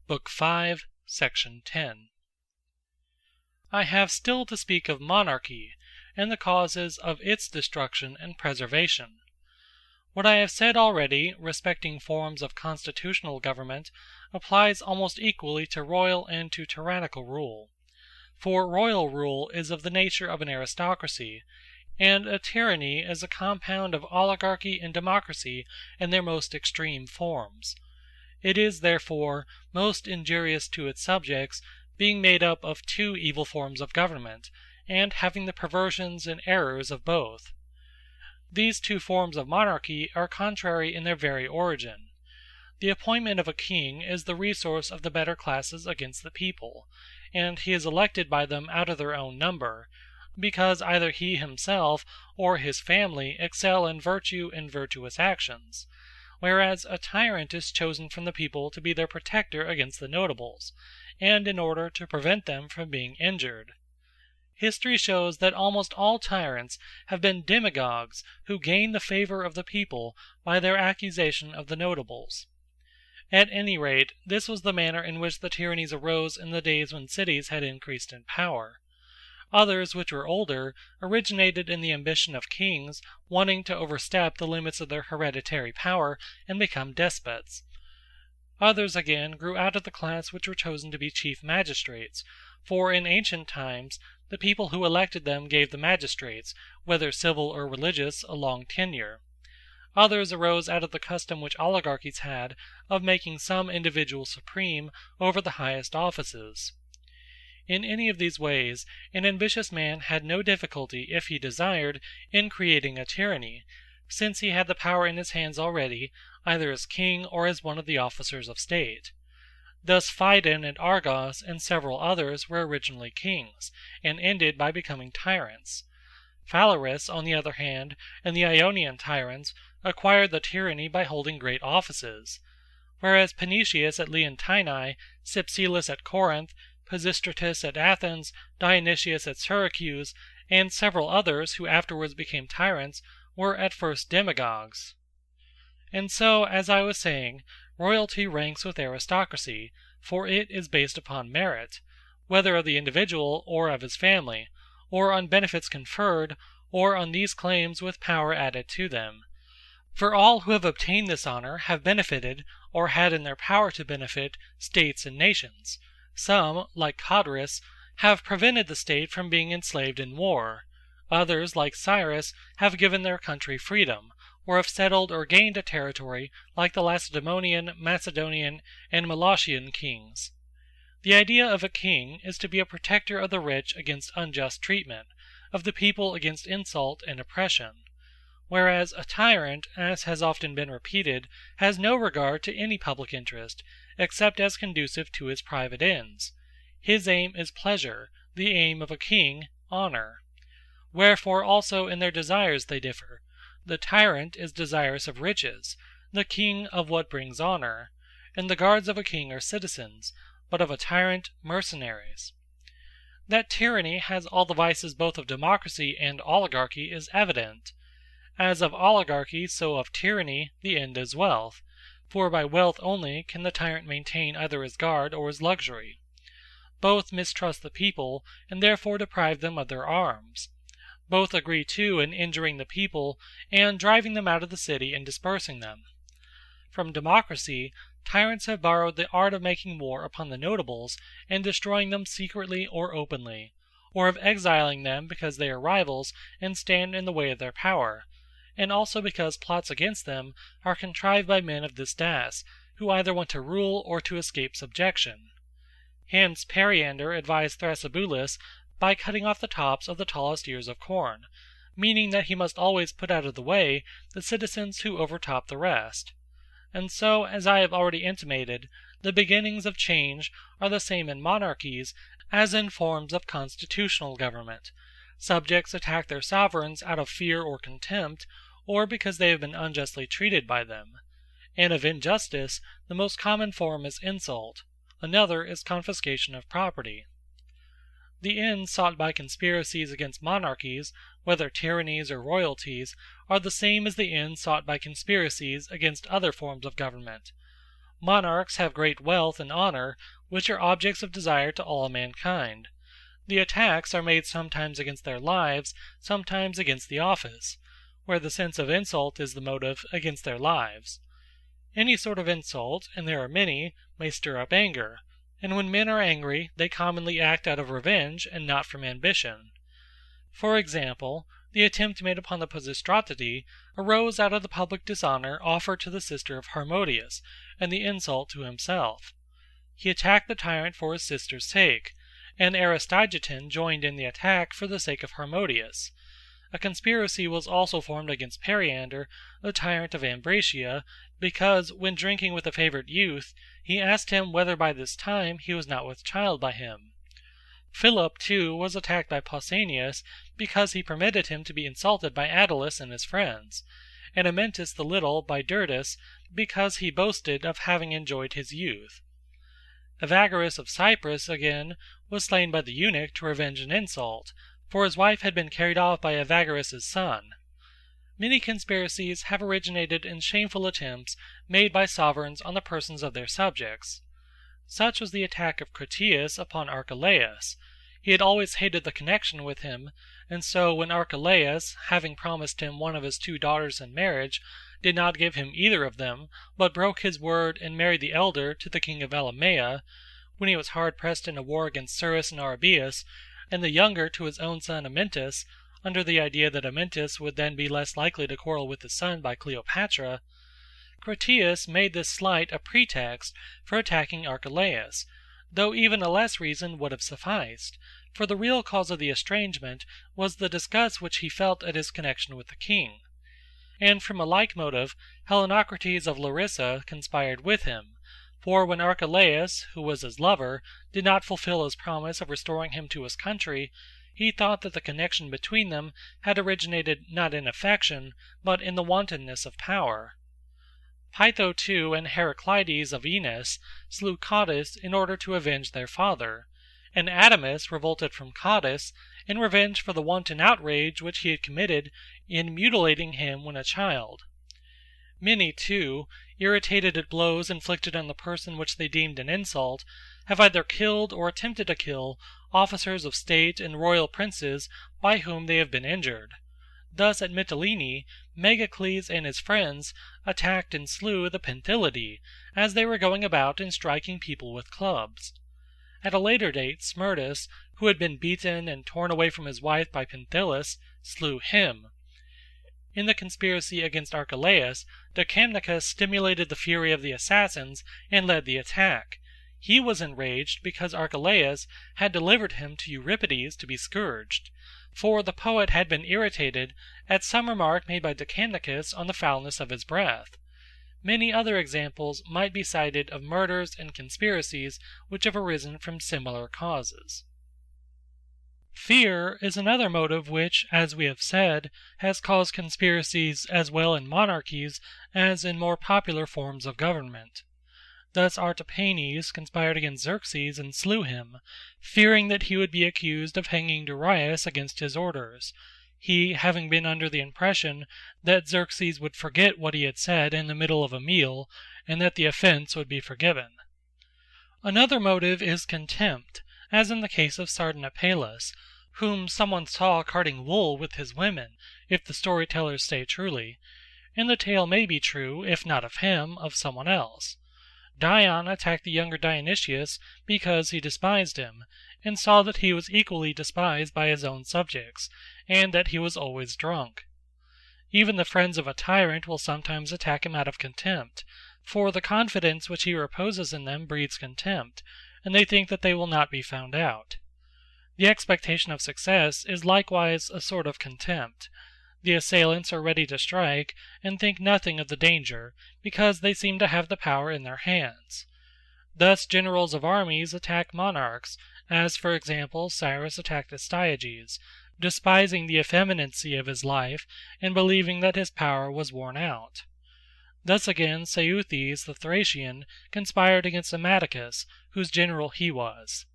Book V, Section 10. I have still to speak of monarchy, and the causes of its destruction and preservation. What I have said already respecting forms of constitutional government applies almost equally to royal and to tyrannical rule. For royal rule is of the nature of an aristocracy, and a tyranny is a compound of oligarchy and democracy in their most extreme forms. It is, therefore, most injurious to its subjects, being made up of two evil forms of government, and having the perversions and errors of both. These two forms of monarchy are contrary in their very origin. The appointment of a king is the resource of the better classes against the people, and he is elected by them out of their own number, because either he himself or his family excel in virtue and virtuous actions; whereas a tyrant is chosen from the people to be their protector against the notables, and in order to prevent them from being injured. History shows that almost all tyrants have been demagogues who gained the favor of the people by their accusation of the notables. At any rate, this was the manner in which the tyrannies arose in the days when cities had increased in power. Others, which were older, originated in the ambition of kings wanting to overstep the limits of their hereditary power and become despots. Others, again, grew out of the class which were chosen to be chief magistrates, for in ancient times the people who elected them gave the magistrates, whether civil or religious, a long tenure. Others arose out of the custom which oligarchies had of making some individual supreme over the highest offices. In any of these ways, an ambitious man had no difficulty, if he desired, in creating a tyranny, since he had the power in his hands already, either as king or as one of the officers of state. Thus Phidon and Argos and several others were originally kings, and ended by becoming tyrants. Phalaris, on the other hand, and the Ionian tyrants acquired the tyranny by holding great offices; whereas Panetius at Leontini, Cypselus at Corinth, Pisistratus at Athens, Dionysius at Syracuse, and several others who afterwards became tyrants, were at first demagogues. And so, as I was saying, royalty ranks with aristocracy, for it is based upon merit, whether of the individual or of his family, or on benefits conferred, or on these claims with power added to them. For all who have obtained this honor have benefited, or had in their power to benefit, states and nations. Some, like Codrus, have prevented the state from being enslaved in war; others, like Cyrus, have given their country freedom, or have settled or gained a territory like the Lacedaemonian, Macedonian, and Molossian kings. The idea of a king is to be a protector of the rich against unjust treatment, of the people against insult and oppression; whereas a tyrant, as has often been repeated, has no regard to any public interest, except as conducive to his private ends. His aim is pleasure; the aim of a king, honor. Wherefore also in their desires they differ. The tyrant is desirous of riches, the king of what brings honor; and the guards of a king are citizens, but of a tyrant, mercenaries. That tyranny has all the vices both of democracy and oligarchy is evident. As of oligarchy, so of tyranny, the end is wealth; for by wealth only can the tyrant maintain either his guard or his luxury. Both mistrust the people, and therefore deprive them of their arms. Both agree too in injuring the people, and driving them out of the city and dispersing them. From democracy, tyrants have borrowed the art of making war upon the notables, and destroying them secretly or openly; or of exiling them because they are rivals and stand in the way of their power, and also because plots against them are contrived by men of this dash, who either want to rule or to escape subjection. Hence Periander advised Thrasybulus by cutting off the tops of the tallest ears of corn, meaning that he must always put out of the way the citizens who overtop the rest. And so, as I have already intimated, the beginnings of change are the same in monarchies as in forms of constitutional government. Subjects attack their sovereigns out of fear or contempt, or because they have been unjustly treated by them. And of injustice, the most common form is insult; another is confiscation of property. The ends sought by conspiracies against monarchies, whether tyrannies or royalties, are the same as the ends sought by conspiracies against other forms of government. Monarchs have great wealth and honour, which are objects of desire to all mankind. The attacks are made sometimes against their lives, sometimes against the office, where the sense of insult is the motive, against their lives. Any sort of insult, and there are many, may stir up anger, and when men are angry, they commonly act out of revenge, and not from ambition. For example, the attempt made upon the Pisistratii arose out of the public dishonour offered to the sister of Harmodius, and the insult to himself. He attacked the tyrant for his sister's sake, and Aristotle joined in the attack for the sake of Harmodius. A conspiracy was also formed against Periander, the tyrant of Ambracia, because, when drinking with a favourite youth, he asked him whether by this time he was not with child by him. Philip, too, was attacked by Pausanias, because he permitted him to be insulted by Attalus and his friends, and Amyntas the Little by Dirtis, because he boasted of having enjoyed his youth. Evagrius of Cyprus, again, was slain by the eunuch to revenge an insult, for his wife had been carried off by Evagrius's son. Many conspiracies have originated in shameful attempts made by sovereigns on the persons of their subjects. Such was the attack of Critias upon Archelaus. He had always hated the connection with him, and so when Archelaus, having promised him one of his 2 daughters in marriage, did not give him either of them, but broke his word and married the elder to the king of Elamea, when he was hard pressed in a war against Cyrus and Arabius, and the younger to his own son Amyntas, under the idea that Amyntas would then be less likely to quarrel with his son by Cleopatra, Critias made this slight a pretext for attacking Archelaus, though even a less reason would have sufficed, for the real cause of the estrangement was the disgust which he felt at his connection with the king. And from a like motive Hellenocrates of Larissa conspired with him, for when Archelaus, who was his lover, did not fulfil his promise of restoring him to his country, he thought that the connection between them had originated not in affection, but in the wantonness of power. Pytho too and Heraclides of Enos slew Cottus in order to avenge their father, and Adamas revolted from Cottus in revenge for the wanton outrage which he had committed in mutilating him when a child. Many, too, irritated at blows inflicted on the person which they deemed an insult, have either killed or attempted to kill officers of state and royal princes by whom they have been injured. Thus at Mytilene, Megacles and his friends attacked and slew the Penthilidae, as they were going about and striking people with clubs. At a later date, Smerdis, who had been beaten and torn away from his wife by Penthilus, slew him. In the conspiracy against Archelaus, Decamnicus stimulated the fury of the assassins and led the attack. He was enraged because Archelaus had delivered him to Euripides to be scourged, for the poet had been irritated at some remark made by Decamnicus on the foulness of his breath. Many other examples might be cited of murders and conspiracies which have arisen from similar causes. Fear is another motive which, as we have said, has caused conspiracies as well in monarchies as in more popular forms of government. Thus Artapanes conspired against Xerxes and slew him, fearing that he would be accused of hanging Darius against his orders, he having been under the impression that Xerxes would forget what he had said in the middle of a meal, and that the offence would be forgiven. Another motive is contempt, as in the case of Sardanapalus, whom someone saw carting wool with his women, if the storytellers say truly, and the tale may be true, if not of him, of someone else. Dion attacked the younger Dionysius because he despised him, and saw that he was equally despised by his own subjects, and that he was always drunk. Even the friends of a tyrant will sometimes attack him out of contempt, for the confidence which he reposes in them breeds contempt, and they think that they will not be found out. The expectation of success is likewise a sort of contempt. The assailants are ready to strike, and think nothing of the danger, because they seem to have the power in their hands. Thus generals of armies attack monarchs, as for example Cyrus attacked Astyages, despising the effeminacy of his life, and believing that his power was worn out. Thus again Seuthes the Thracian conspired against Ammaticus, whose general he was.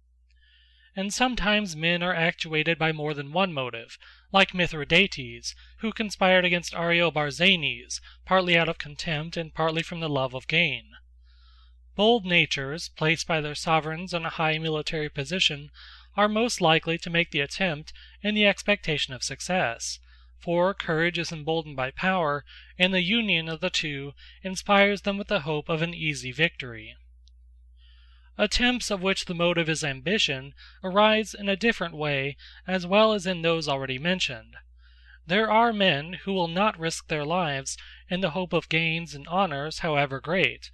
And sometimes men are actuated by more than one motive, like Mithridates, who conspired against Ariobarzanes, partly out of contempt and partly from the love of gain. Bold natures, placed by their sovereigns in a high military position, are most likely to make the attempt in the expectation of success, for courage is emboldened by power, and the union of the two inspires them with the hope of an easy victory. Attempts of which the motive is ambition arise in a different way as well as in those already mentioned. There are men who will not risk their lives in the hope of gains and honours however great,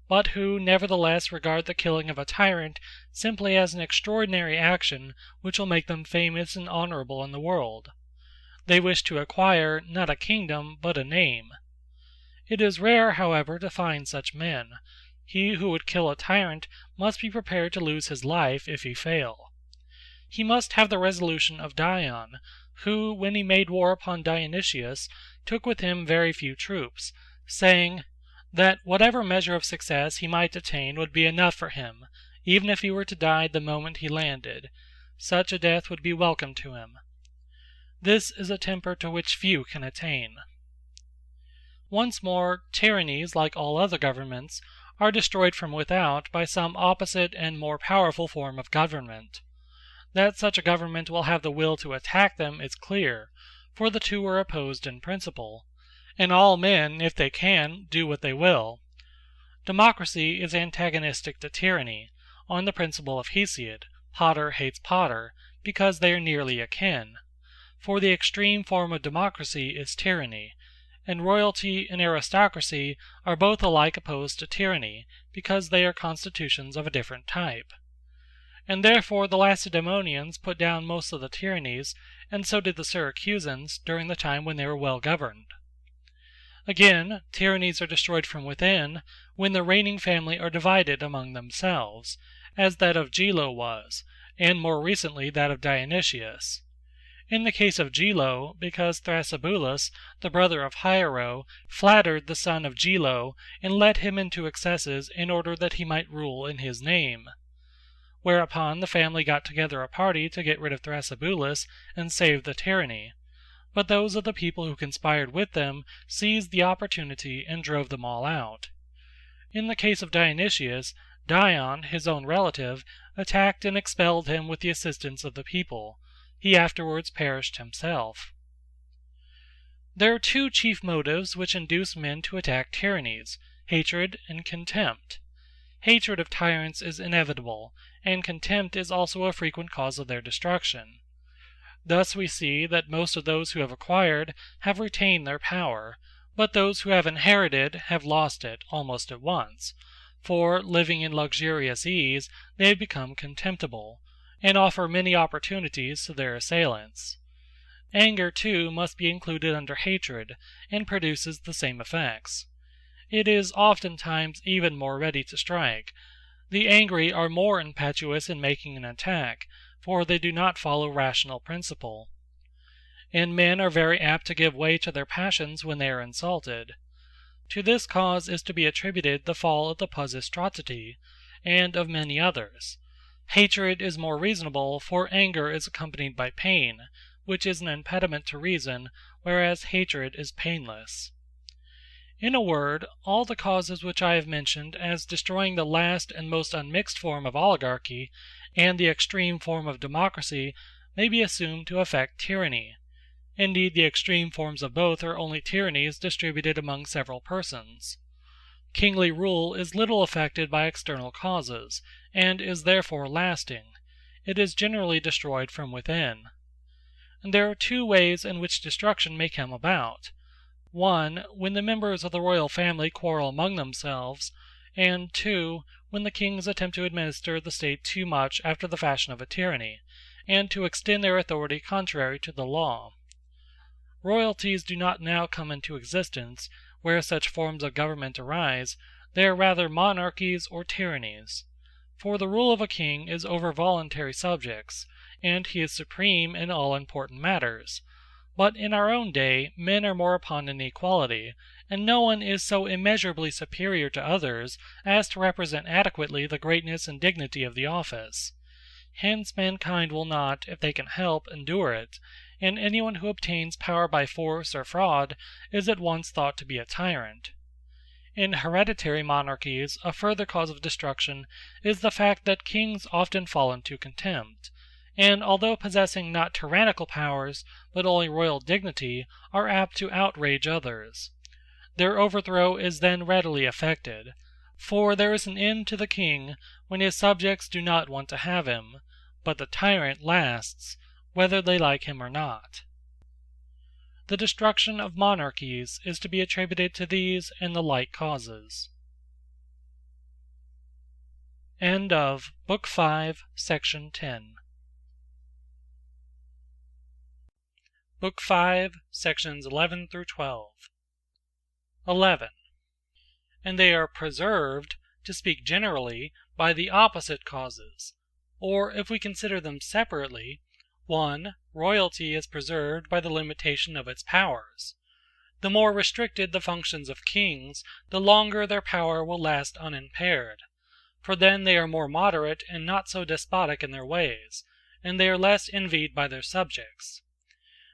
but who nevertheless regard the killing of a tyrant simply as an extraordinary action which will make them famous and honourable in the world. They wish to acquire, not a kingdom, but a name. It is rare, however, to find such men. He who would kill a tyrant must be prepared to lose his life if he fail. He must have the resolution of Dion, who, when he made war upon Dionysius, took with him very few troops, saying that whatever measure of success he might attain would be enough for him, even if he were to die the moment he landed. Such a death would be welcome to him. This is a temper to which few can attain. Once more, tyrannies, like all other governments, are destroyed from without by some opposite and more powerful form of government. That such a government will have the will to attack them is clear, for the two are opposed in principle, and all men, if they can, do what they will. Democracy is antagonistic to tyranny, on the principle of Hesiod, Potter hates Potter, because they are nearly akin. For the extreme form of democracy is tyranny, and royalty and aristocracy are both alike opposed to tyranny, because they are constitutions of a different type. And therefore the Lacedaemonians put down most of the tyrannies, and so did the Syracusans during the time when they were well governed. Again, tyrannies are destroyed from within when the reigning family are divided among themselves, as that of Gelo was, and more recently that of Dionysius. In the case of Gelo, because Thrasybulus, the brother of Hiero, flattered the son of Gelo and led him into excesses in order that he might rule in his name. Whereupon the family got together a party to get rid of Thrasybulus and save the tyranny. But those of the people who conspired with them seized the opportunity and drove them all out. In the case of Dionysius, Dion, his own relative, attacked and expelled him with the assistance of the people. He afterwards perished himself. There are two chief motives which induce men to attack tyrannies: hatred and contempt. Hatred of tyrants is inevitable, and contempt is also a frequent cause of their destruction. Thus we see that most of those who have acquired have retained their power, but those who have inherited have lost it almost at once, for, living in luxurious ease, they have become contemptible, and offer many opportunities to their assailants. Anger, too, must be included under hatred, and produces the same effects. It is oftentimes even more ready to strike. The angry are more impetuous in making an attack, for they do not follow rational principle. And men are very apt to give way to their passions when they are insulted. To this cause is to be attributed the fall of the Pisistratii, and of many others. Hatred is more reasonable, for anger is accompanied by pain, which is an impediment to reason, whereas hatred is painless. In a word, all the causes which I have mentioned as destroying the last and most unmixed form of oligarchy, and the extreme form of democracy, may be assumed to affect tyranny. Indeed, the extreme forms of both are only tyrannies distributed among several persons. Kingly rule is little affected by external causes, and is therefore lasting. It is generally destroyed from within. And there are two ways in which destruction may come about. One, when the members of the royal family quarrel among themselves, and two, when the kings attempt to administer the state too much after the fashion of a tyranny, and to extend their authority contrary to the law. Royalties do not now come into existence where such forms of government arise; they are rather monarchies or tyrannies. For the rule of a king is over voluntary subjects, and he is supreme in all important matters. But in our own day men are more upon an equality, and no one is so immeasurably superior to others as to represent adequately the greatness and dignity of the office. Hence mankind will not, if they can help, endure it, and anyone who obtains power by force or fraud is at once thought to be a tyrant. In hereditary monarchies, a further cause of destruction is the fact that kings often fall into contempt, and although possessing not tyrannical powers, but only royal dignity, are apt to outrage others. Their overthrow is then readily effected, for there is an end to the king when his subjects do not want to have him, but the tyrant lasts, whether they like him or not. The destruction of monarchies is to be attributed to these and the like causes. End of Book 5, Section 10. Book 5, Sections 11 through 12. 11. And they are preserved, to speak generally, by the opposite causes. Or, if we consider them separately, 1. Royalty is preserved by the limitation of its powers. The more restricted the functions of kings, the longer their power will last unimpaired, for then they are more moderate and not so despotic in their ways, and they are less envied by their subjects.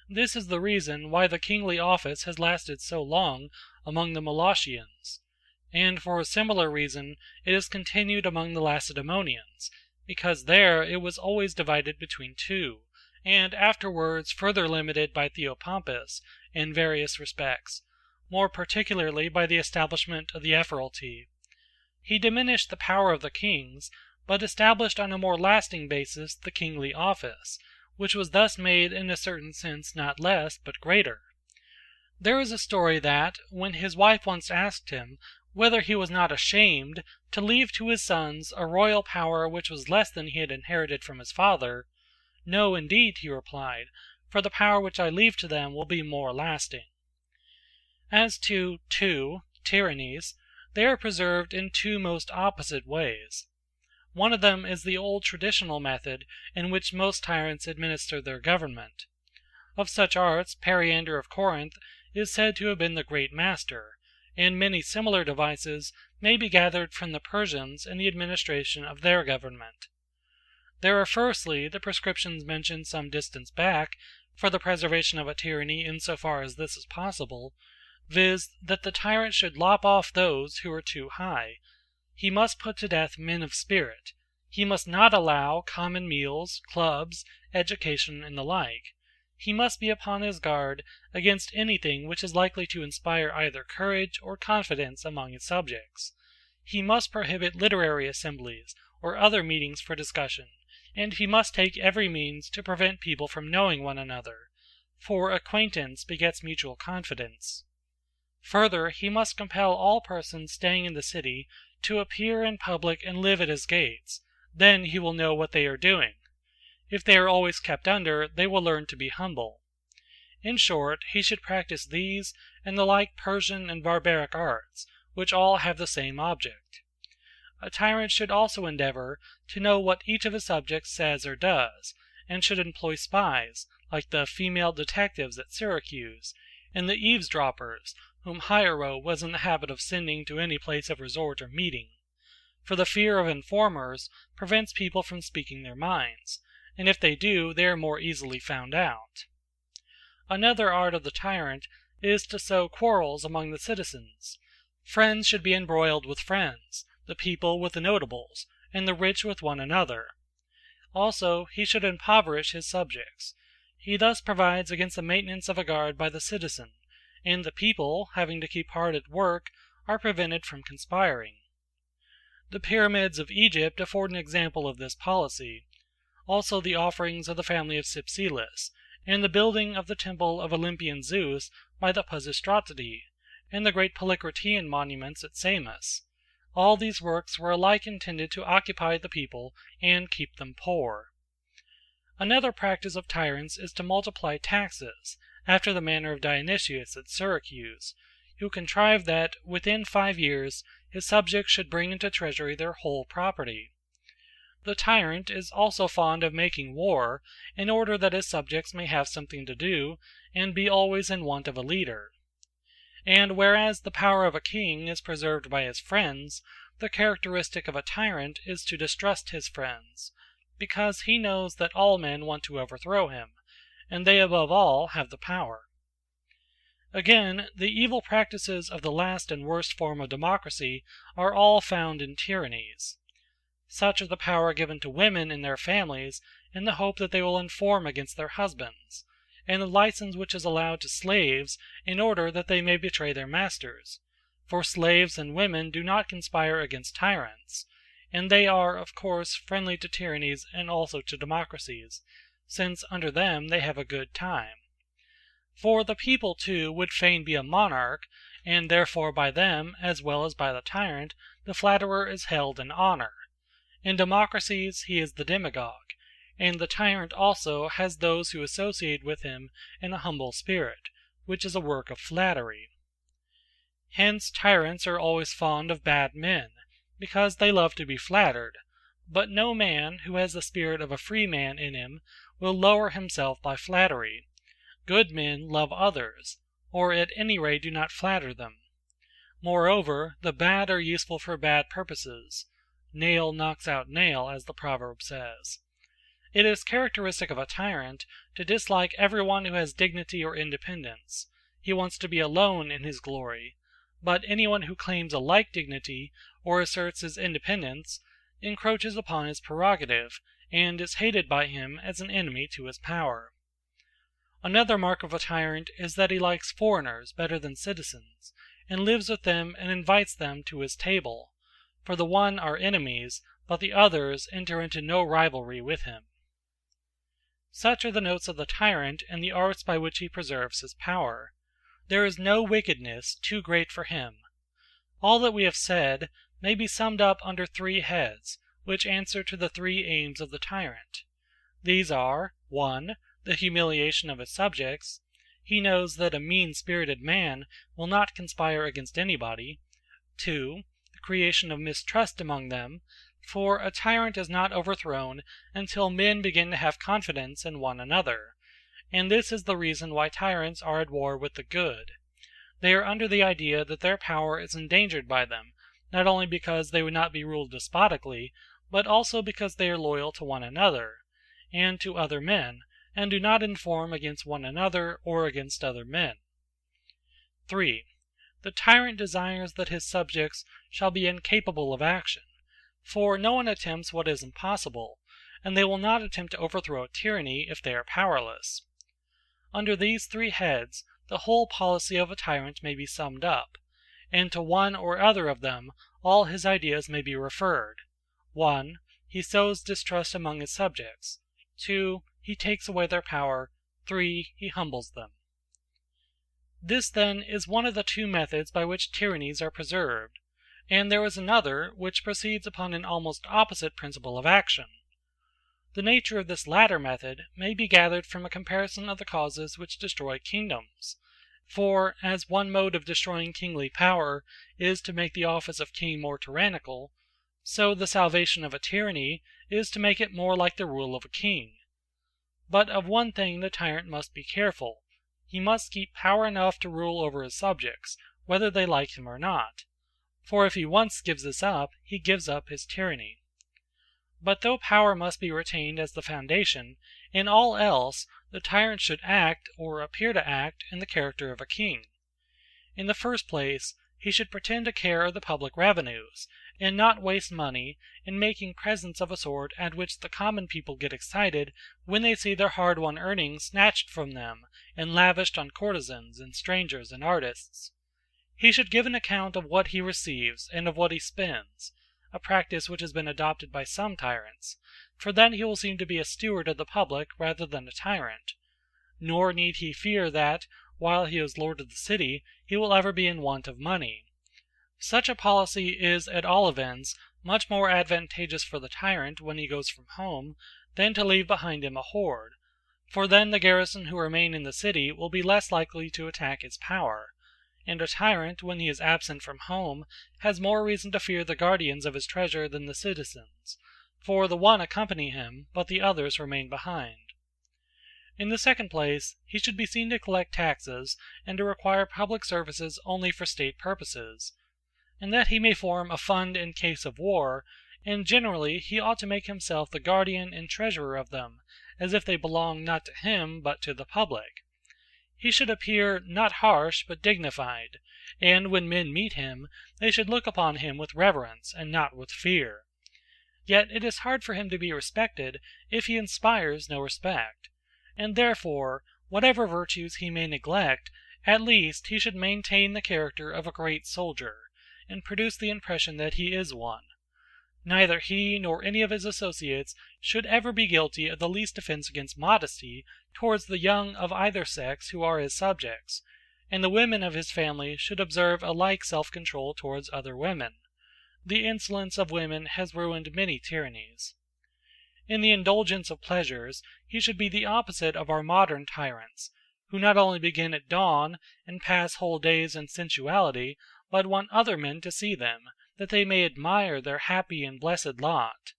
This is the reason why the kingly office has lasted so long among the Molossians, and for a similar reason it is continued among the Lacedaemonians, because there it was always divided between two, and afterwards further limited by Theopompus in various respects, more particularly by the establishment of the Ephoralty. He diminished the power of the kings, but established on a more lasting basis the kingly office, which was thus made in a certain sense not less, but greater. There is a story that, when his wife once asked him whether he was not ashamed to leave to his sons a royal power which was less than he had inherited from his father, "No, indeed," he replied, "for the power which I leave to them will be more lasting." As to 2. Tyrannies, they are preserved in two most opposite ways. One of them is the old traditional method in which most tyrants administer their government. Of such arts, Periander of Corinth is said to have been the great master, and many similar devices may be gathered from the Persians in the administration of their government. There are firstly the prescriptions mentioned some distance back for the preservation of a tyranny in so far as this is possible, viz., that the tyrant should lop off those who are too high. He must put to death men of spirit. He must not allow common meals, clubs, education, and the like. He must be upon his guard against anything which is likely to inspire either courage or confidence among his subjects. He must prohibit literary assemblies or other meetings for discussion, and he must take every means to prevent people from knowing one another, for acquaintance begets mutual confidence. Further, he must compel all persons staying in the city to appear in public and live at his gates. Then he will know what they are doing. If they are always kept under, they will learn to be humble. In short, he should practice these and the like Persian and barbaric arts, which all have the same object. A tyrant should also endeavor to know what each of his subjects says or does, and should employ spies, like the female detectives at Syracuse, and the eavesdroppers, whom Hiero was in the habit of sending to any place of resort or meeting. For the fear of informers prevents people from speaking their minds, and if they do, they are more easily found out. Another art of the tyrant is to sow quarrels among the citizens. Friends should be embroiled with friends, the people with the notables, and the rich with one another. Also, he should impoverish his subjects. He thus provides against the maintenance of a guard by the citizen, and the people, having to keep hard at work, are prevented from conspiring. The pyramids of Egypt afford an example of this policy. Also the offerings of the family of Cypselus, and the building of the temple of Olympian Zeus by the Pisistratidae, and the great Polycratean monuments at Samos. All these works were alike intended to occupy the people and keep them poor. Another practice of tyrants is to multiply taxes, after the manner of Dionysius at Syracuse, who contrived that, within 5 years, his subjects should bring into treasury their whole property. The tyrant is also fond of making war, in order that his subjects may have something to do, and be always in want of a leader. And whereas the power of a king is preserved by his friends, the characteristic of a tyrant is to distrust his friends, because he knows that all men want to overthrow him, and they above all have the power. Again, the evil practices of the last and worst form of democracy are all found in tyrannies. Such are the power given to women in their families in the hope that they will inform against their husbands, and the license which is allowed to slaves in order that they may betray their masters, for slaves and women do not conspire against tyrants, and they are, of course, friendly to tyrannies and also to democracies, since under them they have a good time. For the people too would fain be a monarch, and therefore by them, as well as by the tyrant, the flatterer is held in honour. In democracies he is the demagogue, and the tyrant also has those who associate with him in a humble spirit, which is a work of flattery. Hence tyrants are always fond of bad men, because they love to be flattered, but no man, who has the spirit of a free man in him, will lower himself by flattery. Good men love others, or at any rate do not flatter them. Moreover, the bad are useful for bad purposes. Nail knocks out nail, as the proverb says. It is characteristic of a tyrant to dislike everyone who has dignity or independence. He wants to be alone in his glory, but anyone who claims a like dignity or asserts his independence encroaches upon his prerogative, and is hated by him as an enemy to his power. Another mark of a tyrant is that he likes foreigners better than citizens, and lives with them and invites them to his table. For the one are enemies, but the others enter into no rivalry with him. Such are the notes of the tyrant and the arts by which he preserves his power. There is no wickedness too great for him. All that we have said may be summed up under three heads, which answer to the three aims of the tyrant. These are, 1. The humiliation of his subjects. He knows that a mean-spirited man will not conspire against anybody. 2. The creation of mistrust among them, for a tyrant is not overthrown until men begin to have confidence in one another, and this is the reason why tyrants are at war with the good. They are under the idea that their power is endangered by them, not only because they would not be ruled despotically, but also because they are loyal to one another, and to other men, and do not inform against one another or against other men. 3. The tyrant desires that his subjects shall be incapable of action, for no one attempts what is impossible, and they will not attempt to overthrow a tyranny if they are powerless. Under these three heads the whole policy of a tyrant may be summed up, and to one or other of them all his ideas may be referred. 1. He sows distrust among his subjects. 2. He takes away their power. 3. He humbles them. This, then, is one of the two methods by which tyrannies are preserved, and there is another which proceeds upon an almost opposite principle of action. The nature of this latter method may be gathered from a comparison of the causes which destroy kingdoms. For, as one mode of destroying kingly power is to make the office of king more tyrannical, so the salvation of a tyranny is to make it more like the rule of a king. But of one thing the tyrant must be careful. He must keep power enough to rule over his subjects, whether they like him or not. For if he once gives this up, he gives up his tyranny. But though power must be retained as the foundation, in all else the tyrant should act, or appear to act, in the character of a king. In the first place, he should pretend a care of the public revenues, and not waste money in making presents of a sort at which the common people get excited when they see their hard-won earnings snatched from them and lavished on courtesans and strangers and artists. He should give an account of what he receives and of what he spends, a practice which has been adopted by some tyrants, for then he will seem to be a steward of the public rather than a tyrant. Nor need he fear that, while he is lord of the city, he will ever be in want of money. Such a policy is, at all events, much more advantageous for the tyrant when he goes from home than to leave behind him a hoard, for then the garrison who remain in the city will be less likely to attack his power, and a tyrant, when he is absent from home, has more reason to fear the guardians of his treasure than the citizens, for the one accompany him, but the others remain behind. In the second place, he should be seen to collect taxes and to require public services only for state purposes, and that he may form a fund in case of war, and generally he ought to make himself the guardian and treasurer of them, as if they belonged not to him but to the public. He should appear not harsh but dignified, and when men meet him, they should look upon him with reverence and not with fear. Yet it is hard for him to be respected if he inspires no respect, and therefore, whatever virtues he may neglect, at least he should maintain the character of a great soldier, and produce the impression that he is one. Neither he nor any of his associates should ever be guilty of the least offence against modesty towards the young of either sex who are his subjects, and the women of his family should observe a like self-control towards other women. The insolence of women has ruined many tyrannies. In the indulgence of pleasures, he should be the opposite of our modern tyrants, who not only begin at dawn, and pass whole days in sensuality, but want other men to see them, that they may admire their happy and blessed lot.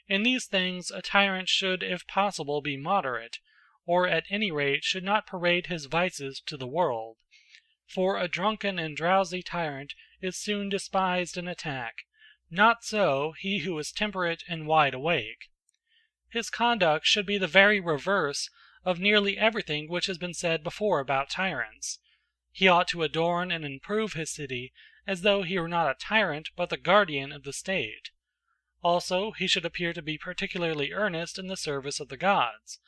In these things a tyrant should if possible be moderate, or at any rate should not parade his vices to the world. For a drunken and drowsy tyrant is soon despised and attacked. Not so he who is temperate and wide awake. His conduct should be the very reverse of nearly everything which has been said before about tyrants. He ought to adorn and improve his city as though he were not a tyrant but the guardian of the state. Also he should appear to be particularly earnest in the service of the gods.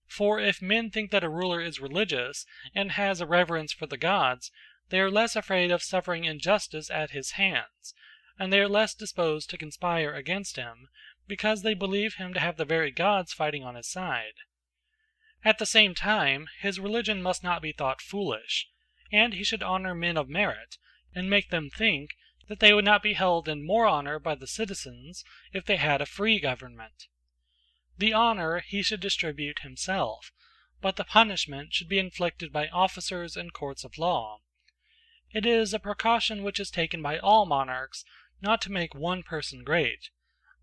For if men think that a ruler is religious and has a reverence for the gods, they are less afraid of suffering injustice at his hands, and they are less disposed to conspire against him, because they believe him to have the very gods fighting on his side. At the same time, his religion must not be thought foolish, and he should honor men of merit, and make them think that they would not be held in more honor by the citizens if they had a free government. The honor he should distribute himself, but the punishment should be inflicted by officers and courts of law. It is a precaution which is taken by all monarchs not to make one person great,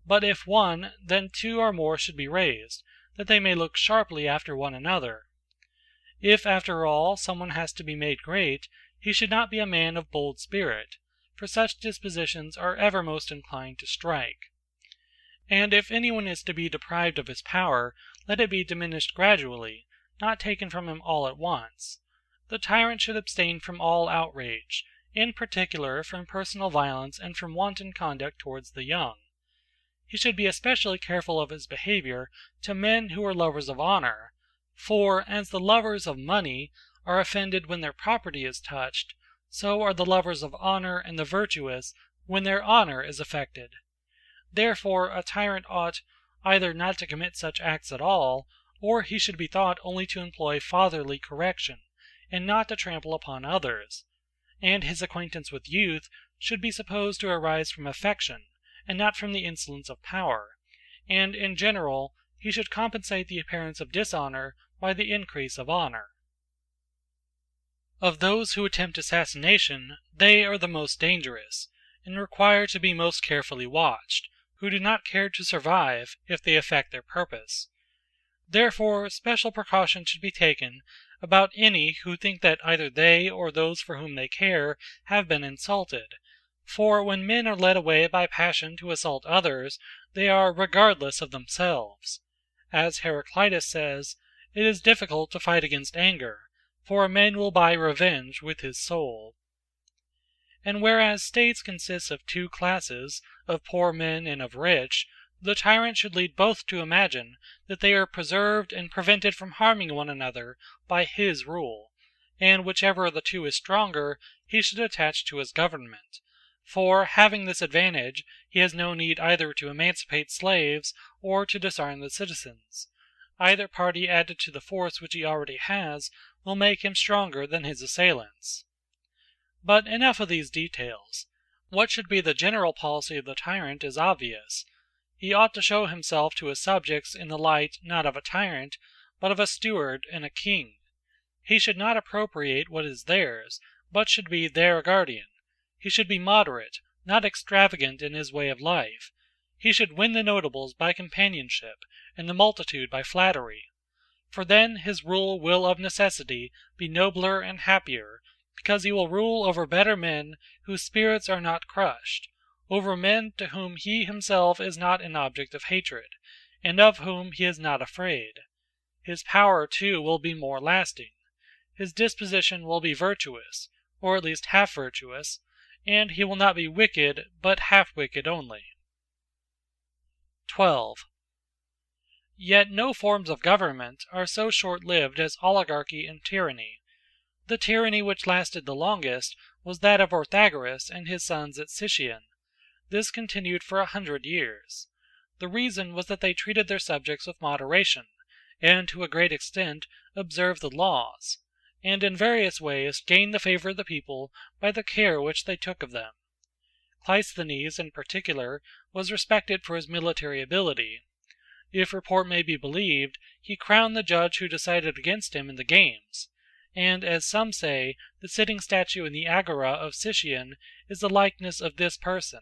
but if one, then two or more should be raised, that they may look sharply after one another. If after all someone has to be made great, he should not be a man of bold spirit, for such dispositions are ever most inclined to strike. And if anyone is to be deprived of his power, let it be diminished gradually, not taken from him all at once. The tyrant should abstain from all outrage, in particular from personal violence and from wanton conduct towards the young. He should be especially careful of his behavior to men who are lovers of honor, for as the lovers of money are offended when their property is touched, so are the lovers of honor and the virtuous when their honor is affected. Therefore a tyrant ought either not to commit such acts at all, or he should be thought only to employ fatherly correction, and not to trample upon others. And his acquaintance with youth should be supposed to arise from affection, and not from the insolence of power, and in general he should compensate the appearance of dishonor by the increase of honor. Of those who attempt assassination, they are the most dangerous, and require to be most carefully watched, who do not care to survive if they effect their purpose. Therefore special precaution should be taken about any who think that either they or those for whom they care have been insulted, for when men are led away by passion to assault others, they are regardless of themselves. As Heraclitus says, it is difficult to fight against anger, for a man will buy revenge with his soul. And whereas states consist of two classes, of poor men and of rich, the tyrant should lead both to imagine that they are preserved and prevented from harming one another by his rule, and whichever of the two is stronger he should attach to his government. For, having this advantage, he has no need either to emancipate slaves or to disarm the citizens. Either party added to the force which he already has will make him stronger than his assailants. But enough of these details. What should be the general policy of the tyrant is obvious. He ought to show himself to his subjects in the light not of a tyrant, but of a steward and a king. He should not appropriate what is theirs, but should be their guardian. He should be moderate, not extravagant in his way of life. He should win the notables by companionship, and the multitude by flattery. For then his rule will of necessity be nobler and happier, because he will rule over better men whose spirits are not crushed, over men to whom he himself is not an object of hatred, and of whom he is not afraid. His power too will be more lasting. his disposition will be virtuous, or at least half virtuous, and he will not be wicked, but half wicked only. 12. Yet no forms of government are so short-lived as oligarchy and tyranny. The tyranny which lasted the longest was that of Orthagoras and his sons at Sicyon. This continued for 100 years. The reason was that they treated their subjects with moderation, and to a great extent observed the laws, and in various ways gained the favour of the people by the care which they took of them. Cleisthenes, in particular, was respected for his military ability. If report may be believed, he crowned the judge who decided against him in the games, and, as some say, the sitting statue in the Agora of Sicyon is the likeness of this person.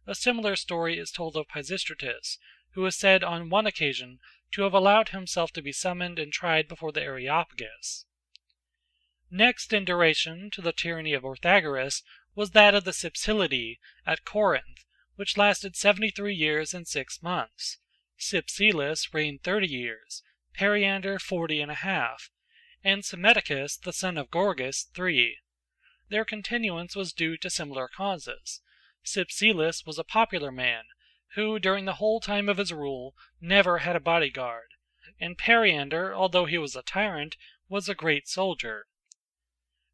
A similar story is told of Pisistratus, who is said on one occasion to have allowed himself to be summoned and tried before the Areopagus. Next in duration to the tyranny of Orthagoras was that of the Cypsilidae at Corinth, which lasted 73 years and 6 months. Cypselus reigned 30 years, Periander 40½ and Psammetichus, the son of Gorgas, 3. Their continuance was due to similar causes. Cypselus was a popular man, who during the whole time of his rule never had a bodyguard, and Periander, although he was a tyrant, was a great soldier.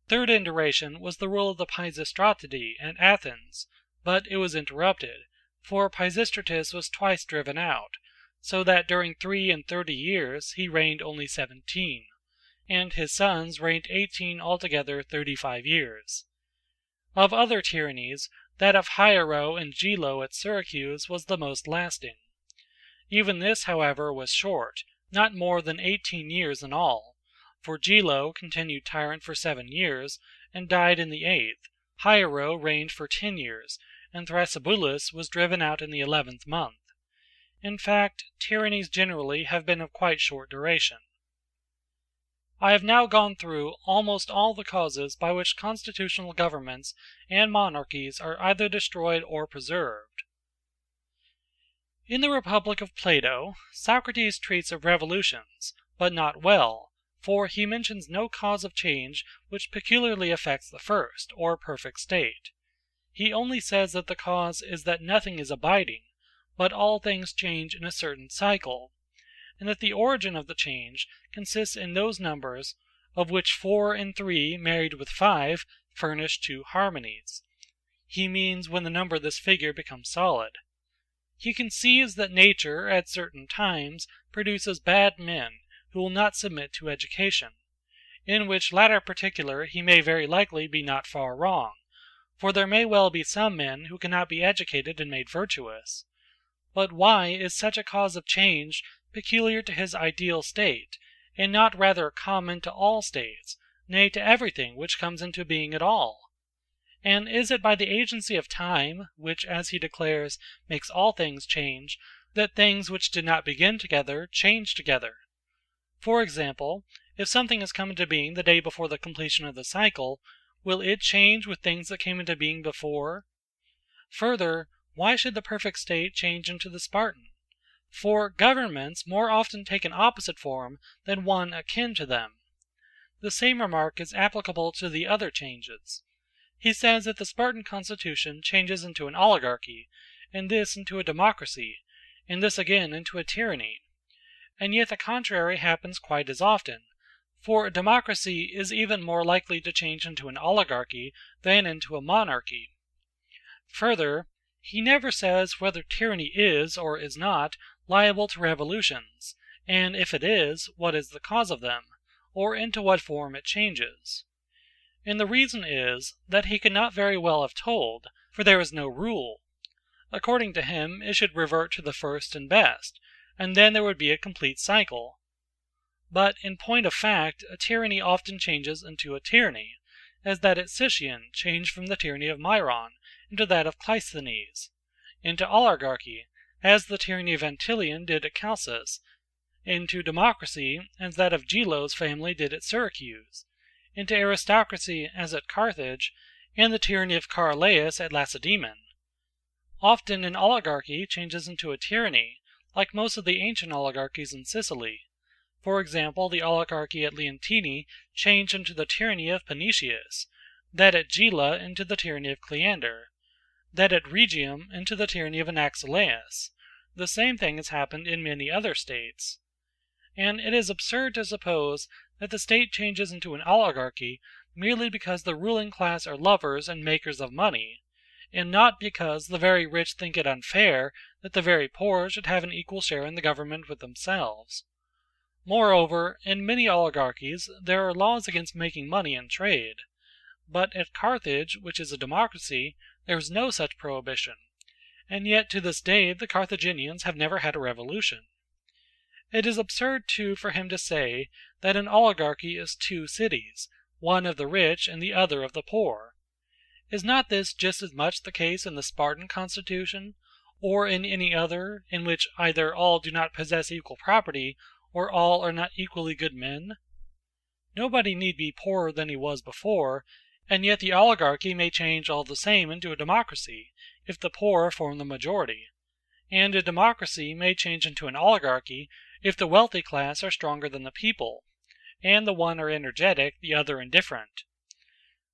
Third in duration was the rule of the Pisistratidae at Athens, but it was interrupted, for Pisistratus was twice driven out, so that during 33 years he reigned only 17, and his sons reigned 18 altogether 35 years. Of other tyrannies, that of Hiero and Gelo at Syracuse was the most lasting. Even this, however, was short, not more than 18 years in all, for Gelo continued tyrant for 7 years, and died in the 8th, Hiero reigned for 10 years, and Thrasybulus was driven out in the 11th month. In fact, tyrannies generally have been of quite short duration. I have now gone through almost all the causes by which constitutional governments and monarchies are either destroyed or preserved. In the Republic of Plato, Socrates treats of revolutions, but not well, for he mentions no cause of change which peculiarly affects the first, or perfect state. He only says that the cause is that nothing is abiding, but all things change in a certain cycle, and that the origin of the change consists in those numbers, of which 4 and 3 married with 5 furnish 2 harmonies. He means when the number of this figure becomes solid. He conceives that nature at certain times produces bad men who will not submit to education, in which latter particular he may very likely be not far wrong, for there may well be some men who cannot be educated and made virtuous. But why is such a cause of change peculiar to his ideal state, and not rather common to all states, nay, to everything which comes into being at all? And is it by the agency of time, which, as he declares, makes all things change, that things which did not begin together change together? For example, if something has come into being the day before the completion of the cycle, will it change with things that came into being before? Further, why should the perfect state change into the Spartan? For governments more often take an opposite form than one akin to them. The same remark is applicable to the other changes. He says that the Spartan constitution changes into an oligarchy, and this into a democracy, and this again into a tyranny. And yet the contrary happens quite as often, for a democracy is even more likely to change into an oligarchy than into a monarchy. Further, he never says whether tyranny is, or is not, liable to revolutions, and if it is, what is the cause of them, or into what form it changes. And the reason is, that he could not very well have told, for there is no rule. According to him, it should revert to the first and best, and then there would be a complete cycle. But in point of fact, a tyranny often changes into a tyranny, as that at Sicyon changed from the tyranny of Mire into that of Cleisthenes, into oligarchy, as the tyranny of Antilion did at Chalcis, into democracy, as that of Gelo's family did at Syracuse, into aristocracy, as at Carthage, and the tyranny of Carlaeus at Lacedaemon. Often an oligarchy changes into a tyranny, like most of the ancient oligarchies in Sicily. For example, the oligarchy at Leontini changed into the tyranny of Panetius, that at Gela into the tyranny of Cleander, that at Rhegium into the tyranny of Anaxilaus. The same thing has happened in many other states. And it is absurd to suppose that the state changes into an oligarchy merely because the ruling class are lovers and makers of money, and not because the very rich think it unfair that the very poor should have an equal share in the government with themselves. Moreover, in many oligarchies there are laws against making money in trade, but at Carthage, which is a democracy, there is no such prohibition, and yet to this day the Carthaginians have never had a revolution. It is absurd too for him to say that an oligarchy is two cities, one of the rich and the other of the poor. Is not this just as much the case in the Spartan constitution, or in any other, in which either all do not possess equal property, or all are not equally good men? Nobody need be poorer than he was before, and yet the oligarchy may change all the same into a democracy, if the poor form the majority, and a democracy may change into an oligarchy if the wealthy class are stronger than the people, and the one are energetic, the other indifferent.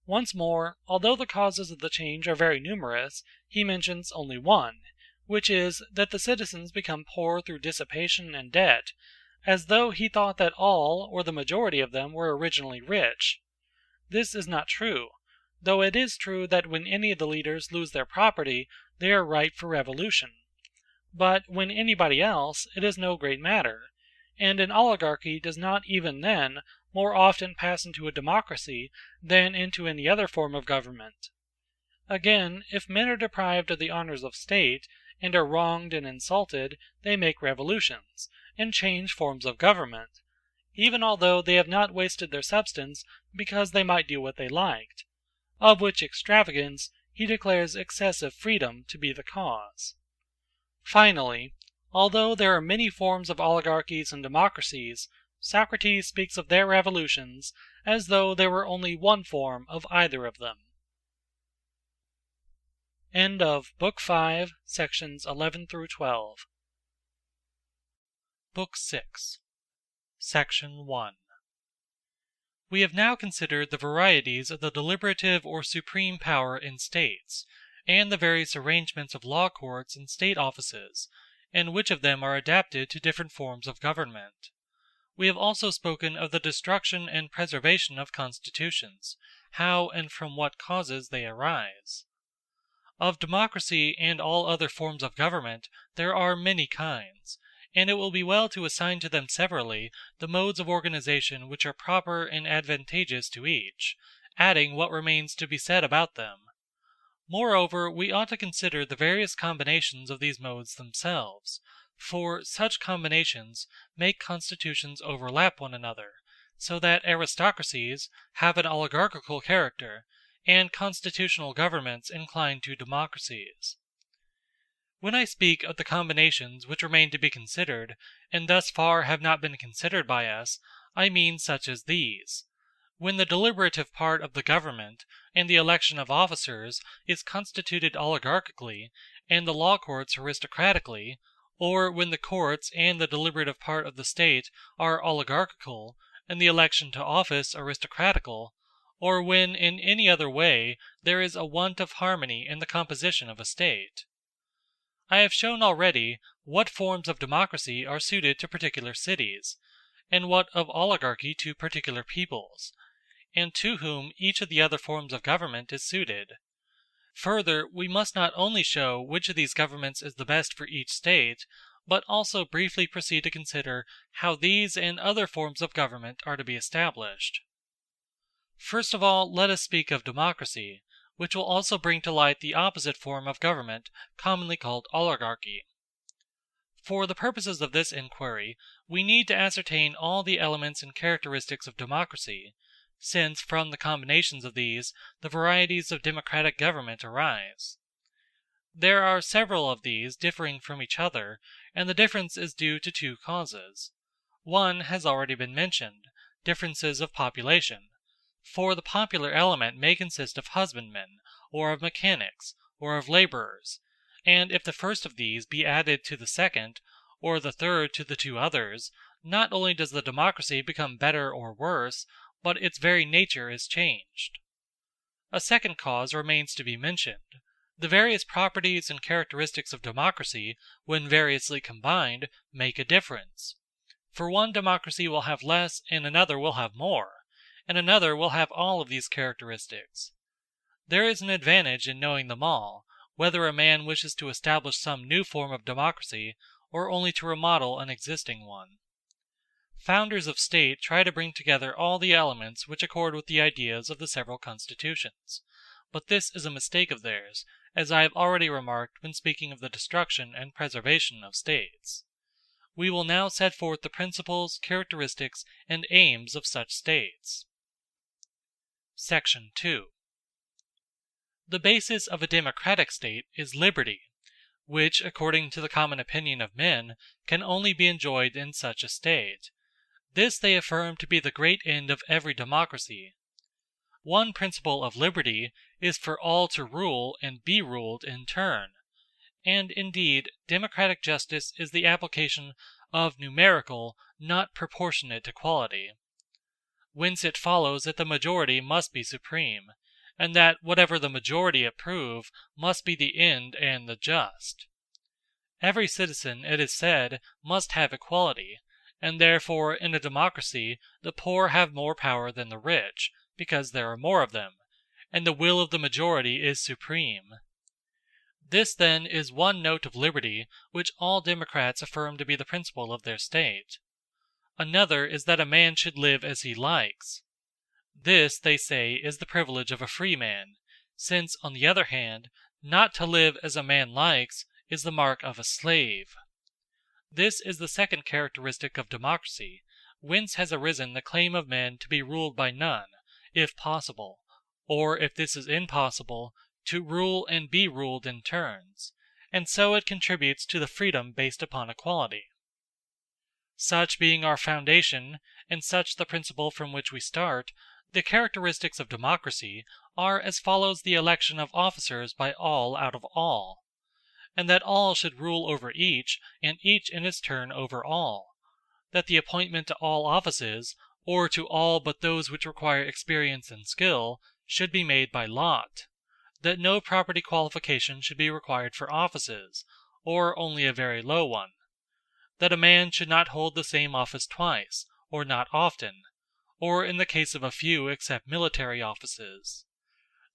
Once more, although the causes of the change are very numerous, he mentions only one, which is, that the citizens become poor through dissipation and debt, as though he thought that all, or the majority of them, were originally rich. This is not true, though it is true that when any of the leaders lose their property, they are ripe for revolution. But when anybody else, it is no great matter, and an oligarchy does not even then more often pass into a democracy than into any other form of government. Again, if men are deprived of the honors of state, and are wronged and insulted, they make revolutions, and change forms of government, even although they have not wasted their substance because they might do what they liked, of which extravagance he declares excessive freedom to be the cause. Finally, although there are many forms of oligarchies and democracies, Socrates speaks of their revolutions as though there were only one form of either of them. End of Book 5, sections 11 through 12. Book 6, Section 1. We have now considered the varieties of the deliberative or supreme power in states, and the various arrangements of law courts and state offices, and which of them are adapted to different forms of government. We have also spoken of the destruction and preservation of constitutions, how and from what causes they arise. Of democracy and all other forms of government there are many kinds, and it will be well to assign to them severally the modes of organization which are proper and advantageous to each, adding what remains to be said about them. Moreover, we ought to consider the various combinations of these modes themselves, for such combinations make constitutions overlap one another, so that aristocracies have an oligarchical character, and constitutional governments incline to democracies. When I speak of the combinations which remain to be considered, and thus far have not been considered by us, I mean such as these. When the deliberative part of the government, and the election of officers, is constituted oligarchically, and the law courts aristocratically, or when the courts and the deliberative part of the state are oligarchical, and the election to office aristocratical, or when in any other way there is a want of harmony in the composition of a state. I have shown already what forms of democracy are suited to particular cities, and what of oligarchy to particular peoples, and to whom each of the other forms of government is suited. Further, we must not only show which of these governments is the best for each state, but also briefly proceed to consider how these and other forms of government are to be established. First of all, let us speak of democracy, which will also bring to light the opposite form of government commonly called oligarchy. For the purposes of this inquiry, we need to ascertain all the elements and characteristics of democracy, since from the combinations of these the varieties of democratic government arise. There are several of these differing from each other, and the difference is due to two causes. One has already been mentioned, differences of population. For the popular element may consist of husbandmen, or of mechanics, or of laborers, and if the first of these be added to the second, or the third to the two others, not only does the democracy become better or worse, but its very nature is changed. A second cause remains to be mentioned. The various properties and characteristics of democracy, when variously combined, make a difference. For one democracy will have less and another will have more, and another will have all of these characteristics. There is an advantage in knowing them all, whether a man wishes to establish some new form of democracy or only to remodel an existing one. Founders of state try to bring together all the elements which accord with the ideas of the several constitutions, but this is a mistake of theirs, as I have already remarked when speaking of the destruction and preservation of states. We will now set forth the principles, characteristics, and aims of such states. Section 2. The basis of a democratic state is liberty, which, according to the common opinion of men, can only be enjoyed in such a state. This they affirm to be the great end of every democracy. One principle of liberty is for all to rule and be ruled in turn, and indeed democratic justice is the application of numerical, not proportionate equality. Whence it follows that the majority must be supreme, and that whatever the majority approve must be the end and the just. Every citizen, it is said, must have equality, and therefore in a democracy the poor have more power than the rich, because there are more of them, and the will of the majority is supreme. This then is one note of liberty which all democrats affirm to be the principle of their state. Another is that a man should live as he likes. This, they say, is the privilege of a free man, since, on the other hand, not to live as a man likes is the mark of a slave. This is the second characteristic of democracy, whence has arisen the claim of men to be ruled by none, if possible, or if this is impossible, to rule and be ruled in turns, and so it contributes to the freedom based upon equality. Such being our foundation, and such the principle from which we start, the characteristics of democracy are as follows: the election of officers by all out of all, and that all should rule over each, and each in its turn over all; that the appointment to all offices, or to all but those which require experience and skill, should be made by lot; that no property qualification should be required for offices, or only a very low one; that a man should not hold the same office twice, or not often, or in the case of a few except military offices;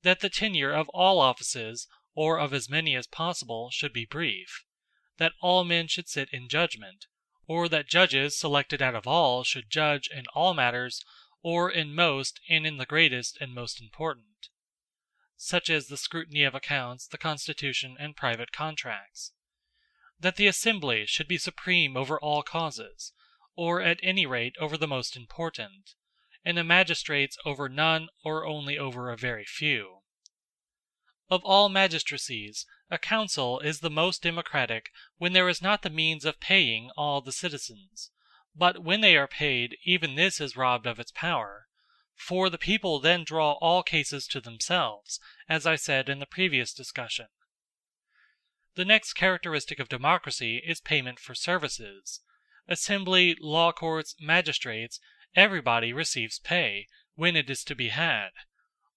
that the tenure of all offices, or of as many as possible, should be brief; that all men should sit in judgment, or that judges selected out of all should judge in all matters, or in most and in the greatest and most important, such as the scrutiny of accounts, the constitution, and private contracts; that the assembly should be supreme over all causes, or at any rate over the most important, and the magistrates over none or only over a very few. Of all magistracies, a council is the most democratic when there is not the means of paying all the citizens, but when they are paid, even this is robbed of its power, for the people then draw all cases to themselves, as I said in the previous discussion. The next characteristic of democracy is payment for services. Assembly, law courts, magistrates, everybody receives pay, when it is to be had;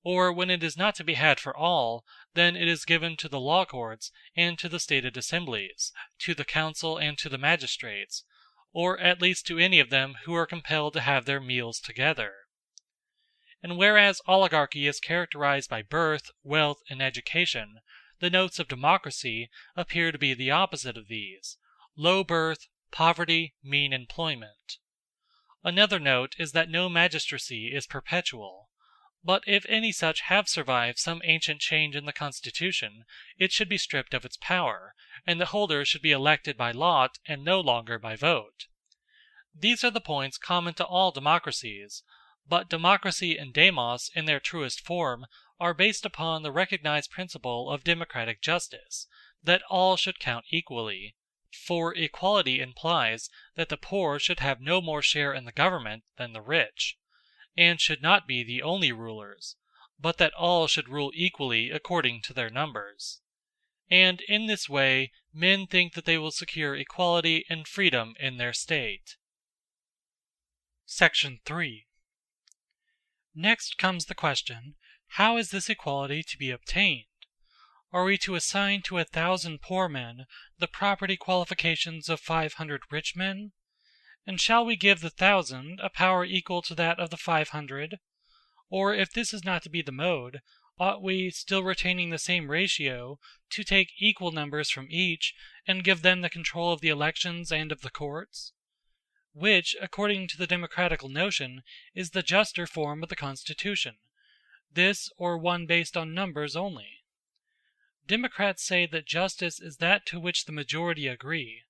or when it is not to be had for all, then it is given to the law courts and to the stated assemblies, to the council and to the magistrates, or at least to any of them who are compelled to have their meals together. And whereas oligarchy is characterized by birth, wealth, and education, the notes of democracy appear to be the opposite of these: low birth, poverty, mean employment. Another note is that no magistracy is perpetual; but if any such have survived some ancient change in the constitution, it should be stripped of its power, and the holder should be elected by lot and no longer by vote. These are the points common to all democracies, but democracy and demos in their truest form are based upon the recognized principle of democratic justice, that all should count equally. For equality implies that the poor should have no more share in the government than the rich, and should not be the only rulers, but that all should rule equally according to their numbers. And in this way men think that they will secure equality and freedom in their state. Section 3. Next comes the question, how is this equality to be obtained? Are we to assign to 1,000 poor men the property qualifications of 500 rich men? And shall we give the 1,000 a power equal to that of the 500? Or if this is not to be the mode, ought we, still retaining the same ratio, to take equal numbers from each, and give them the control of the elections and of the courts? Which, according to the democratical notion, is the juster form of the constitution, this or one based on numbers only? Democrats say that justice is that to which the majority agree,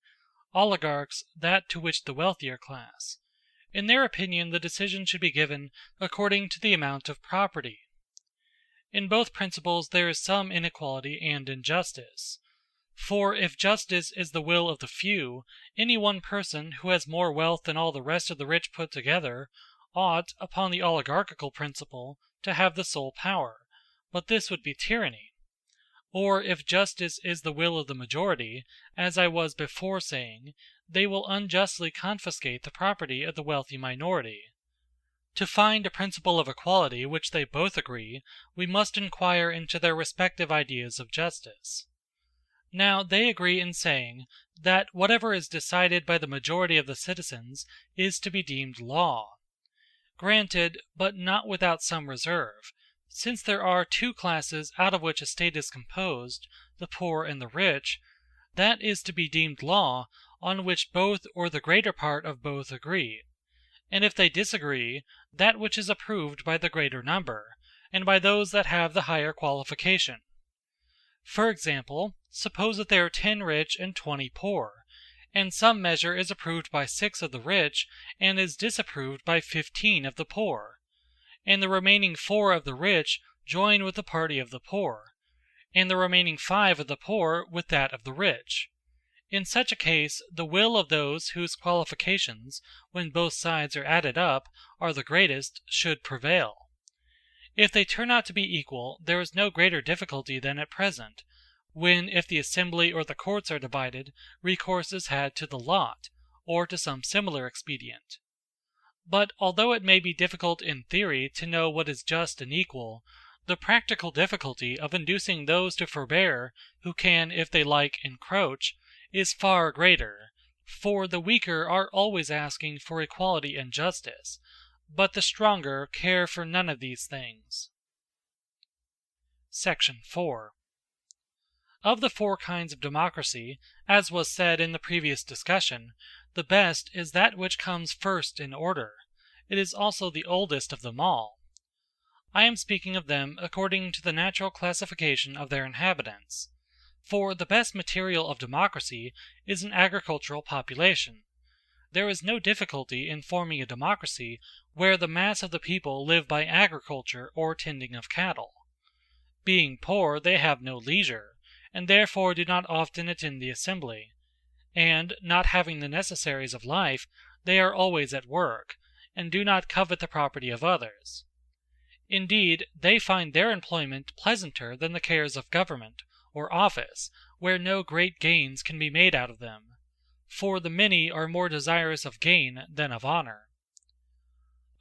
oligarchs that to which the wealthier class. In their opinion, the decision should be given according to the amount of property. In both principles there is some inequality and injustice. For if justice is the will of the few, any one person who has more wealth than all the rest of the rich put together, ought, upon the oligarchical principle, to have the sole power, but this would be tyranny. Or if justice is the will of the majority, as I was before saying, they will unjustly confiscate the property of the wealthy minority. To find a principle of equality which they both agree, we must inquire into their respective ideas of justice. Now they agree in saying that whatever is decided by the majority of the citizens is to be deemed law. Granted, but not without some reserve, since there are two classes out of which a state is composed, the poor and the rich, that is to be deemed law on which both or the greater part of both agree. And if they disagree, that which is approved by the greater number, and by those that have the higher qualification. For example, suppose that there are 10 rich and 20 poor, and some measure is approved by 6 of the rich, and is disapproved by 15 of the poor, and the remaining 4 of the rich join with the party of the poor, and the remaining 5 of the poor with that of the rich. In such a case, the will of those whose qualifications, when both sides are added up, are the greatest, should prevail. If they turn out to be equal, there is no greater difficulty than at present, when, if the assembly or the courts are divided, recourse is had to the lot, or to some similar expedient. But although it may be difficult in theory to know what is just and equal, the practical difficulty of inducing those to forbear who can, if they like, encroach, is far greater, for the weaker are always asking for equality and justice, but the stronger care for none of these things. Section 4. Of the 4 kinds of democracy, as was said in the previous discussion, the best is that which comes first in order. It is also the oldest of them all. I am speaking of them according to the natural classification of their inhabitants. For the best material of democracy is an agricultural population. There is no difficulty in forming a democracy where the mass of the people live by agriculture or tending of cattle. Being poor, they have no leisure, and therefore do not often attend the assembly, and, not having the necessaries of life, they are always at work, and do not covet the property of others. Indeed, they find their employment pleasanter than the cares of government or office, where no great gains can be made out of them, for the many are more desirous of gain than of honor.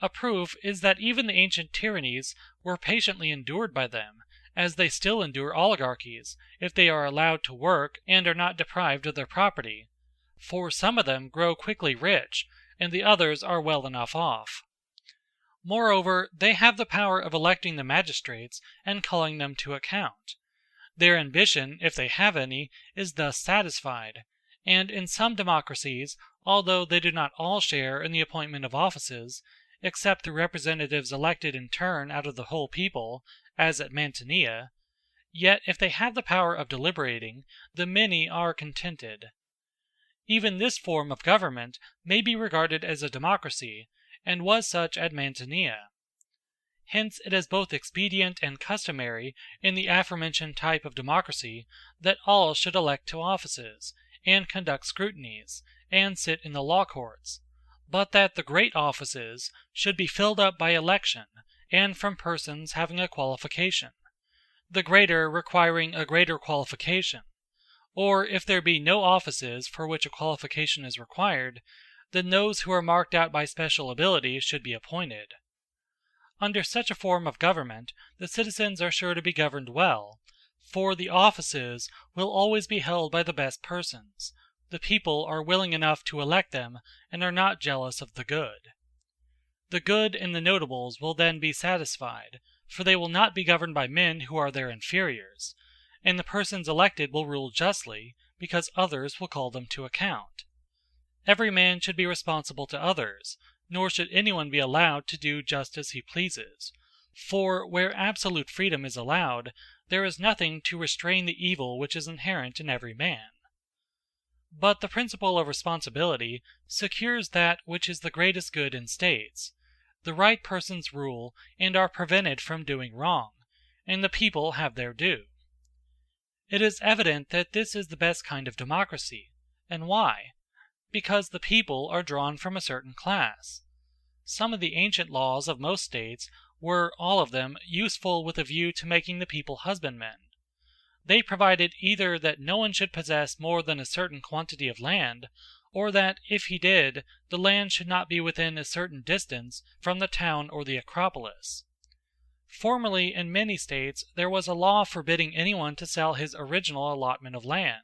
A proof is that even the ancient tyrannies were patiently endured by them, as they still endure oligarchies, if they are allowed to work and are not deprived of their property, for some of them grow quickly rich, and the others are well enough off. Moreover, they have the power of electing the magistrates and calling them to account. Their ambition, if they have any, is thus satisfied, and in some democracies, although they do not all share in the appointment of offices, except through representatives elected in turn out of the whole people, as at Mantinea, yet if they have the power of deliberating, the many are contented. Even this form of government may be regarded as a democracy, and was such at Mantinea. Hence it is both expedient and customary in the aforementioned type of democracy that all should elect to offices, and conduct scrutinies, and sit in the law courts, but that the great offices should be filled up by election, and from persons having a qualification, the greater requiring a greater qualification; or if there be no offices for which a qualification is required, then those who are marked out by special ability should be appointed. Under such a form of government, the citizens are sure to be governed well, for the offices will always be held by the best persons. The people are willing enough to elect them, and are not jealous of the good. The good and the notables will then be satisfied, for they will not be governed by men who are their inferiors, and the persons elected will rule justly, because others will call them to account. Every man should be responsible to others, nor should anyone be allowed to do just as he pleases, for where absolute freedom is allowed, there is nothing to restrain the evil which is inherent in every man. But the principle of responsibility secures that which is the greatest good in states. The right persons rule and are prevented from doing wrong, and the people have their due. It is evident that this is the best kind of democracy. And why? Because the people are drawn from a certain class. Some of the ancient laws of most states were, all of them, useful with a view to making the people husbandmen. They provided either that no one should possess more than a certain quantity of land, or that, if he did, the land should not be within a certain distance from the town or the Acropolis. Formerly, in many states, there was a law forbidding anyone to sell his original allotment of land.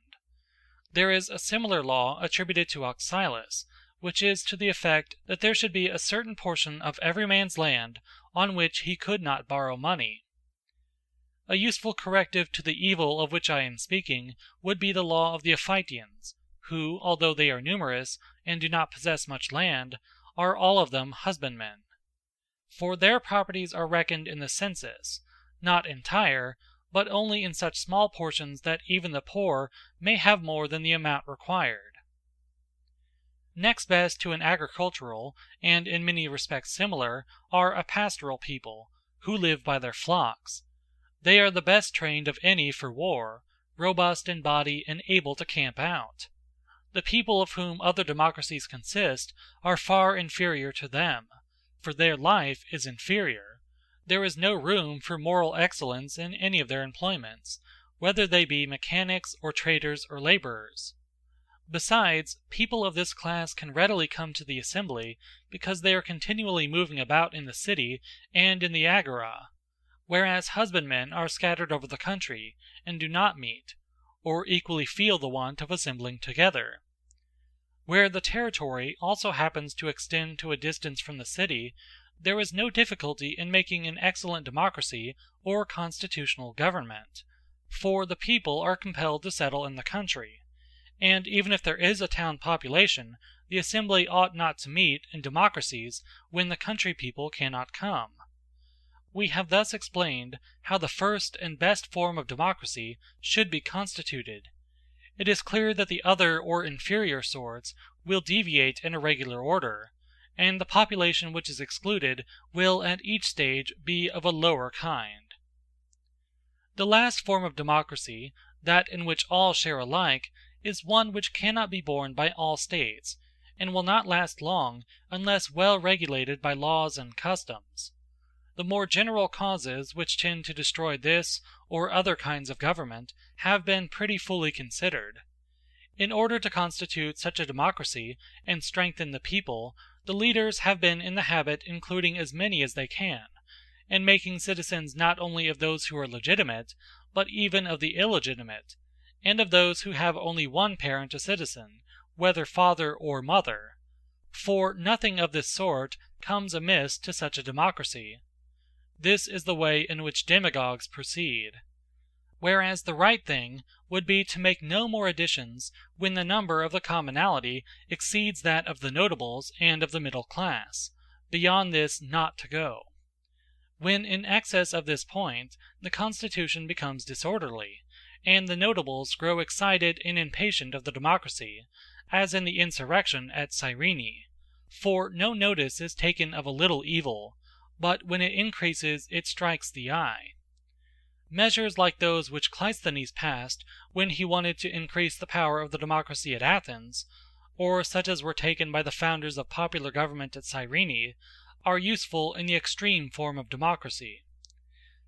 There is a similar law attributed to Auxilis, which is to the effect that there should be a certain portion of every man's land on which he could not borrow money. A useful corrective to the evil of which I am speaking would be the law of the Ophidians, who, although they are numerous, and do not possess much land, are all of them husbandmen. For their properties are reckoned in the census, not entire, but only in such small portions that even the poor may have more than the amount required. Next best to an agricultural, and in many respects similar, are a pastoral people, who live by their flocks. They are the best trained of any for war, robust in body and able to camp out. The people of whom other democracies consist are far inferior to them, for their life is inferior. There is no room for moral excellence in any of their employments, whether they be mechanics or traders or laborers. Besides, people of this class can readily come to the assembly, because they are continually moving about in the city and in the agora, whereas husbandmen are scattered over the country, and do not meet, or equally feel the want of assembling together. Where the territory also happens to extend to a distance from the city, there is no difficulty in making an excellent democracy or constitutional government, for the people are compelled to settle in the country, and even if there is a town population, the assembly ought not to meet, in democracies, when the country people cannot come. We have thus explained how the first and best form of democracy should be constituted. It is clear that the other or inferior sorts will deviate in a regular order, and the population which is excluded will at each stage be of a lower kind. The last form of democracy, that in which all share alike, is one which cannot be borne by all states, and will not last long unless well regulated by laws and customs. The more general causes which tend to destroy this or other kinds of government have been pretty fully considered. In order to constitute such a democracy and strengthen the people, the leaders have been in the habit including as many as they can, and making citizens not only of those who are legitimate, but even of the illegitimate, and of those who have only one parent a citizen, whether father or mother. For nothing of this sort comes amiss to such a democracy. This is the way in which demagogues proceed. Whereas the right thing would be to make no more additions when the number of the commonalty exceeds that of the notables and of the middle class; beyond this not to go. When in excess of this point, the constitution becomes disorderly, and the notables grow excited and impatient of the democracy, as in the insurrection at Cyrene; for no notice is taken of a little evil, but when it increases it strikes the eye. Measures like those which Cleisthenes passed when he wanted to increase the power of the democracy at Athens, or such as were taken by the founders of popular government at Cyrene, are useful in the extreme form of democracy.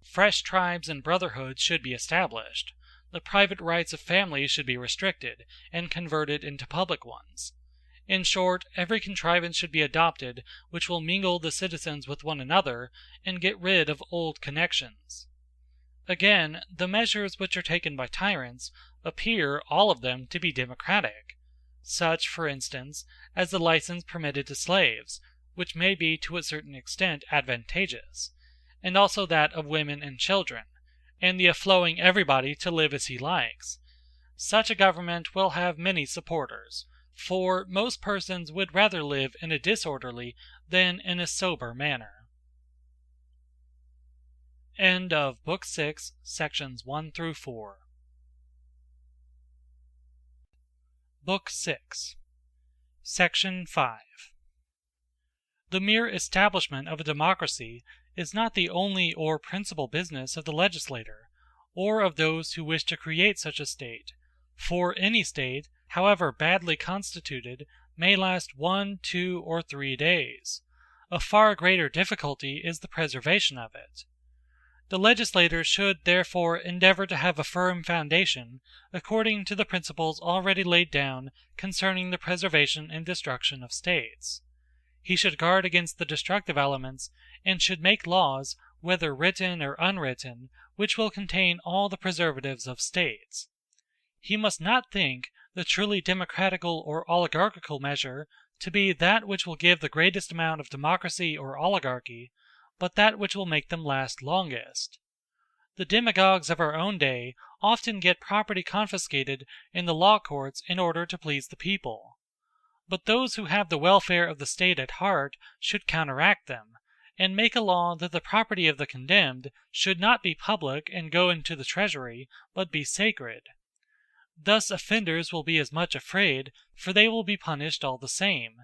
Fresh tribes and brotherhoods should be established. The private rights of families should be restricted, and converted into public ones. In short, every contrivance should be adopted which will mingle the citizens with one another, and get rid of old connections. Again, the measures which are taken by tyrants appear, all of them, to be democratic; such, for instance, as the license permitted to slaves, which may be to a certain extent advantageous, and also that of women and children, and the allowing everybody to live as he likes. Such a government will have many supporters, for most persons would rather live in a disorderly than in a sober manner. End of Book 6, Sections 1 through 4. Book 6, Section 5. The mere establishment of a democracy is not the only or principal business of the legislator, or of those who wish to create such a state, for any state, however badly constituted, may last 1, 2, or 3 days. A far greater difficulty is the preservation of it. The legislator should therefore endeavour to have a firm foundation, according to the principles already laid down concerning the preservation and destruction of states. He should guard against the destructive elements, and should make laws, whether written or unwritten, which will contain all the preservatives of states. He must not think the truly democratical or oligarchical measure to be that which will give the greatest amount of democracy or oligarchy, but that which will make them last longest. The demagogues of our own day often get property confiscated in the law courts in order to please the people. But those who have the welfare of the state at heart should counteract them, and make a law that the property of the condemned should not be public and go into the treasury, but be sacred. Thus offenders will be as much afraid, for they will be punished all the same,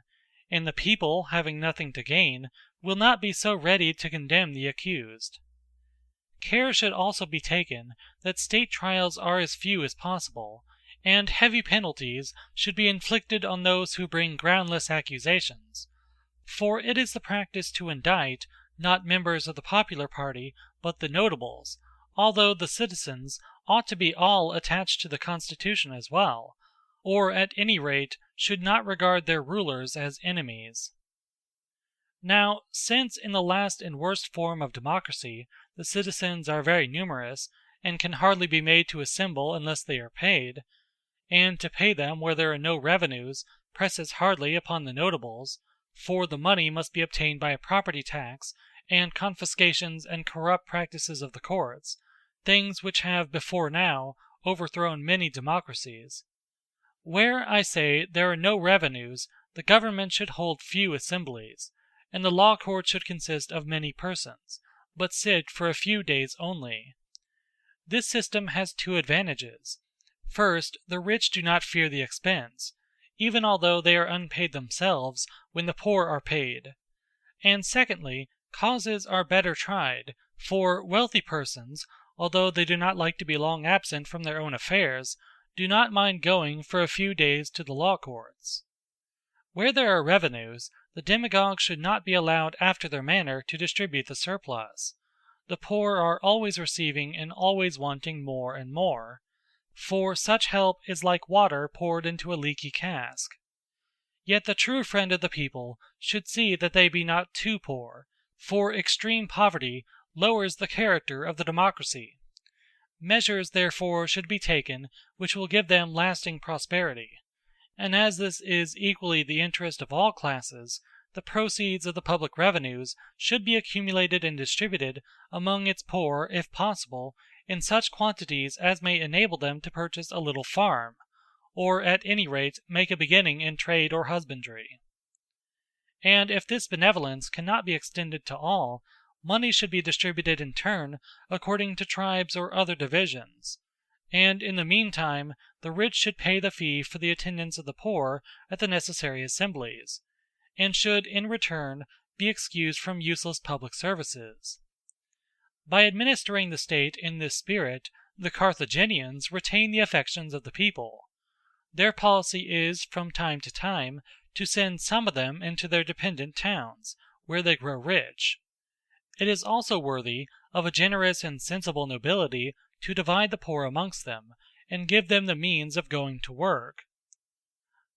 and the people, having nothing to gain, will not be so ready to condemn the accused. Care should also be taken that state trials are as few as possible, and heavy penalties should be inflicted on those who bring groundless accusations. For it is the practice to indict, not members of the popular party, but the notables, although the citizens ought to be all attached to the constitution as well, or at any rate should not regard their rulers as enemies. Now, since in the last and worst form of democracy the citizens are very numerous, and can hardly be made to assemble unless they are paid, and to pay them where there are no revenues presses hardly upon the notables, for the money must be obtained by a property tax, and confiscations and corrupt practices of the courts, things which have before now overthrown many democracies. Where, I say, there are no revenues, the government should hold few assemblies, and the law court should consist of many persons, but sit for a few days only. This system has two advantages. First, the rich do not fear the expense, even although they are unpaid themselves when the poor are paid. And secondly, causes are better tried, for wealthy persons, although they do not like to be long absent from their own affairs, do not mind going for a few days to the law courts. Where there are revenues, the demagogues should not be allowed after their manner to distribute the surplus. The poor are always receiving and always wanting more and more, for such help is like water poured into a leaky cask. Yet the true friend of the people should see that they be not too poor, for extreme poverty lowers the character of the democracy. Measures, therefore, should be taken which will give them lasting prosperity. And as this is equally the interest of all classes, the proceeds of the public revenues should be accumulated and distributed among its poor, if possible, in such quantities as may enable them to purchase a little farm, or at any rate make a beginning in trade or husbandry. And if this benevolence cannot be extended to all, money should be distributed in turn according to tribes or other divisions. And in the meantime the rich should pay the fee for the attendance of the poor at the necessary assemblies, and should in return be excused from useless public services. By administering the state in this spirit, the Carthaginians retain the affections of the people. Their policy is, from time to time, to send some of them into their dependent towns, where they grow rich. It is also worthy of a generous and sensible nobility to divide the poor amongst them, and give them the means of going to work.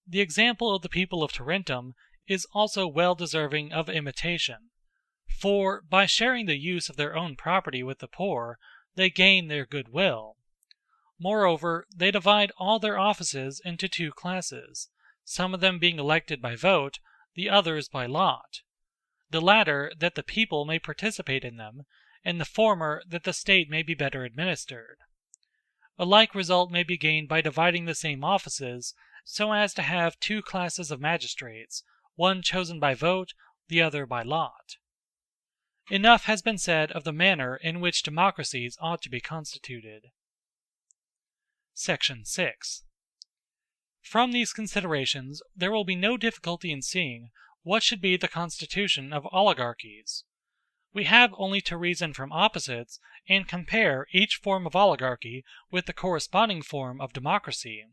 The example of the people of Tarentum is also well deserving of imitation. For, by sharing the use of their own property with the poor, they gain their goodwill. Moreover, they divide all their offices into two classes, some of them being elected by vote, the others by lot. The latter, that the people may participate in them, and the former, that the state may be better administered. A like result may be gained by dividing the same offices, so as to have two classes of magistrates, one chosen by vote, the other by lot. Enough has been said of the manner in which democracies ought to be constituted. Section 6. From these considerations, there will be no difficulty in seeing what should be the constitution of oligarchies. We have only to reason from opposites, and compare each form of oligarchy with the corresponding form of democracy.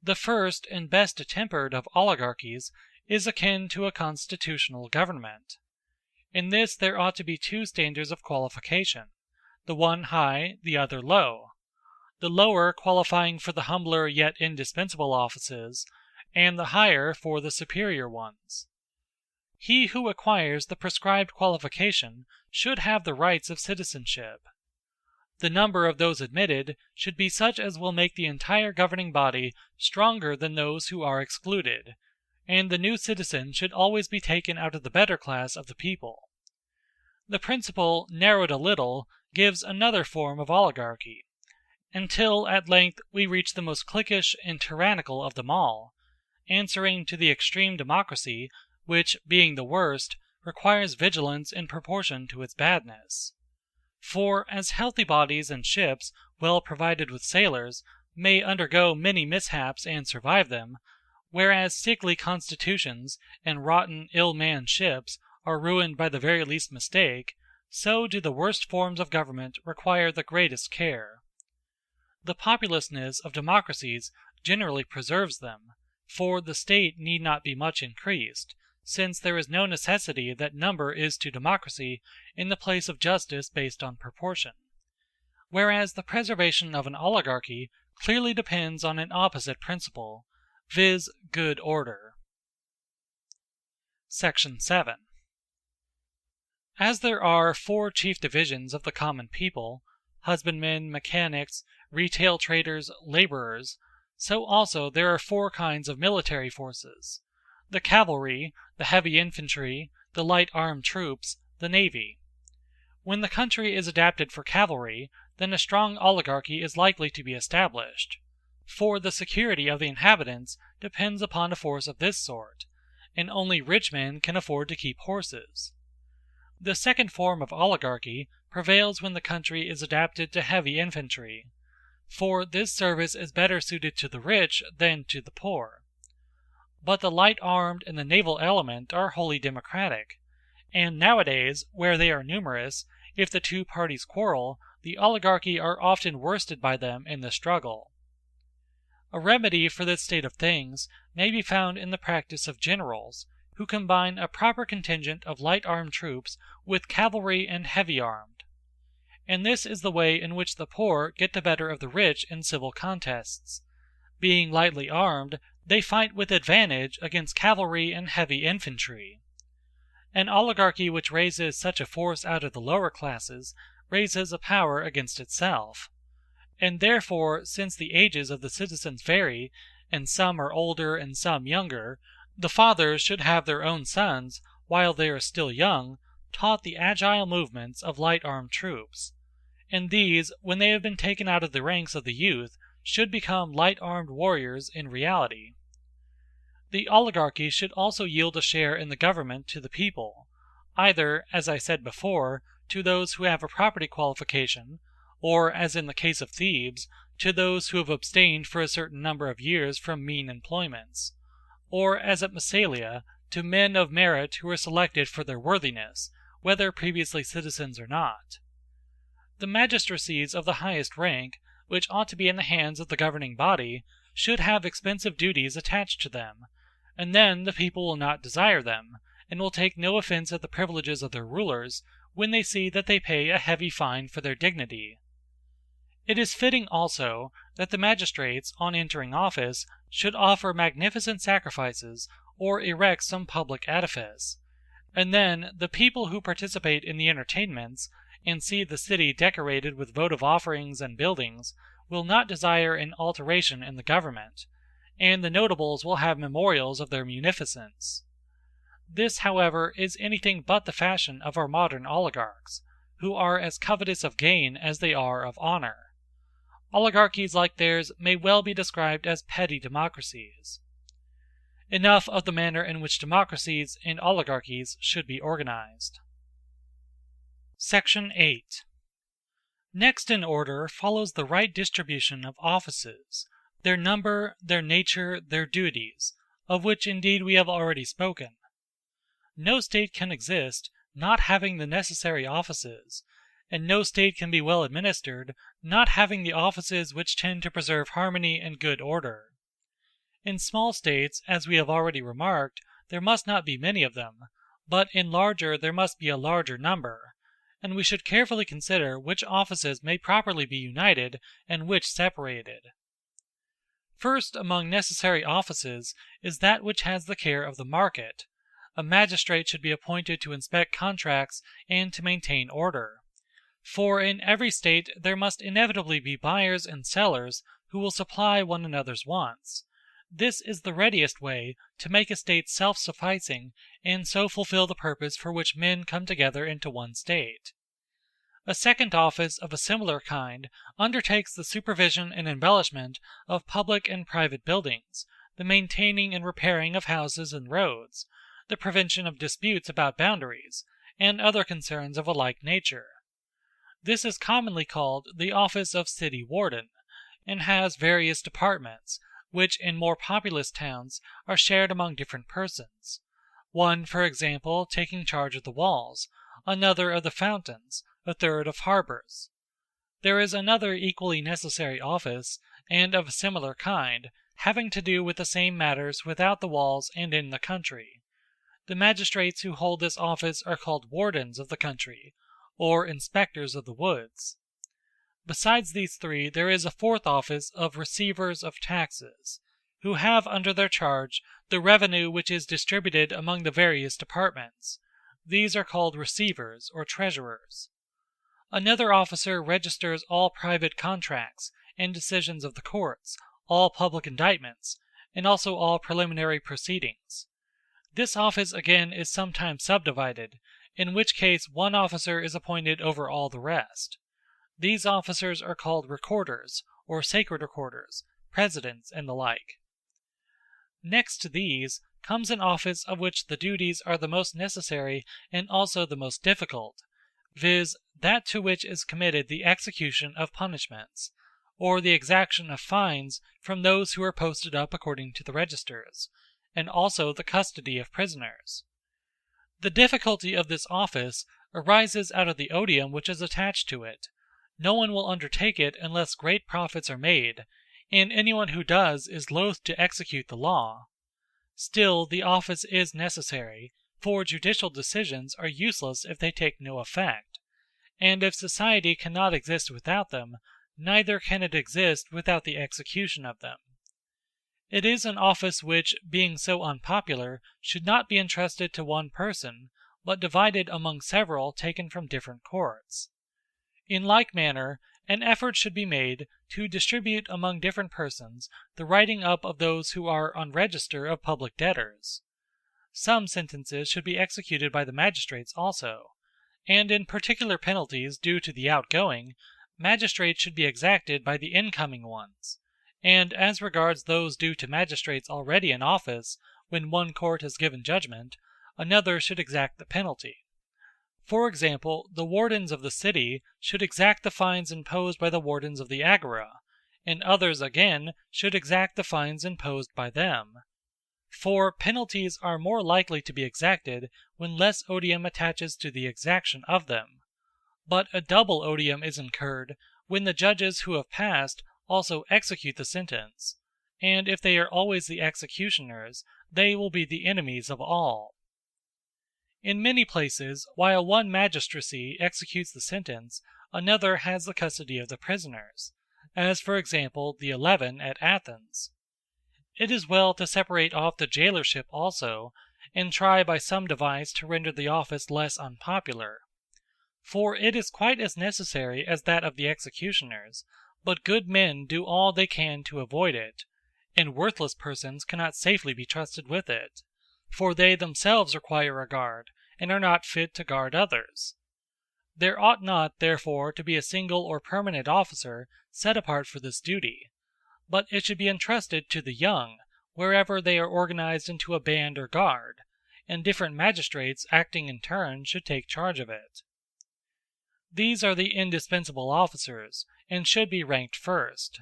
The first and best attempered of oligarchies is akin to a constitutional government. In this there ought to be two standards of qualification, the one high, the other low. The lower qualifying for the humbler yet indispensable offices, and the higher for the superior ones. He who acquires the prescribed qualification should have the rights of citizenship. The number of those admitted should be such as will make the entire governing body stronger than those who are excluded, and the new citizen should always be taken out of the better class of the people. The principle, narrowed a little, gives another form of oligarchy, until at length we reach the most cliquish and tyrannical of them all, answering to the extreme democracy, which, being the worst, requires vigilance in proportion to its badness. For as healthy bodies and ships, well provided with sailors, may undergo many mishaps and survive them, whereas sickly constitutions and rotten, ill-manned ships are ruined by the very least mistake, so do the worst forms of government require the greatest care. The populousness of democracies generally preserves them, for the state need not be much increased, since there is no necessity that number is to democracy in the place of justice based on proportion. Whereas the preservation of an oligarchy clearly depends on an opposite principle, viz. Good order. Section 7. As there are 4 chief divisions of the common people, husbandmen, mechanics, retail traders, laborers, so also there are 4 kinds of military forces: the cavalry, the heavy infantry, the light armed troops, the navy. When the country is adapted for cavalry, then a strong oligarchy is likely to be established, for the security of the inhabitants depends upon a force of this sort, and only rich men can afford to keep horses. The second form of oligarchy prevails when the country is adapted to heavy infantry, for this service is better suited to the rich than to the poor. But the light-armed and the naval element are wholly democratic, and nowadays, where they are numerous, if the 2 parties quarrel, the oligarchy are often worsted by them in the struggle. A remedy for this state of things may be found in the practice of generals, who combine a proper contingent of light-armed troops with cavalry and heavy-armed. And this is the way in which the poor get the better of the rich in civil contests. Being lightly armed, they fight with advantage against cavalry and heavy infantry. An oligarchy which raises such a force out of the lower classes raises a power against itself. And therefore, since the ages of the citizens vary, and some are older and some younger, the fathers should have their own sons, while they are still young, taught the agile movements of light-armed troops, and these, when they have been taken out of the ranks of the youth, should become light-armed warriors in reality. The oligarchy should also yield a share in the government to the people, either, as I said before, to those who have a property qualification, or, as in the case of Thebes, to those who have abstained for a certain number of years from mean employments, or, as at Massalia, to men of merit who are selected for their worthiness, whether previously citizens or not. The magistracies of the highest rank, which ought to be in the hands of the governing body, should have expensive duties attached to them, and then the people will not desire them, and will take no offence at the privileges of their rulers, when they see that they pay a heavy fine for their dignity. It is fitting also that the magistrates, on entering office, should offer magnificent sacrifices or erect some public edifice, and then the people who participate in the entertainments, and see the city decorated with votive offerings and buildings, will not desire an alteration in the government, and the notables will have memorials of their munificence. This, however, is anything but the fashion of our modern oligarchs, who are as covetous of gain as they are of honor. Oligarchies like theirs may well be described as petty democracies. Enough of the manner in which democracies and oligarchies should be organized. Section 8. Next in order follows the right distribution of offices, their number, their nature, their duties, of which indeed we have already spoken. No state can exist not having the necessary offices, and no state can be well administered not having the offices which tend to preserve harmony and good order. In small states, as we have already remarked, there must not be many of them, but in larger there must be a larger number, and we should carefully consider which offices may properly be united and which separated. First among necessary offices is that which has the care of the market. A magistrate should be appointed to inspect contracts and to maintain order. For in every state there must inevitably be buyers and sellers who will supply one another's wants. This is the readiest way to make a state self-sufficing and so fulfill the purpose for which men come together into one state. A second office of a similar kind undertakes the supervision and embellishment of public and private buildings, the maintaining and repairing of houses and roads, the prevention of disputes about boundaries, and other concerns of a like nature. This is commonly called the office of city warden, and has various departments, which in more populous towns are shared among different persons, one, for example, taking charge of the walls, another of the fountains, a third of harbours. There is another equally necessary office, and of a similar kind, having to do with the same matters without the walls and in the country. The magistrates who hold this office are called wardens of the country, or inspectors of the woods. Besides these three, there is a fourth office of receivers of taxes, who have under their charge the revenue which is distributed among the various departments. These are called receivers or treasurers. Another officer registers all private contracts and decisions of the courts, all public indictments, and also all preliminary proceedings. This office again is sometimes subdivided, in which case one officer is appointed over all the rest. These officers are called recorders, or sacred recorders, presidents, and the like. Next to these comes an office of which the duties are the most necessary and also the most difficult, viz., that to which is committed the execution of punishments, or the exaction of fines from those who are posted up according to the registers, and also the custody of prisoners. The difficulty of this office arises out of the odium which is attached to it. No one will undertake it unless great profits are made, and anyone who does is loath to execute the law. Still, the office is necessary, for judicial decisions are useless if they take no effect, and if society cannot exist without them, neither can it exist without the execution of them. It is an office which, being so unpopular, should not be entrusted to one person, but divided among several taken from different courts. In like manner, an effort should be made to distribute among different persons the writing up of those who are on register of public debtors. Some sentences should be executed by the magistrates also, and in particular penalties due to the outgoing, magistrates should be exacted by the incoming ones, and as regards those due to magistrates already in office, when one court has given judgment, another should exact the penalty. For example, the wardens of the city should exact the fines imposed by the wardens of the agora, and others again should exact the fines imposed by them. For penalties are more likely to be exacted when less odium attaches to the exaction of them, but a double odium is incurred when the judges who have passed also execute the sentence, and if they are always the executioners, they will be the enemies of all. In many places, while one magistracy executes the sentence, another has the custody of the prisoners. as for example the 11 at Athens. It is well to separate off the jailorship also, and try by some device to render the office less unpopular. For it is quite as necessary as that of the executioners, but good men do all they can to avoid it, and worthless persons cannot safely be trusted with it, for they themselves require a guard, and are not fit to guard others. There ought not, therefore, to be a single or permanent officer set apart for this duty, but it should be entrusted to the young, wherever they are organized into a band or guard, and different magistrates acting in turn should take charge of it. These are the indispensable officers, and should be ranked first.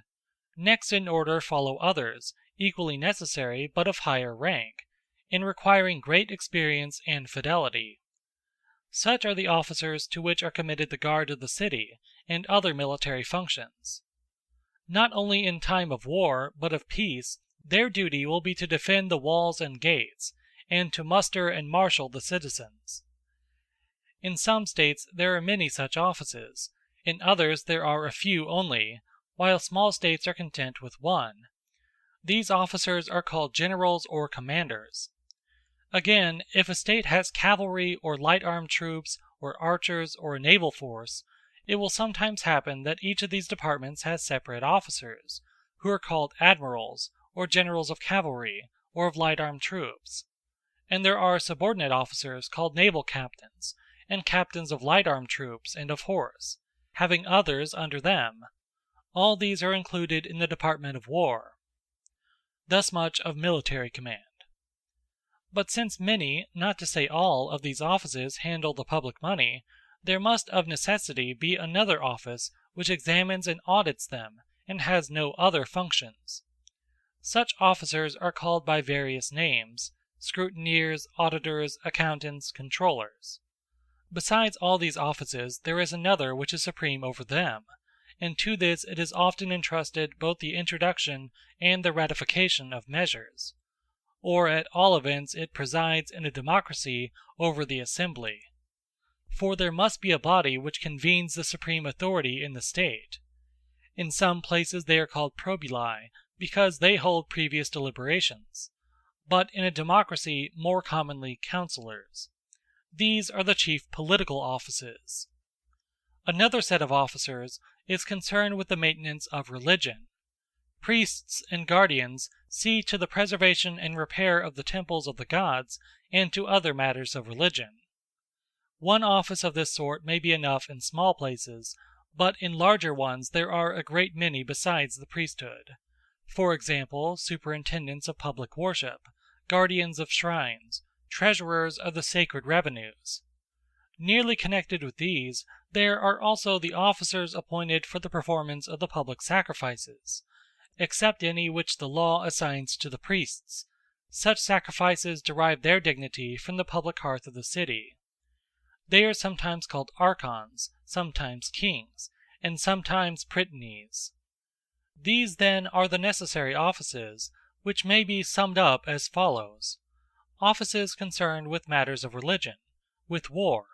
Next in order follow others, equally necessary but of higher rank, in requiring great experience and fidelity. Such are the officers to which are committed the guard of the city, and other military functions. Not only in time of war, but of peace, their duty will be to defend the walls and gates, and to muster and marshal the citizens. In some states there are many such offices, in others there are a few only, while small states are content with one. These officers are called generals or commanders. Again, if a state has cavalry or light armed troops, or archers, or a naval force, it will sometimes happen that each of these departments has separate officers, who are called admirals, or generals of cavalry, or of light armed troops. And there are subordinate officers called naval captains, and captains of light armed troops and of horse, having others under them. All these are included in the department of war. Thus much of military command. But since many, not to say all, of these offices handle the public money, there must of necessity be another office which examines and audits them, and has no other functions. Such officers are called by various names: scrutineers, auditors, accountants, controllers. Besides all these offices there is another which is supreme over them, and to this it is often entrusted both the introduction and the ratification of measures. Or at all events it presides in a democracy over the assembly. For there must be a body which convenes the supreme authority in the state. In some places they are called probuli, because they hold previous deliberations, but in a democracy more commonly councillors. These are the chief political offices. Another set of officers is concerned with the maintenance of religion. Priests and guardians see to the preservation and repair of the temples of the gods, and to other matters of religion. One office of this sort may be enough in small places, but in larger ones there are a great many besides the priesthood. For example, superintendents of public worship, guardians of shrines, treasurers of the sacred revenues. Nearly connected with these, there are also the officers appointed for the performance of the public sacrifices, except any which the law assigns to the priests. Such sacrifices derive their dignity from the public hearth of the city. They are sometimes called archons, sometimes kings, and sometimes prytanes. These then are the necessary offices, which may be summed up as follows: offices concerned with matters of religion, with war,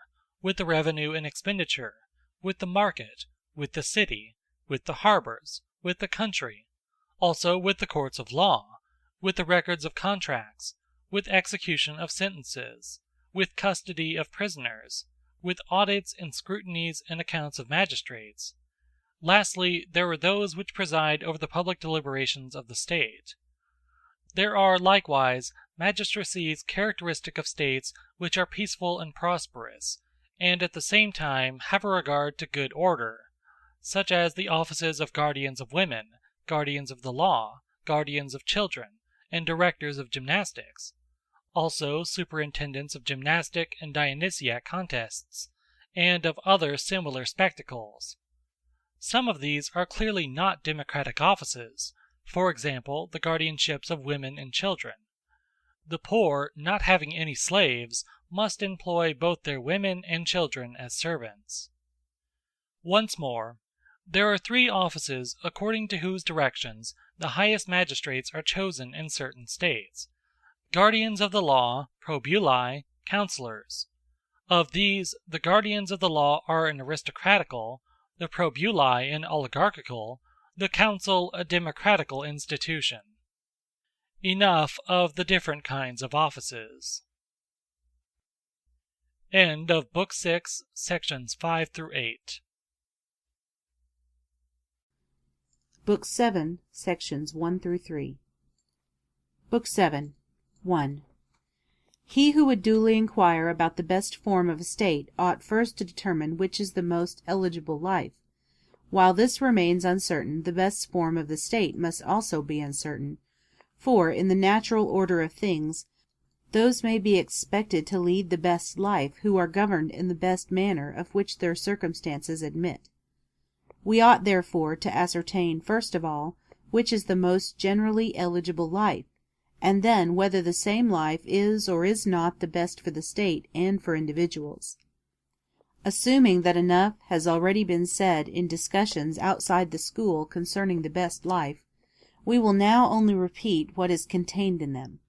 with the revenue and expenditure, with the market, with the city, with the harbours, with the country, also with the courts of law, with the records of contracts, with execution of sentences, with custody of prisoners, with audits and scrutinies and accounts of magistrates. Lastly, there are those which preside over the public deliberations of the state. There are likewise magistracies characteristic of states which are peaceful and prosperous, and at the same time have a regard to good order, such as the offices of guardians of women, guardians of the law, guardians of children, and directors of gymnastics, also superintendents of gymnastic and Dionysiac contests, and of other similar spectacles. Some of these are clearly not democratic offices, for example, the guardianships of women and children. The poor, not having any slaves, must employ both their women and children as servants. Once more, there are 3 offices according to whose directions the highest magistrates are chosen in certain states: guardians of the law, probuli, councillors. Of these, the guardians of the law are in aristocratical, the probuli in oligarchical, The council a democratical institution. Enough of the different kinds of offices. End of Book 6, Sections 5 through 8. Book 7, Sections 1 through 3. Book 7, 1. He who would duly inquire about the best form of estate ought first to determine which is the most eligible life. While this remains uncertain, the best form of the state must also be uncertain, for, in the natural order of things, those may be expected to lead the best life who are governed in the best manner of which their circumstances admit. We ought, therefore, to ascertain, first of all, which is the most generally eligible life, and then whether the same life is or is not the best for the state and for individuals. Assuming that enough has already been said in discussions outside the school concerning the best life, we will now only repeat what is contained in them.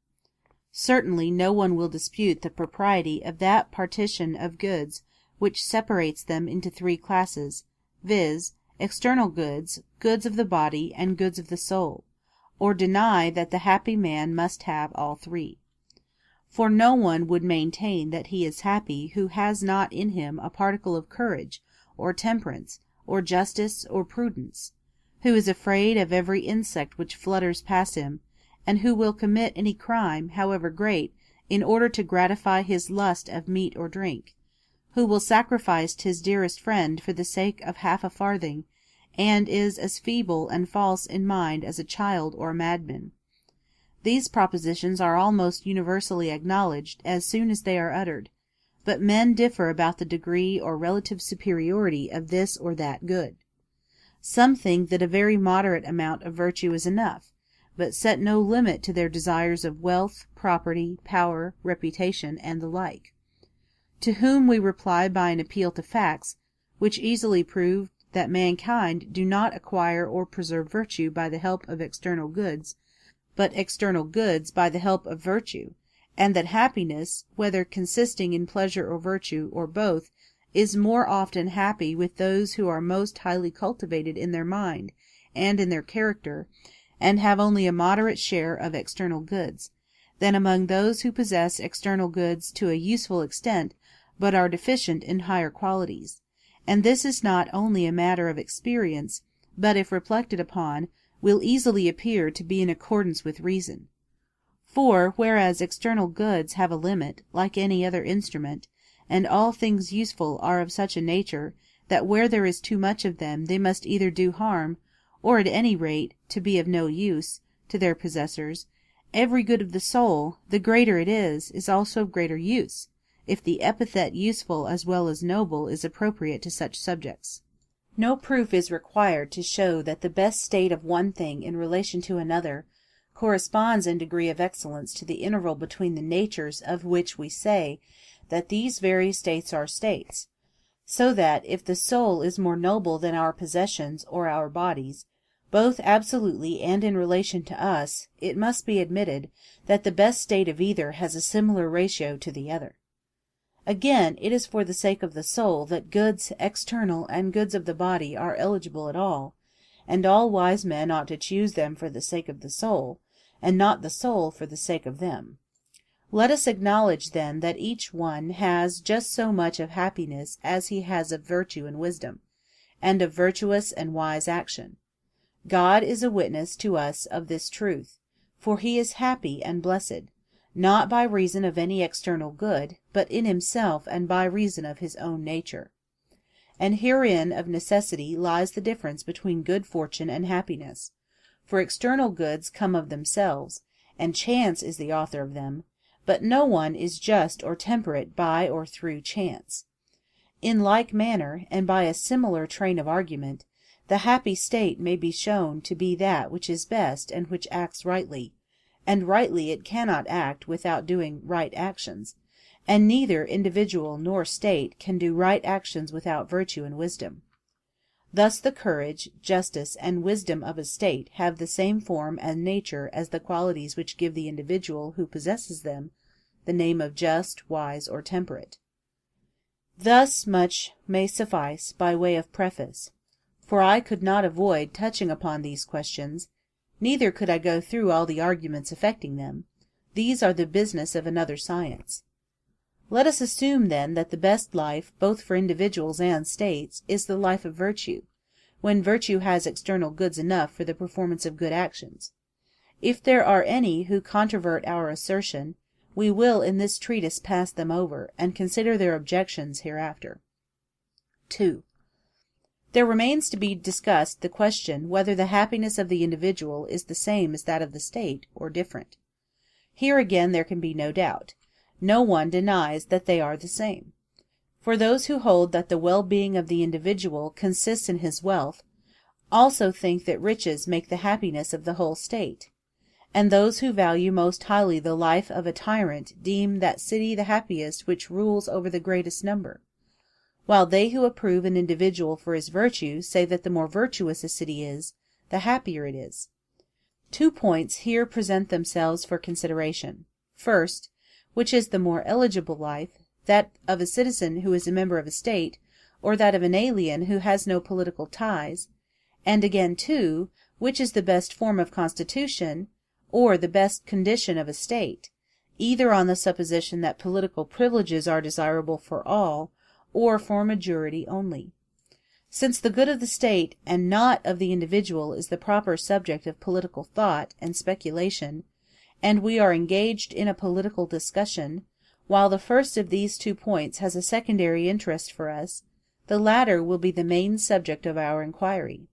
Certainly no one will dispute the propriety of that partition of goods which separates them into three classes, viz., external goods, goods of the body, and goods of the soul, or deny that the happy man must have all three. For no one would maintain that he is happy who has not in him a particle of courage, or temperance, or justice, or prudence, who is afraid of every insect which flutters past him, and who will commit any crime, however great, in order to gratify his lust of meat or drink, who will sacrifice his dearest friend for the sake of half a farthing, and is as feeble and false in mind as a child or a madman. These propositions are almost universally acknowledged as soon as they are uttered, but men differ about the degree or relative superiority of this or that good. Some think that a very moderate amount of virtue is enough, but set no limit to their desires of wealth, property, power, reputation, and the like. To whom we reply by an appeal to facts, which easily prove that mankind do not acquire or preserve virtue by the help of external goods, but external goods by the help of virtue, and that happiness, whether consisting in pleasure or virtue, or both, is more often happy with those who are most highly cultivated in their mind and in their character, and have only a moderate share of external goods, than among those who possess external goods to a useful extent, but are deficient in higher qualities. And this is not only a matter of experience, but, if reflected upon, will easily appear to be in accordance with reason. For, whereas external goods have a limit, like any other instrument, and all things useful are of such a nature, that where there is too much of them they must either do harm, or at any rate to be of no use, to their possessors, every good of the soul, the greater it is also of greater use, if the epithet useful as well as noble is appropriate to such subjects. No proof is required to show that the best state of one thing in relation to another corresponds in degree of excellence to the interval between the natures of which we say that these very states are states, so that if the soul is more noble than our possessions or our bodies, both absolutely and in relation to us, it must be admitted that the best state of either has a similar ratio to the other. Again, it is for the sake of the soul that goods external and goods of the body are eligible at all, and all wise men ought to choose them for the sake of the soul, and not the soul for the sake of them. Let us acknowledge then that each one has just so much of happiness as he has of virtue and wisdom, and of virtuous and wise action. God is a witness to us of this truth, for he is happy and blessed, not by reason of any external good, but in himself and by reason of his own nature. And herein of necessity lies the difference between good fortune and happiness, for external goods come of themselves, and chance is the author of them, but no one is just or temperate by or through chance. In like manner, and by a similar train of argument, the happy state may be shown to be that which is best and which acts rightly, and rightly it cannot act without doing right actions, and neither individual nor state can do right actions without virtue and wisdom. Thus the courage, justice, and wisdom of a state have the same form and nature as the qualities which give the individual who possesses them the name of just, wise, or temperate. Thus much may suffice by way of preface, for I could not avoid touching upon these questions, neither could I go through all the arguments affecting them. These are the business of another science. Let us assume, then, that the best life, both for individuals and states, is the life of virtue, when virtue has external goods enough for the performance of good actions. If there are any who controvert our assertion, we will in this treatise pass them over, and consider their objections hereafter. 2. There remains to be discussed the question whether the happiness of the individual is the same as that of the state, or different. Here again there can be no doubt. No one denies that they are the same. For those who hold that the well-being of the individual consists in his wealth, also think that riches make the happiness of the whole state. And those who value most highly the life of a tyrant deem that city the happiest which rules over the greatest number, while they who approve an individual for his virtue say that the more virtuous a city is, the happier it is. 2 points here present themselves for consideration. First, which is the more eligible life, that of a citizen who is a member of a state, or that of an alien who has no political ties? And again, 2, which is the best form of constitution, or the best condition of a state, either on the supposition that political privileges are desirable for all, or for a majority only? Since the good of the state and not of the individual is the proper subject of political thought and speculation, and we are engaged in a political discussion, while the first of these 2 points has a secondary interest for us, the latter will be the main subject of our inquiry.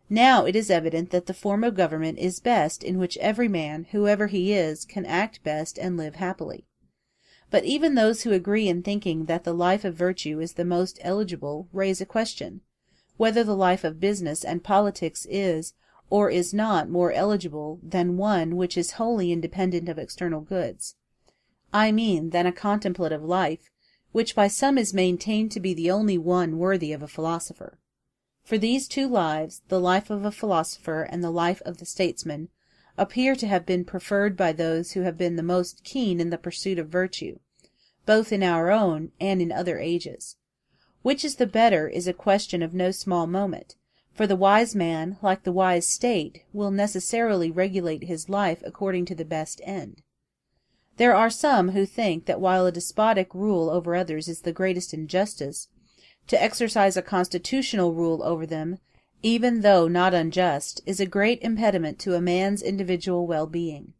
Now it is evident that the form of government is best in which every man, whoever he is, can act best and live happily. But even those who agree in thinking that the life of virtue is the most eligible raise a question, whether the life of business and politics is or is not more eligible than one which is wholly independent of external goods. I mean than a contemplative life, which by some is maintained to be the only one worthy of a philosopher. For these 2 lives, the life of a philosopher and the life of the statesman, appear to have been preferred by those who have been the most keen in the pursuit of virtue, both in our own and in other ages. Which is the better is a question of no small moment, for the wise man, like the wise state, will necessarily regulate his life according to the best end. There are some who think that while a despotic rule over others is the greatest injustice, to exercise a constitutional rule over them, even though not unjust, is a great impediment to a man's individual well-being.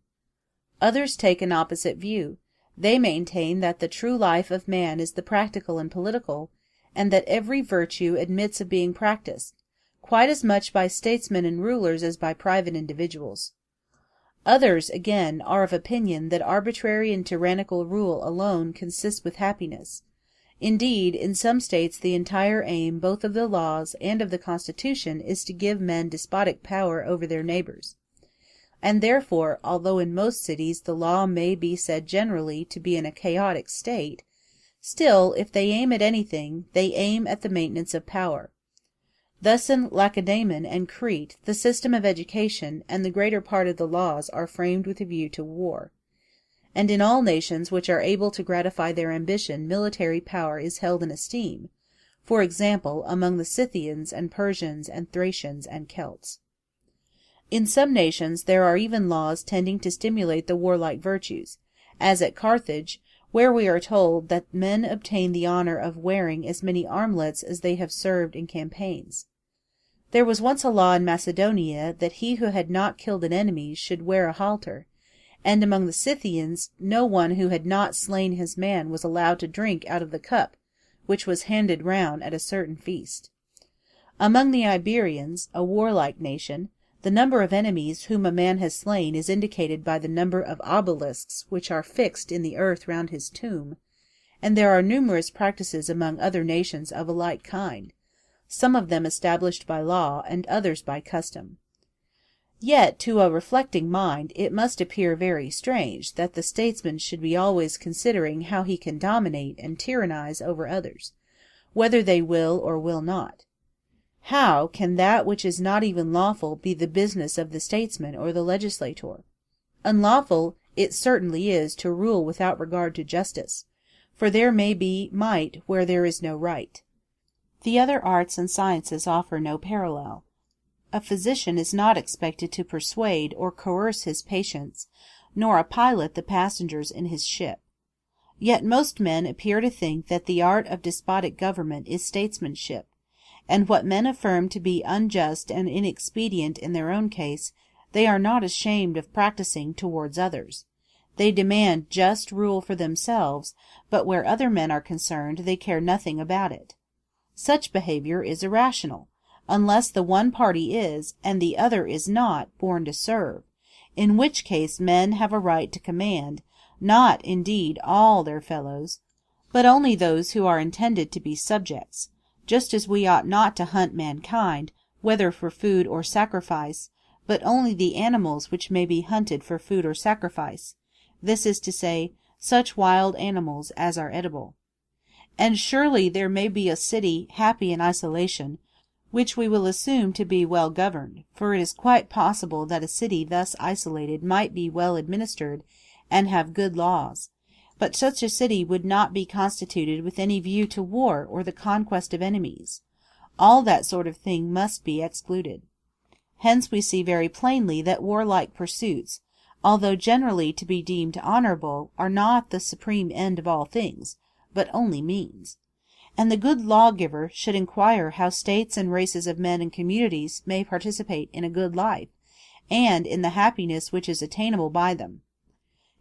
Others take an opposite view. They maintain that the true life of man is the practical and political, and that every virtue admits of being practiced, quite as much by statesmen and rulers as by private individuals. Others, again, are of opinion that arbitrary and tyrannical rule alone consists with happiness. Indeed, in some states the entire aim both of the laws and of the Constitution is to give men despotic power over their neighbors. And therefore, although in most cities the law may be said generally to be in a chaotic state, still, if they aim at anything, they aim at the maintenance of power. Thus in Lacedaemon and Crete the system of education and the greater part of the laws are framed with a view to war. And in all nations which are able to gratify their ambition military power is held in esteem, for example, among the Scythians and Persians and Thracians and Celts. In some nations there are even laws tending to stimulate the warlike virtues, as at Carthage, where we are told that men obtain the honor of wearing as many armlets as they have served in campaigns. There was once a law in Macedonia that he who had not killed an enemy should wear a halter, and among the Scythians no one who had not slain his man was allowed to drink out of the cup which was handed round at a certain feast. Among the Iberians, a warlike nation, the number of enemies whom a man has slain is indicated by the number of obelisks which are fixed in the earth round his tomb, and there are numerous practices among other nations of a like kind, some of them established by law and others by custom. Yet to a reflecting mind it must appear very strange that the statesman should be always considering how he can dominate and tyrannize over others, whether they will or will not. How can that which is not even lawful be the business of the statesman or the legislator? Unlawful it certainly is to rule without regard to justice, for there may be might where there is no right. The other arts and sciences offer no parallel. A physician is not expected to persuade or coerce his patients, nor a pilot the passengers in his ship. Yet most men appear to think that the art of despotic government is statesmanship, and what men affirm to be unjust and inexpedient in their own case, they are not ashamed of practicing towards others. They demand just rule for themselves, but where other men are concerned they care nothing about it. Such behavior is irrational, unless the one party is, and the other is not, born to serve, in which case men have a right to command, not, indeed, all their fellows, but only those who are intended to be subjects, just as we ought not to hunt mankind, whether for food or sacrifice, but only the animals which may be hunted for food or sacrifice, this is to say, such wild animals as are edible. And surely there may be a city happy in isolation, which we will assume to be well governed, for it is quite possible that a city thus isolated might be well administered and have good laws, but such a city would not be constituted with any view to war or the conquest of enemies. All that sort of thing must be excluded. Hence we see very plainly that warlike pursuits, although generally to be deemed honorable, are not the supreme end of all things, but only means. And the good lawgiver should inquire how states and races of men and communities may participate in a good life, and in the happiness which is attainable by them.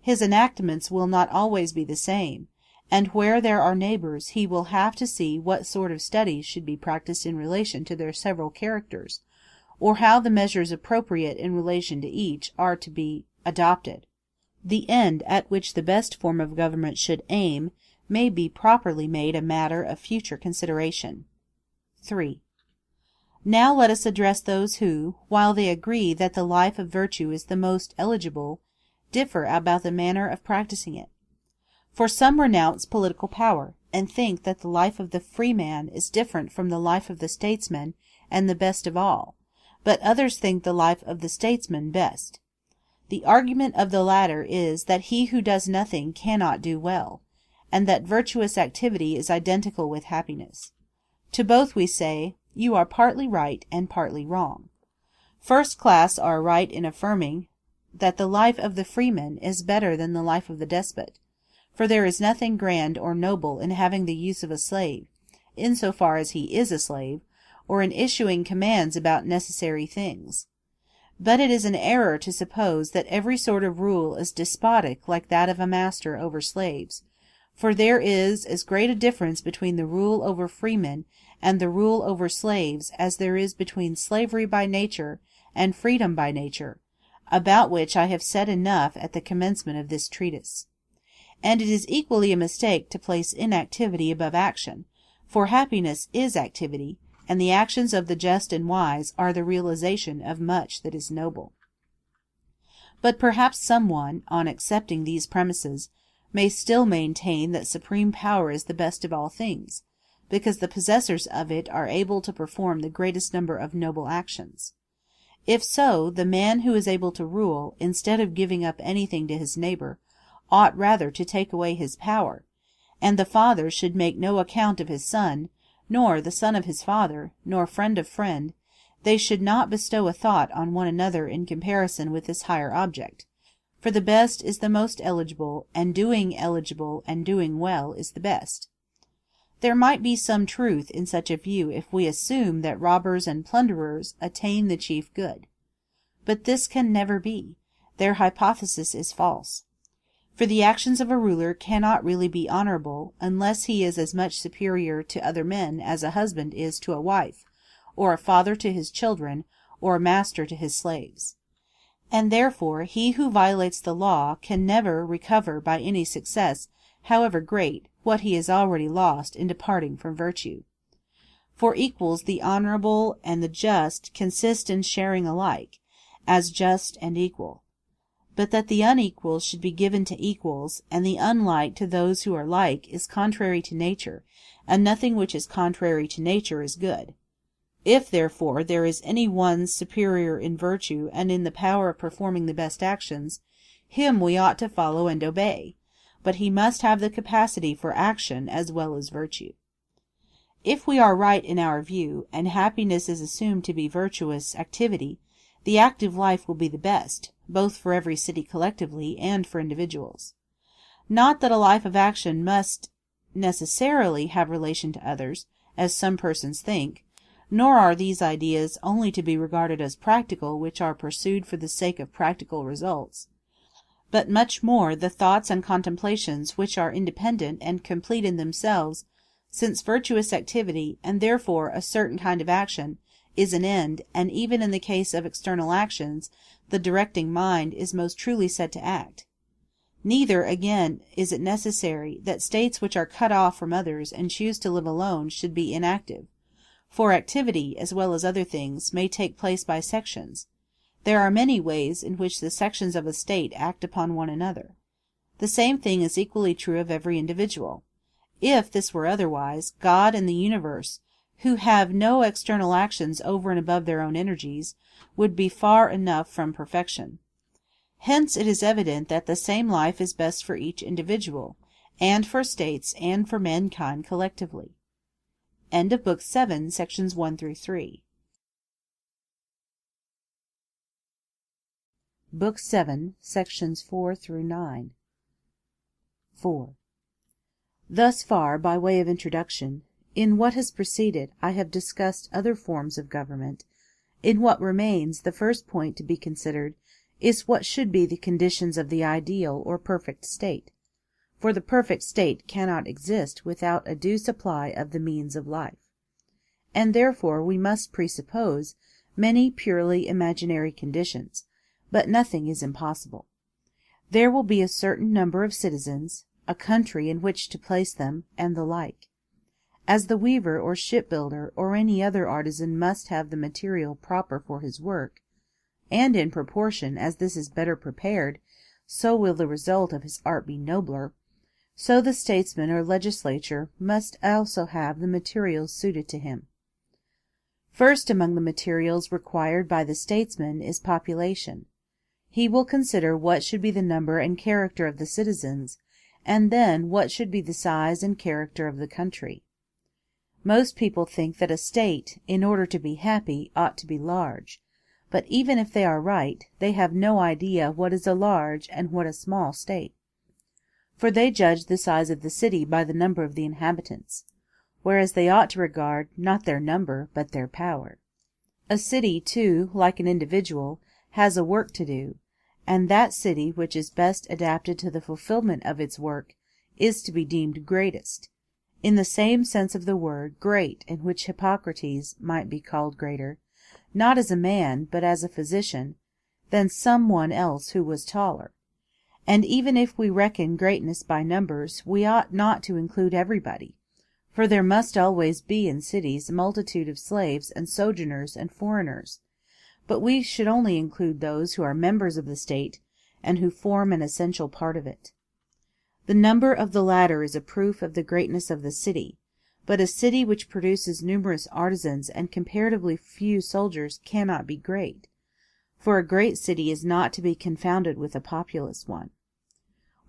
His enactments will not always be the same, and where there are neighbors he will have to see what sort of studies should be practiced in relation to their several characters, or how the measures appropriate in relation to each are to be adopted. The end at which the best form of government should aim may be properly made a matter of future consideration. 3. Now let us address those who, while they agree that the life of virtue is the most eligible, differ about the manner of practicing it. For some renounce political power, and think that the life of the free man is different from the life of the statesman and the best of all, but others think the life of the statesman best. The argument of the latter is that he who does nothing cannot do well, and that virtuous activity is identical with happiness. To both we say, you are partly right and partly wrong. First class are right in affirming that the life of the freeman is better than the life of the despot, for there is nothing grand or noble in having the use of a slave, in so far as he is a slave, or in issuing commands about necessary things. But it is an error to suppose that every sort of rule is despotic like that of a master over slaves, for there is as great a difference between the rule over freemen and the rule over slaves as there is between slavery by nature and freedom by nature, about which I have said enough at the commencement of this treatise. And it is equally a mistake to place inactivity above action, for happiness is activity, and the actions of the just and wise are the realization of much that is noble. But perhaps someone, on accepting these premises, may still maintain that supreme power is the best of all things, because the possessors of it are able to perform the greatest number of noble actions. If so, the man who is able to rule, instead of giving up anything to his neighbor, ought rather to take away his power, and the father should make no account of his son, nor the son of his father, nor friend of friend. They should not bestow a thought on one another in comparison with this higher object, for the best is the most eligible and doing well is the best. There might be some truth in such a view if we assume that robbers and plunderers attain the chief good. But this can never be. Their hypothesis is false. For the actions of a ruler cannot really be honorable unless he is as much superior to other men as a husband is to a wife, or a father to his children, or a master to his slaves. And therefore he who violates the law can never recover by any success, however great, what he has already lost in departing from virtue. For equals, the honorable and the just consist in sharing alike, as just and equal. But that the unequal should be given to equals, and the unlike to those who are like, is contrary to nature, and nothing which is contrary to nature is good. If, therefore, there is any one superior in virtue and in the power of performing the best actions, him we ought to follow and obey, but he must have the capacity for action as well as virtue. If we are right in our view, and happiness is assumed to be virtuous activity, the active life will be the best, both for every city collectively and for individuals. Not that a life of action must necessarily have relation to others, as some persons think, nor are these ideas only to be regarded as practical which are pursued for the sake of practical results, but much more the thoughts and contemplations which are independent and complete in themselves, since virtuous activity, and therefore a certain kind of action, is an end, and even in the case of external actions, the directing mind is most truly said to act. Neither, again, is it necessary that states which are cut off from others and choose to live alone should be inactive, for activity, as well as other things, may take place by sections. There are many ways in which the sections of a state act upon one another. The same thing is equally true of every individual. If this were otherwise, God and the universe, who have no external actions over and above their own energies, would be far enough from perfection. Hence it is evident that the same life is best for each individual, and for states, and for mankind collectively. End of Book 7, sections 1 through 3. Book 7, sections 4 through 9. 4. Thus far, by way of introduction, in what has preceded I have discussed other forms of government. In what remains, the first point to be considered is what should be the conditions of the ideal or perfect state, for the perfect state cannot exist without a due supply of the means of life, and therefore we must presuppose many purely imaginary conditions, but nothing is impossible. There will be a certain number of citizens, a country in which to place them, and the like. As the weaver or shipbuilder or any other artisan must have the material proper for his work, and in proportion as this is better prepared, so will the result of his art be nobler, so the statesman or legislator must also have the materials suited to him. First among the materials required by the statesman is population. He will consider what should be the number and character of the citizens, and then what should be the size and character of the country. Most people think that a state, in order to be happy, ought to be large. But even if they are right, they have no idea what is a large and what a small state. For they judge the size of the city by the number of the inhabitants, whereas they ought to regard not their number but their power. A city, too, like an individual, has a work to do, and that city which is best adapted to the fulfillment of its work is to be deemed greatest, in the same sense of the word great in which Hippocrates might be called greater, not as a man, but as a physician, than some one else who was taller. And even if we reckon greatness by numbers, we ought not to include everybody, for there must always be in cities a multitude of slaves and sojourners and foreigners, but we should only include those who are members of the state, and who form an essential part of it. The number of the latter is a proof of the greatness of the city, but a city which produces numerous artisans and comparatively few soldiers cannot be great, for a great city is not to be confounded with a populous one.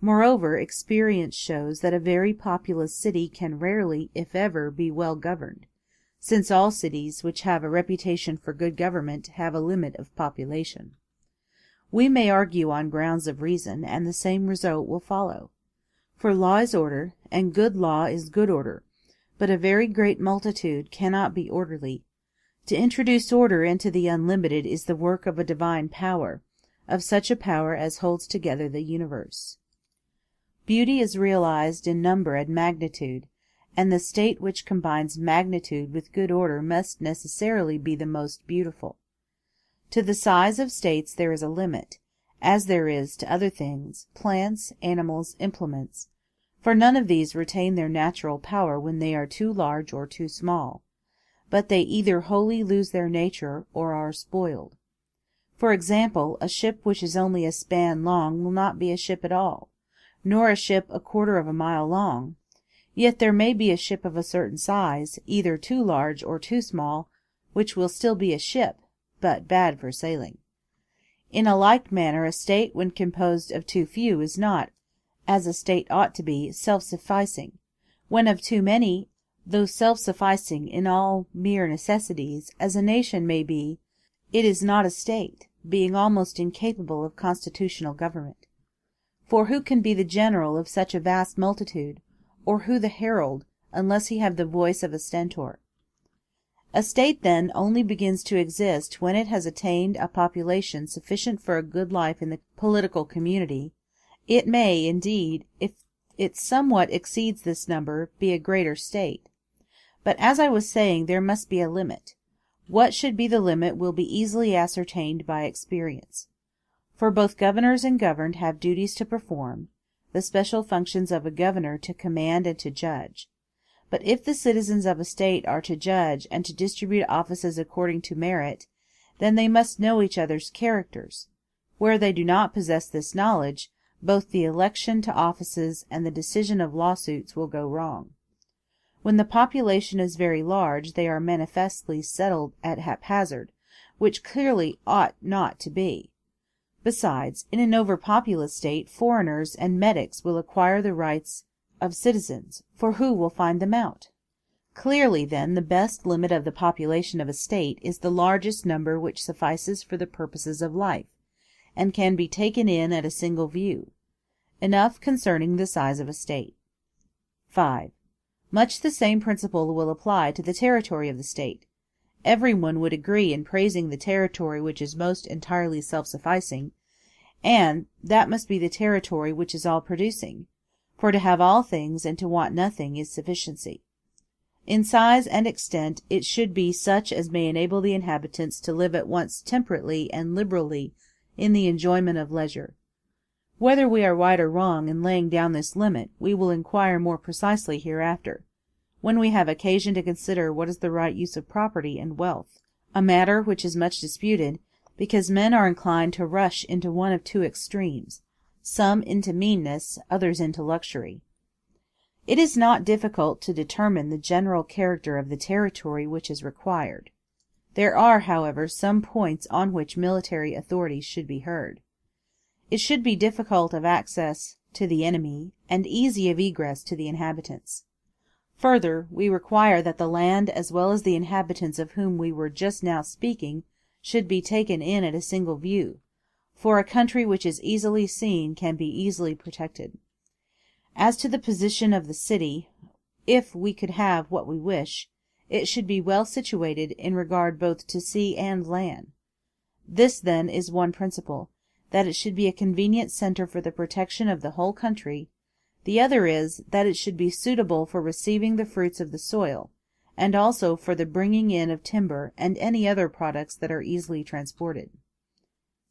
Moreover, experience shows that a very populous city can rarely, if ever, be well governed, since all cities which have a reputation for good government have a limit of population. We may argue on grounds of reason, and the same result will follow. For law is order, and good law is good order, but a very great multitude cannot be orderly. To introduce order into the unlimited is the work of a divine power, of such a power as holds together the universe. Beauty is realized in number and magnitude, and the state which combines magnitude with good order must necessarily be the most beautiful. To the size of states there is a limit, as there is to other things, plants, animals, implements, for none of these retain their natural power when they are too large or too small, but they either wholly lose their nature or are spoiled. For example, a ship which is only a span long will not be a ship at all, nor a ship a quarter of a mile long. Yet there may be a ship of a certain size, either too large or too small, which will still be a ship, but bad for sailing. In a like manner, a state when composed of too few is not, as a state ought to be, self-sufficing. When of too many, though self-sufficing in all mere necessities, as a nation may be, it is not a state, being almost incapable of constitutional government. For who can be the general of such a vast multitude, or who the herald, unless he have the voice of a stentor? A state, then, only begins to exist when it has attained a population sufficient for a good life in the political community. It may, indeed, if it somewhat exceeds this number, be a greater state. But, as I was saying, there must be a limit. What should be the limit will be easily ascertained by experience. For both governors and governed have duties to perform, the special functions of a governor to command and to judge. But if the citizens of a state are to judge and to distribute offices according to merit, then they must know each other's characters. Where they do not possess this knowledge, both the election to offices and the decision of lawsuits will go wrong. When the population is very large, they are manifestly settled at haphazard, which clearly ought not to be. Besides, in an overpopulous state, foreigners and metics will acquire the rights of citizens, for who will find them out? Clearly, then, the best limit of the population of a state is the largest number which suffices for the purposes of life, and can be taken in at a single view. Enough concerning the size of a state. 5. Much the same principle will apply to the territory of the state. Every one would agree in praising the territory which is most entirely self-sufficing, and that must be the territory which is all-producing, for to have all things and to want nothing is sufficiency. In size and extent it should be such as may enable the inhabitants to live at once temperately and liberally in the enjoyment of leisure. Whether we are right or wrong in laying down this limit, we will inquire more precisely hereafter, when we have occasion to consider what is the right use of property and wealth, a matter which is much disputed, because men are inclined to rush into one of two extremes, some into meanness, others into luxury. It is not difficult to determine the general character of the territory which is required. There are, however, some points on which military authority should be heard. It should be difficult of access to the enemy, and easy of egress to the inhabitants. Further, we require that the land as well as the inhabitants of whom we were just now speaking should be taken in at a single view, for a country which is easily seen can be easily protected. As to the position of the city, if we could have what we wish, it should be well situated in regard both to sea and land. This, then, is one principle, that it should be a convenient centre for the protection of the whole country. The other is, that it should be suitable for receiving the fruits of the soil, and also for the bringing in of timber and any other products that are easily transported.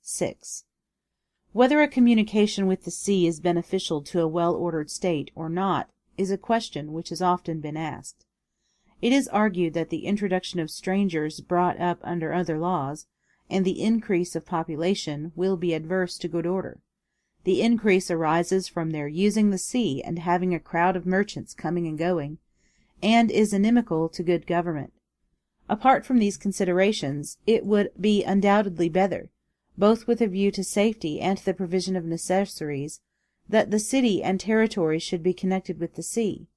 6. Whether a communication with the sea is beneficial to a well-ordered state or not is a question which has often been asked. It is argued that the introduction of strangers brought up under other laws, and the increase of population, will be adverse to good order. The increase arises from their using the sea and having a crowd of merchants coming and going, and is inimical to good government. Apart from these considerations, it would be undoubtedly better, both with a view to safety and to the provision of necessaries, that the city and territory should be connected with the sea.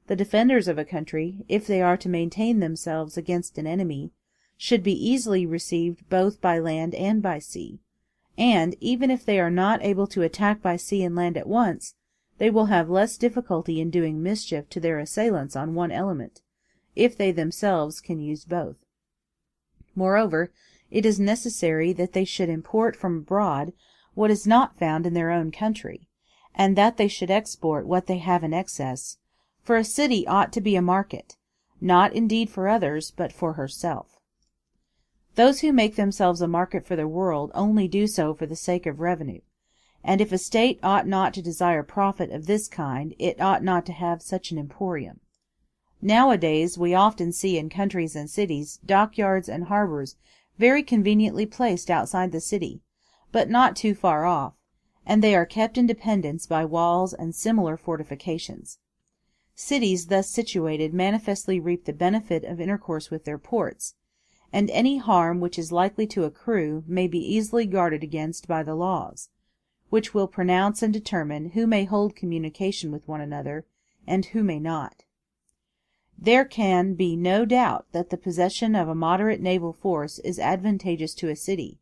The defenders of a country, if they are to maintain themselves against an enemy, should be easily received both by land and by sea, and, even if they are not able to attack by sea and land at once, they will have less difficulty in doing mischief to their assailants on one element, if they themselves can use both. Moreover, it is necessary that they should import from abroad what is not found in their own country, and that they should export what they have in excess, for a city ought to be a market, not indeed for others, but for herself. Those who make themselves a market for the world only do so for the sake of revenue, and if a state ought not to desire profit of this kind, it ought not to have such an emporium. Nowadays we often see in countries and cities dockyards and harbours very conveniently placed outside the city, but not too far off, and they are kept in dependence by walls and similar fortifications. Cities thus situated manifestly reap the benefit of intercourse with their ports, and any harm which is likely to accrue may be easily guarded against by the laws, which will pronounce and determine who may hold communication with one another, and who may not. There can be no doubt that the possession of a moderate naval force is advantageous to a city.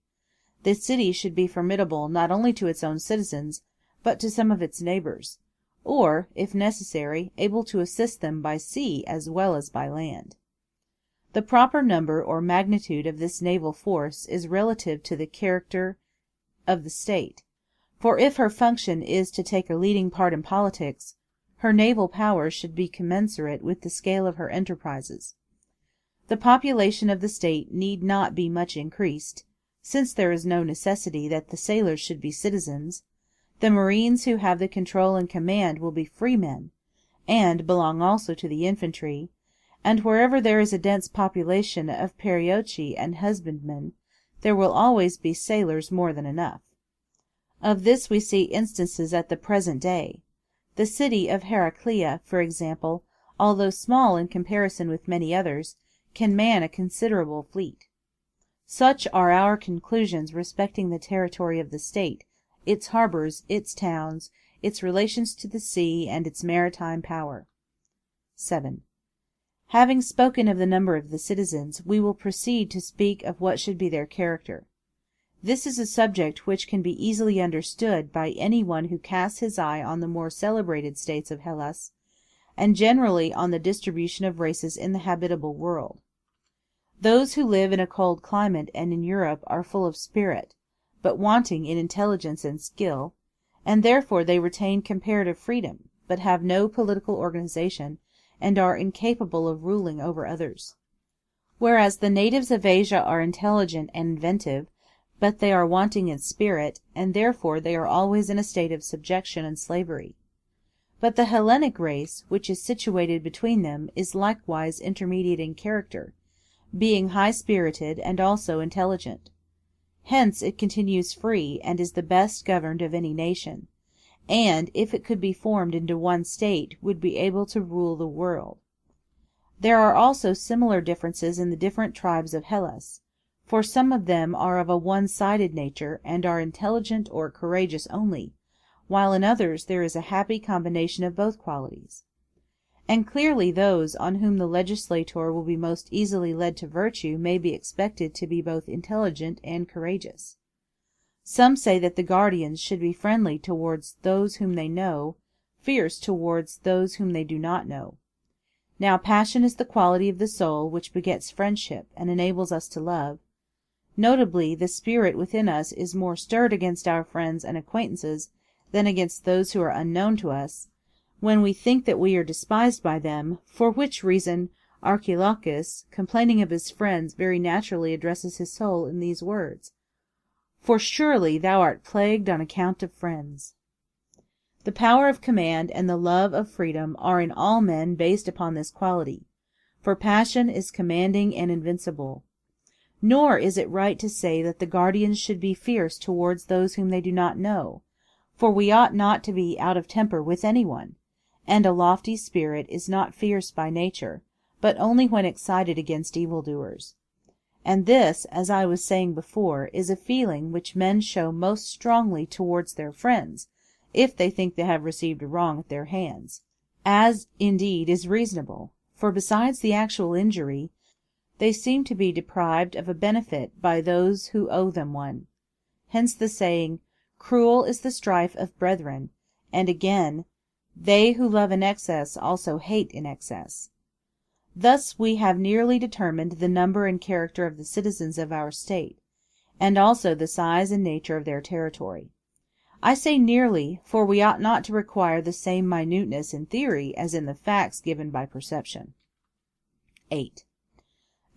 This city should be formidable not only to its own citizens, but to some of its neighbors, or, if necessary, able to assist them by sea as well as by land. The proper number or magnitude of this naval force is relative to the character of the state, for if her function is to take a leading part in politics, her naval power should be commensurate with the scale of her enterprises. The population of the state need not be much increased, since there is no necessity that the sailors should be citizens. The marines who have the control and command will be freemen, and belong also to the infantry, and wherever there is a dense population of perioeci and husbandmen, there will always be sailors more than enough. Of this we see instances at the present day. The city of Heraclea, for example, although small in comparison with many others, can man a considerable fleet. Such are our conclusions respecting the territory of the state, its harbors, its towns, its relations to the sea, and its maritime power. 7. Having spoken of the number of the citizens, we will proceed to speak of what should be their character. This is a subject which can be easily understood by any one who casts his eye on the more celebrated states of Hellas, and generally on the distribution of races in the habitable world. Those who live in a cold climate and in Europe are full of spirit, but wanting in intelligence and skill, and therefore they retain comparative freedom, but have no political organization, and are incapable of ruling over others. Whereas the natives of Asia are intelligent and inventive, but they are wanting in spirit, and therefore they are always in a state of subjection and slavery. But the Hellenic race, which is situated between them, is likewise intermediate in character, being high-spirited and also intelligent. Hence it continues free, and is the best governed of any nation, and, if it could be formed into one state, would be able to rule the world. There are also similar differences in the different tribes of Hellas, for some of them are of a one-sided nature, and are intelligent or courageous only, while in others there is a happy combination of both qualities. And clearly those on whom the legislator will be most easily led to virtue may be expected to be both intelligent and courageous. Some say that the guardians should be friendly towards those whom they know, fierce towards those whom they do not know. Now passion is the quality of the soul which begets friendship and enables us to love. Notably, the spirit within us is more stirred against our friends and acquaintances than against those who are unknown to us, when we think that we are despised by them, for which reason Archilochus, complaining of his friends, very naturally addresses his soul in these words: "For surely thou art plagued on account of friends." The power of command and the love of freedom are in all men based upon this quality, for passion is commanding and invincible. Nor is it right to say that the guardians should be fierce towards those whom they do not know, for we ought not to be out of temper with anyone, and a lofty spirit is not fierce by nature, but only when excited against evildoers. And this, as I was saying before, is a feeling which men show most strongly towards their friends, if they think they have received a wrong at their hands, as indeed is reasonable, for besides the actual injury, they seem to be deprived of a benefit by those who owe them one. Hence the saying, "Cruel is the strife of brethren," and again, "They who love in excess also hate in excess." Thus we have nearly determined the number and character of the citizens of our state, and also the size and nature of their territory. I say nearly, for we ought not to require the same minuteness in theory as in the facts given by perception. 8.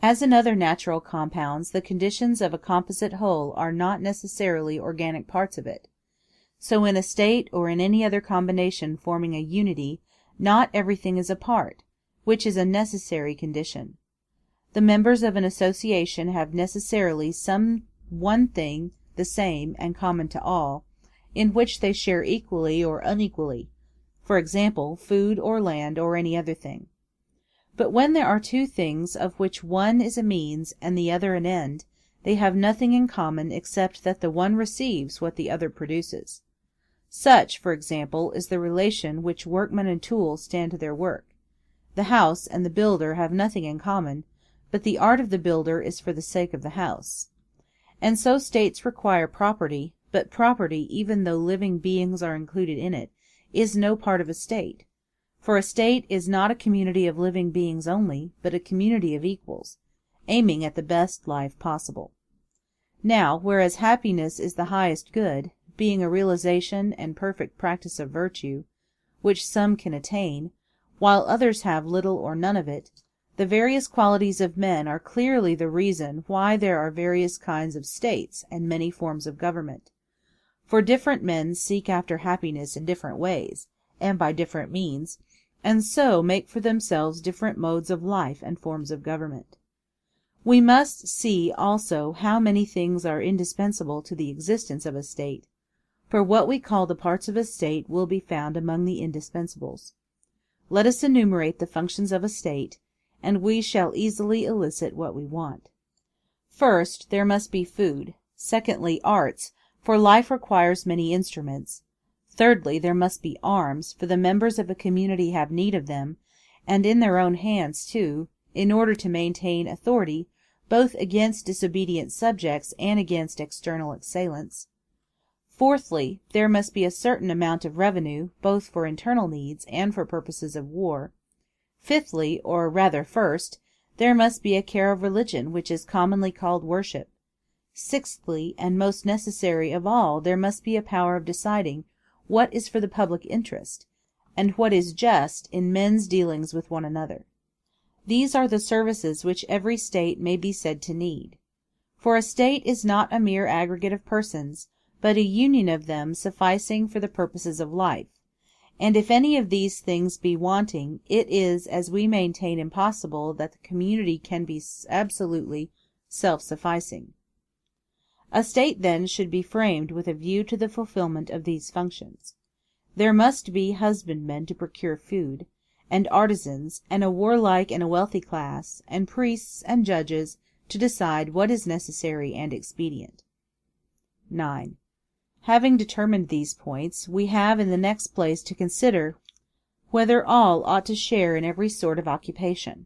As in other natural compounds, the conditions of a composite whole are not necessarily organic parts of it. So in a state or in any other combination forming a unity, not everything is a part, which is a necessary condition. The members of an association have necessarily some one thing the same and common to all, in which they share equally or unequally, for example, food or land or any other thing. But when there are two things of which one is a means and the other an end, they have nothing in common except that the one receives what the other produces. Such, for example, is the relation which workman and tool stand to their work. The house and the builder have nothing in common, but the art of the builder is for the sake of the house. And so states require property, but property, even though living beings are included in it, is no part of a state. For a state is not a community of living beings only, but a community of equals, aiming at the best life possible. Now, whereas happiness is the highest good, being a realization and perfect practice of virtue, which some can attain, while others have little or none of it, the various qualities of men are clearly the reason why there are various kinds of states and many forms of government. For different men seek after happiness in different ways, and by different means, and so make for themselves different modes of life and forms of government. We must see also how many things are indispensable to the existence of a state, for what we call the parts of a state will be found among the indispensables. Let us enumerate the functions of a state, and we shall easily elicit what we want. First, there must be food. Secondly, arts, for life requires many instruments. Thirdly, there must be arms, for the members of a community have need of them, and in their own hands too, in order to maintain authority both against disobedient subjects and against external assailants. Fourthly, there must be a certain amount of revenue, both for internal needs and for purposes of war. Fifthly, or rather first, there must be a care of religion, which is commonly called worship. Sixthly, and most necessary of all, there must be a power of deciding what is for the public interest, and what is just in men's dealings with one another. These are the services which every state may be said to need. For a state is not a mere aggregate of persons, but a union of them sufficing for the purposes of life. And if any of these things be wanting, it is, as we maintain, impossible that the community can be absolutely self-sufficing. A state then should be framed with a view to the fulfillment of these functions. There must be husbandmen to procure food, and artisans, and a warlike and a wealthy class, and priests and judges to decide what is necessary and expedient. 9. Having determined these points, we have in the next place to consider whether all ought to share in every sort of occupation.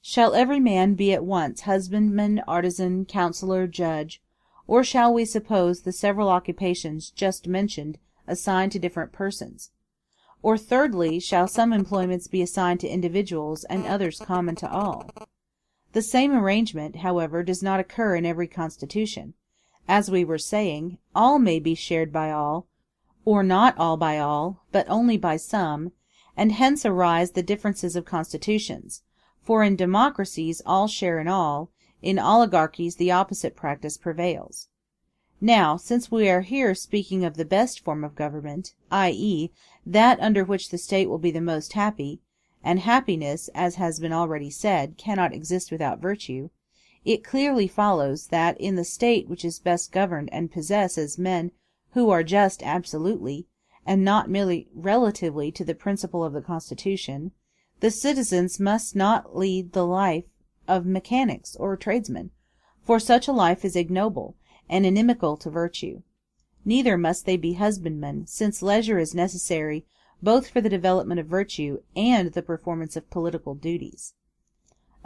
Shall every man be at once husbandman, artisan, counsellor, judge, or shall we suppose the several occupations just mentioned assigned to different persons? Or thirdly, shall some employments be assigned to individuals and others common to all? The same arrangement, however, does not occur in every constitution. As we were saying, all may be shared by all, or not all by all, but only by some, and hence arise the differences of constitutions. For in democracies all share in all, in oligarchies the opposite practice prevails. Now, since we are here speaking of the best form of government, i.e., that under which the state will be the most happy, and happiness, as has been already said, cannot exist without virtue, it clearly follows that in the state which is best governed and possesses men who are just absolutely, and not merely relatively to the principle of the Constitution, the citizens must not lead the life of mechanics or tradesmen, for such a life is ignoble, and inimical to virtue. Neither must they be husbandmen, since leisure is necessary both for the development of virtue and the performance of political duties.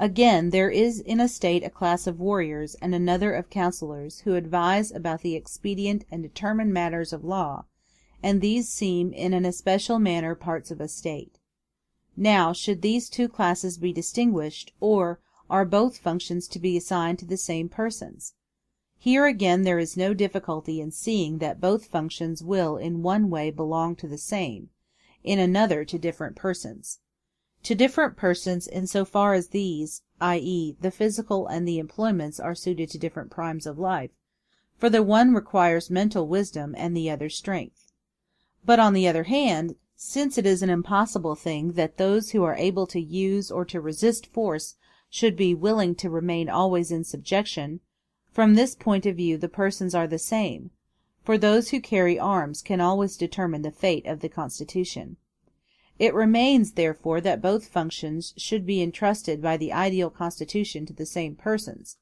Again, there is in a state a class of warriors and another of counsellors, who advise about the expedient and determine matters of law, and these seem in an especial manner parts of a state. Now, should these two classes be distinguished, or are both functions to be assigned to the same persons? Here again there is no difficulty in seeing that both functions will in one way belong to the same, in another to different persons. To different persons in so far as these, i.e., the physical and the employments, are suited to different primes of life, for the one requires mental wisdom and the other strength. But on the other hand, since it is an impossible thing that those who are able to use or to resist force should be willing to remain always in subjection, from this point of view the persons are the same, for those who carry arms can always determine the fate of the Constitution. It remains, therefore, that both functions should be entrusted by the ideal Constitution to the same persons,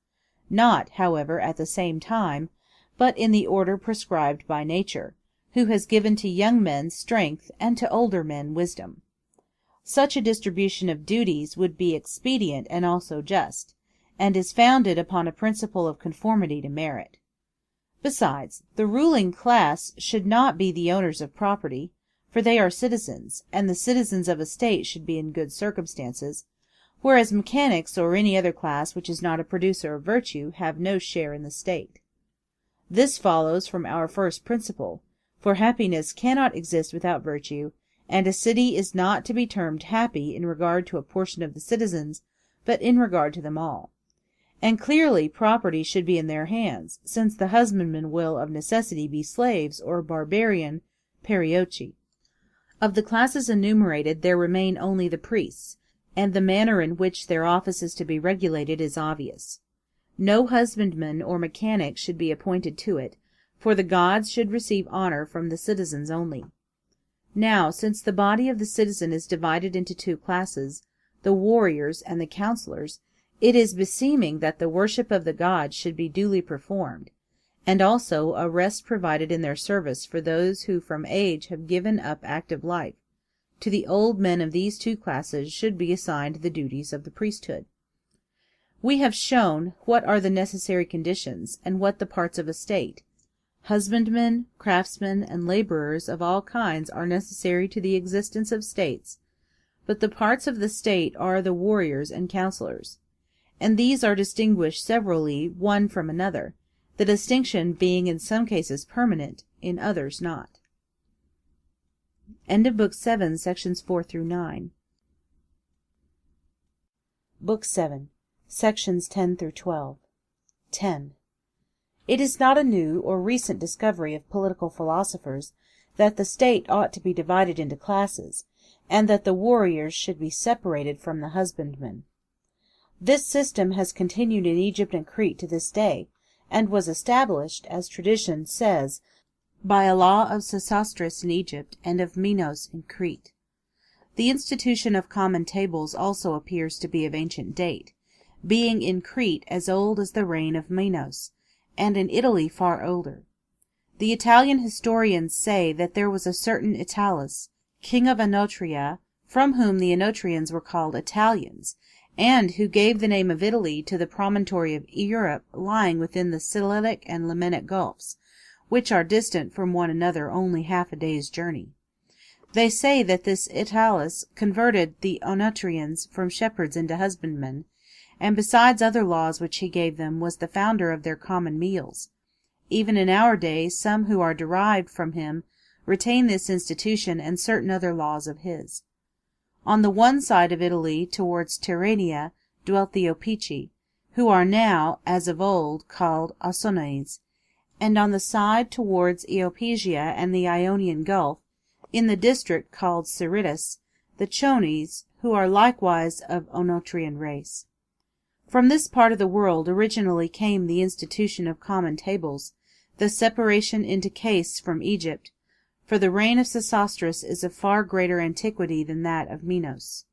not, however, at the same time, but in the order prescribed by nature, who has given to young men strength and to older men wisdom. Such a distribution of duties would be expedient and also just, and is founded upon a principle of conformity to merit. Besides, the ruling class should not be the owners of property, for they are citizens, and the citizens of a state should be in good circumstances, whereas mechanics or any other class which is not a producer of virtue have no share in the state. This follows from our first principle, for happiness cannot exist without virtue, and a city is not to be termed happy in regard to a portion of the citizens, but in regard to them all. And clearly property should be in their hands, since the husbandmen will of necessity be slaves or barbarian perioeci. Of the classes enumerated there remain only the priests, and the manner in which their office is to be regulated is obvious. No husbandman or mechanic should be appointed to it, for the gods should receive honor from the citizens only. Now, since the body of the citizen is divided into two classes, the warriors and the counsellors, it is beseeming that the worship of the gods should be duly performed, and also a rest provided in their service for those who from age have given up active life. To the old men of these two classes should be assigned the duties of the priesthood. We have shown what are the necessary conditions, and what the parts of a state. Husbandmen, craftsmen, and laborers of all kinds are necessary to the existence of states, but the parts of the state are the warriors and counsellors, and these are distinguished severally one from another, the distinction being in some cases permanent, in others not. End of Book 7, Sections 4 through 9. Book 7, Sections 10 through 12. 10. It is not a new or recent discovery of political philosophers that the state ought to be divided into classes, and that the warriors should be separated from the husbandmen. This system has continued in Egypt and Crete to this day, and was established, as tradition says, by a law of Sesostris in Egypt and of Minos in Crete. The institution of common tables also appears to be of ancient date, being in Crete as old as the reign of Minos, and in Italy far older. The Italian historians say that there was a certain Italus, king of Oenotria, from whom the Oenotrians were called Italians, and who gave the name of Italy to the promontory of Europe lying within the Silitic and Lamanic gulfs, which are distant from one another only half a day's journey. They say that this Italus converted the Oenotrians from shepherds into husbandmen, and besides other laws which he gave them, was the founder of their common meals. Even in our day some who are derived from him retain this institution and certain other laws of his. On the one side of Italy, towards Tyrrhenia, dwelt the Opici, who are now, as of old, called Ausonians, and on the side towards Iopegia and the Ionian Gulf, in the district called Ceritus, the Chones, who are likewise of Oenotrian race. From this part of the world originally came the institution of common tables, the separation into castes from Egypt, for the reign of Sesostris is of far greater antiquity than that of Minos.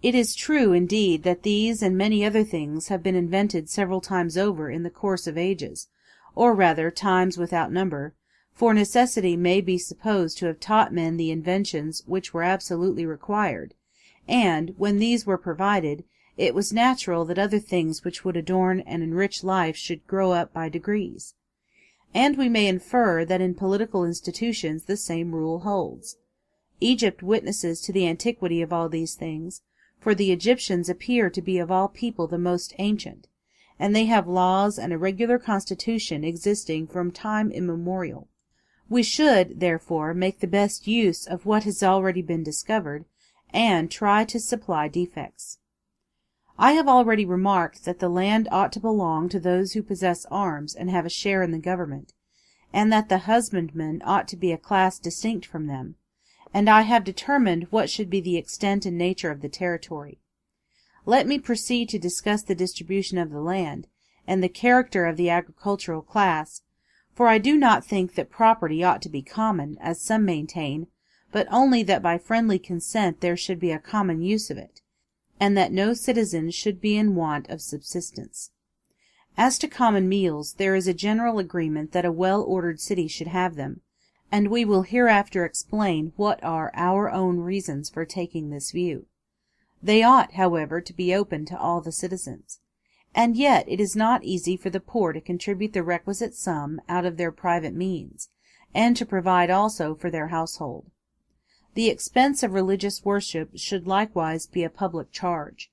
It is true, indeed, that these and many other things have been invented several times over in the course of ages, or rather times without number, for necessity may be supposed to have taught men the inventions which were absolutely required, and, when these were provided, it was natural that other things which would adorn and enrich life should grow up by degrees. And we may infer that in political institutions the same rule holds. Egypt witnesses to the antiquity of all these things, for the Egyptians appear to be of all people the most ancient, and they have laws and a regular constitution existing from time immemorial. We should, therefore, make the best use of what has already been discovered, and try to supply defects. I have already remarked that the land ought to belong to those who possess arms and have a share in the government, and that the husbandmen ought to be a class distinct from them, and I have determined what should be the extent and nature of the territory. Let me proceed to discuss the distribution of the land, and the character of the agricultural class, for I do not think that property ought to be common, as some maintain, but only that by friendly consent there should be a common use of it, and that no citizen should be in want of subsistence. As to common meals, there is a general agreement that a well-ordered city should have them, and we will hereafter explain what are our own reasons for taking this view. They ought, however, to be open to all the citizens. And yet it is not easy for the poor to contribute the requisite sum out of their private means, and to provide also for their household. The expense of religious worship should likewise be a public charge.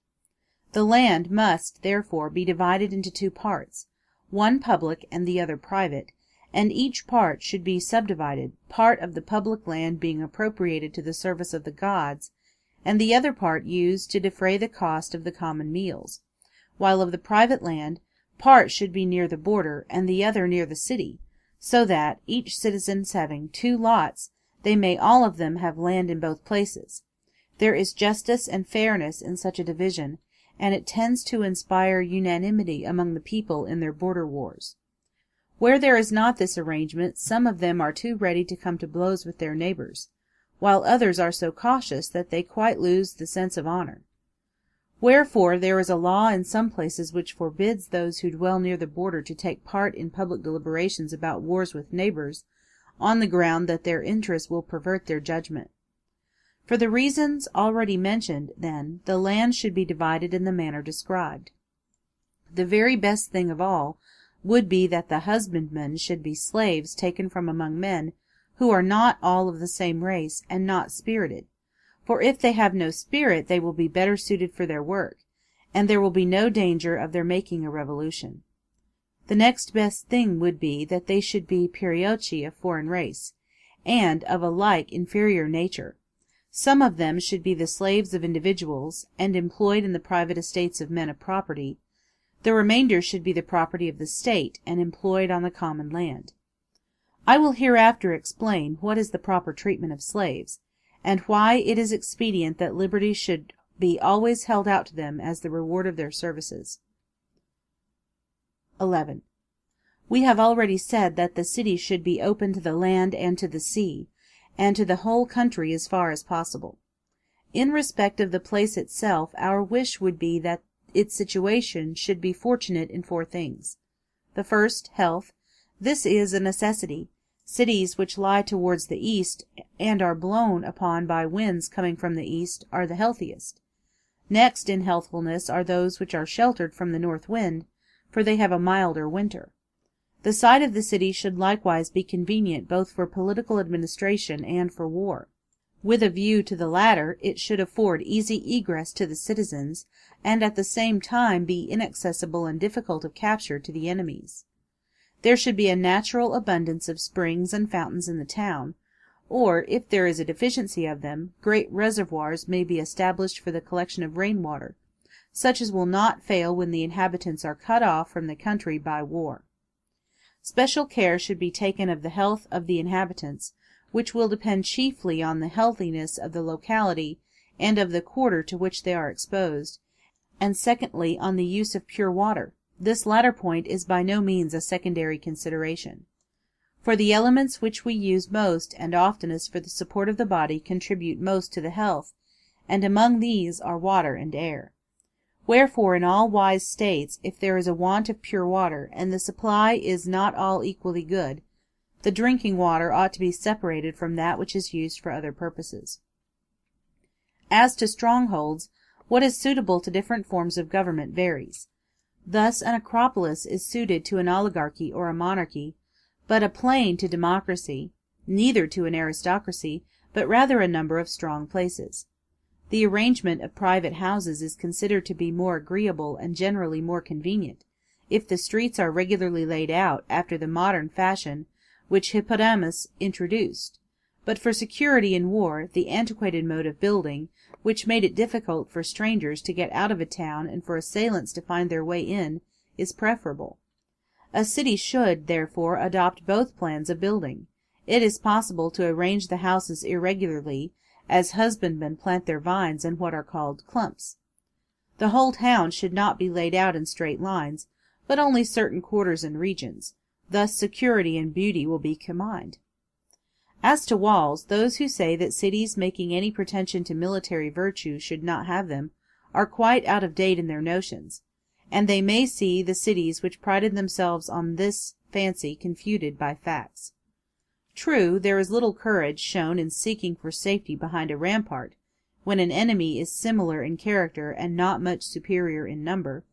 The land must, therefore, be divided into two parts, one public and the other private, and each part should be subdivided, part of the public land being appropriated to the service of the gods, and the other part used to defray the cost of the common meals, while of the private land, part should be near the border, and the other near the city, so that, each citizen having 2 lots, they may all of them have land in both places. There is justice and fairness in such a division, and it tends to inspire unanimity among the people in their border wars. Where there is not this arrangement, some of them are too ready to come to blows with their neighbors, while others are so cautious that they quite lose the sense of honor. Wherefore there is a law in some places which forbids those who dwell near the border to take part in public deliberations about wars with neighbors, on the ground that their interests will pervert their judgment. For the reasons already mentioned, then, the land should be divided in the manner described. The very best thing of all would be that the husbandmen should be slaves taken from among men who are not all of the same race, and not spirited. For if they have no spirit, they will be better suited for their work, and there will be no danger of their making a revolution. The next best thing would be that they should be perioeci of foreign race, and of a like inferior nature. Some of them should be the slaves of individuals, and employed in the private estates of men of property. The remainder should be the property of the state, and employed on the common land. I will hereafter explain what is the proper treatment of slaves, and why it is expedient that liberty should be always held out to them as the reward of their services. 11. We have already said that the city should be open to the land and to the sea, and to the whole country as far as possible. In respect of the place itself, our wish would be that its situation should be fortunate in 4 things. The first, health. This is a necessity. Cities which lie towards the east, and are blown upon by winds coming from the east, are the healthiest. Next in healthfulness are those which are sheltered from the north wind, for they have a milder winter. The site of the city should likewise be convenient both for political administration and for war. With a view to the latter, it should afford easy egress to the citizens, and at the same time be inaccessible and difficult of capture to the enemies. There should be a natural abundance of springs and fountains in the town, or, if there is a deficiency of them, great reservoirs may be established for the collection of rainwater, such as will not fail when the inhabitants are cut off from the country by war. Special care should be taken of the health of the inhabitants, which will depend chiefly on the healthiness of the locality and of the quarter to which they are exposed, and secondly on the use of pure water. This latter point is by no means a secondary consideration. For the elements which we use most and oftenest for the support of the body contribute most to the health, and among these are water and air. Wherefore in all wise states, if there is a want of pure water, and the supply is not all equally good, the drinking water ought to be separated from that which is used for other purposes. As to strongholds, what is suitable to different forms of government varies. Thus an acropolis is suited to an oligarchy or a monarchy, but a plain to democracy, neither to an aristocracy, but rather a number of strong places. The arrangement of private houses is considered to be more agreeable and generally more convenient, if the streets are regularly laid out after the modern fashion which Hippodamus introduced. But for security in war, the antiquated mode of building, which made it difficult for strangers to get out of a town and for assailants to find their way in, is preferable. A city should, therefore, adopt both plans of building. It is possible to arrange the houses irregularly, as husbandmen plant their vines in what are called clumps. The whole town should not be laid out in straight lines, but only certain quarters and regions. Thus security and beauty will be combined. As to walls, those who say that cities making any pretension to military virtue should not have them, are quite out of date in their notions, and they may see the cities which prided themselves on this fancy confuted by facts. True, there is little courage shown in seeking for safety behind a rampart, when an enemy is similar in character and not much superior in number,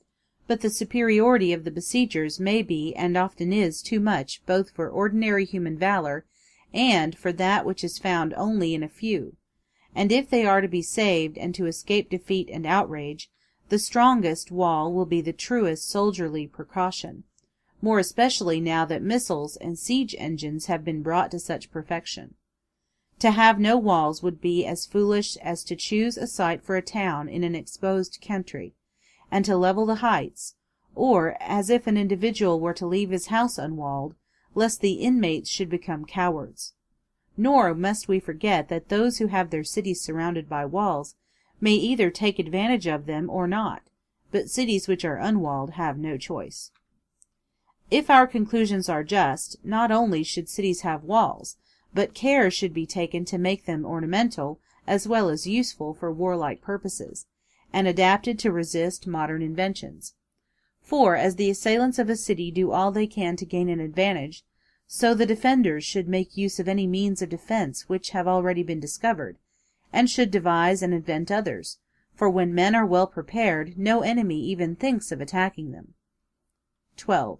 but the superiority of the besiegers may be and often is too much both for ordinary human valor and for that which is found only in a few, and if they are to be saved and to escape defeat and outrage, the strongest wall will be the truest soldierly precaution, more especially now that missiles and siege engines have been brought to such perfection. To have no walls would be as foolish as to choose a site for a town in an exposed country, and to level the heights, or as if an individual were to leave his house unwalled, lest the inmates should become cowards. Nor must we forget that those who have their cities surrounded by walls may either take advantage of them or not, but cities which are unwalled have no choice. If our conclusions are just, not only should cities have walls, but care should be taken to make them ornamental as well as useful for warlike purposes, and adapted to resist modern inventions. For, as the assailants of a city do all they can to gain an advantage, so the defenders should make use of any means of defense which have already been discovered, and should devise and invent others, for when men are well prepared, no enemy even thinks of attacking them. 12.